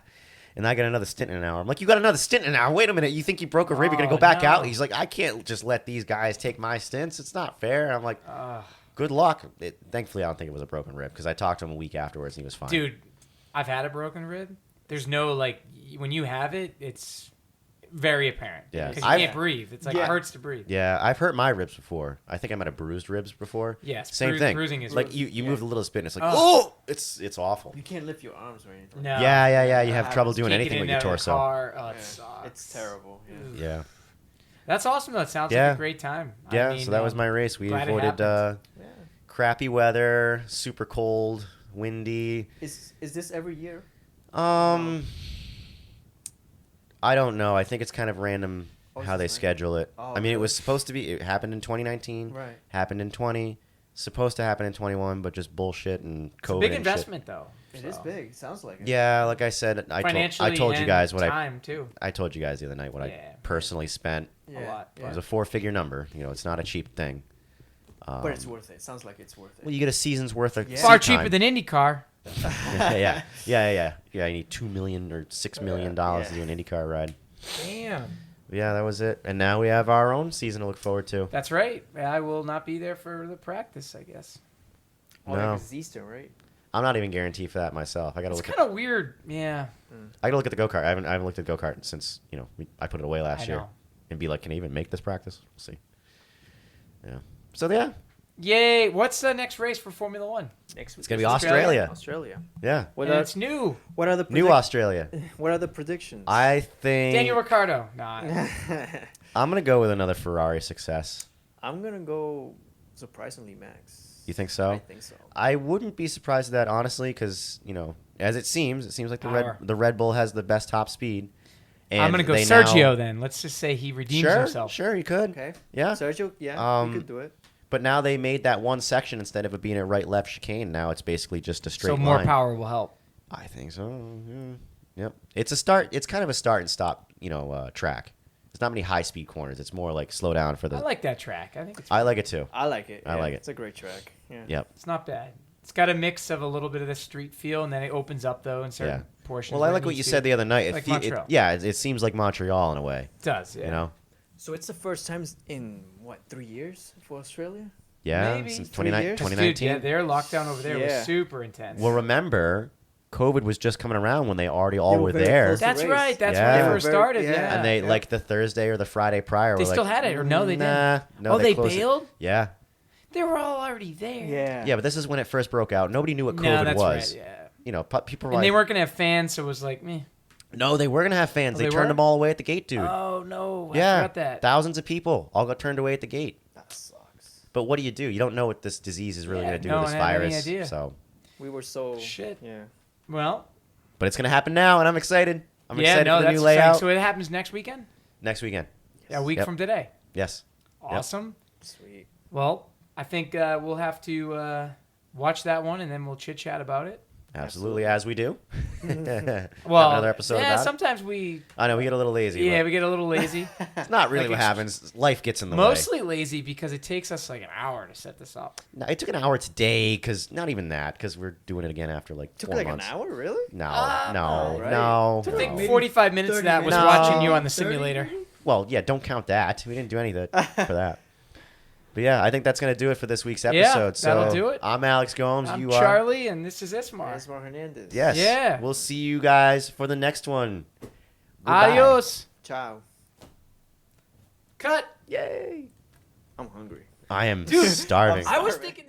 And I got another stint in an hour. I'm like, you got another stint in an hour? Wait a minute. You think you broke a rib? You're gonna go back no. out? He's like, I can't just let these guys take my stints. It's not fair. I'm like, good luck. Thankfully, I don't think it was a broken rib because I talked to him a week afterwards and he was fine. Dude, I've had a broken rib. There's no when you have it, it's very apparent. Yeah. Because you I've- can't breathe. It's it hurts to breathe. Yeah, I've hurt my ribs before. I think I might have bruised ribs before. Yes, Same thing. bruising is you move a little spin. It's like, Oh. it's awful. You can't lift your arms or anything. No. Yeah. You have trouble doing Can't anything get with in your and out of the torso. car. Oh, it Yeah. sucks. It's terrible. Yeah. Yeah. That's awesome, though. It sounds Yeah. like a great time. Yeah, I mean, so that was my race. We glad it avoided happened. Yeah. crappy weather, super cold, windy. Is this every year? I don't know. I think it's kind of random Oh, how it's they just schedule it. Oh, I mean, really? it was supposed to be. It happened in 2019. Right. Happened in 20. Supposed to happen in 21, but just bullshit and It's a COVID big and investment, though. It is so. big. It sounds like it. Yeah, like I said, I Financially told you and guys what time, too. I told you guys the other night what I personally spent. Yeah. A lot. It was a 4-figure number. It's not a cheap thing. But it's worth it. Sounds like it's worth it. Well, you get a season's worth of Yeah. Far seat cheaper time. than IndyCar. Yeah. You need $2 million or $6 million to do an IndyCar ride. Damn. Yeah, that was it. And now we have our own season to look forward to. That's right. I will not be there for the practice, I guess. Oh, No. like it's Easter, right? I'm not even guaranteed for that myself. I gotta It's look. kind of weird. Yeah. I gotta look at the go kart. I haven't looked at the go kart since I put it away last I year. know. And be like, can I even make this practice? We'll see. Yeah. So yeah, Yay. What's the next race for Formula One? Next week. it's gonna be is Australia. Australia. Yeah. What And are it's new. what are the New Australia. What are the predictions? I think Daniel Ricciardo. Nah. I'm gonna go with another Ferrari success. I'm gonna go surprisingly Max. You think so? I think so. I wouldn't be surprised at that honestly, because as it seems like Power. the Red Bull has the best top speed. And I'm going to go they Sergio then. Let's just say he redeems himself. Sure, you could. Okay. Yeah. Sergio, yeah, Um, we could do it. But now they made that one section instead of it being a right-left chicane. Now it's basically just a straight So line. more power will help. I think so. Yeah. Yep. It's a start. It's kind of a start and stop. Track. There's not many high-speed corners. It's more like slow down for the. I like that track. I think it's I like it too. I like it. I yeah, like it. It's a great track. Yeah. Yep. It's not bad. It's got a mix of a little bit of the street feel, and then it opens up though in certain portions. Well, I where like it what you needs said to. the other night. Like It Montreal. it seems like Montreal in a way. It does, yeah. So it's the first time in 3 years for Australia? Yeah, Maybe. since 3 years? 2019. Dude, their lockdown over there Yeah. was super intense. Well, remember, COVID was just coming around when they already all were very there. close to That's race. right. That's Yeah. when They they were first very- started. yeah. Yeah. And they Yeah. like the Thursday or the Friday prior. They were still like, had it, or no, they didn't. Nah, no. Oh, they closed it. bailed? Yeah, They were all already there. Yeah. yeah. But this is when it first broke out. Nobody knew what No, COVID that's was. right. Yeah. People were And like, they weren't gonna have fans, so it was like, meh. no, they were gonna have fans. Oh, they they turned were? them all away at the gate, dude. Oh no, I yeah, forgot that. thousands of people all got turned away at the gate. That sucks. But what do? You don't know what this disease is really Yeah, gonna do no with this one had any virus. idea. So, We were so Shit. Yeah. Well, but it's gonna happen now, and I'm excited. I'm yeah, excited no, for the that's new layout exciting. So it happens next weekend. next weekend. Yeah, a week Yep. from today. Yes. Awesome. Sweet. Well, I think we'll have to watch that one, and then we'll chit chat about it. Absolutely, as we do. Have Well, another episode yeah, about it. sometimes we I know we get a little lazy. yeah but we get a little lazy. it's not really like what ex- happens. Life gets in the Mostly lazy because it takes us like an hour to set this up. way. No, it took an hour today, because not even that, because we're doing it again after like Took 4 like months. an hour, really? No, right. no. I think Maybe 45 minutes of that 30 was minutes. watching No. you on the 30 simulator. Well, yeah, don't count that. We didn't do any of that for that. But yeah, I think that's going to do it for this week's Yeah, episode. that'll So do it. I'm Alex Gomes. I'm You are Charlie, and this is Ismar. Ismar Hernandez. Yes. Yeah. We'll see you guys for the next one. Goodbye. Adios. Ciao. Cut. Yay. I'm hungry. I am Dude, starving. I was thinking.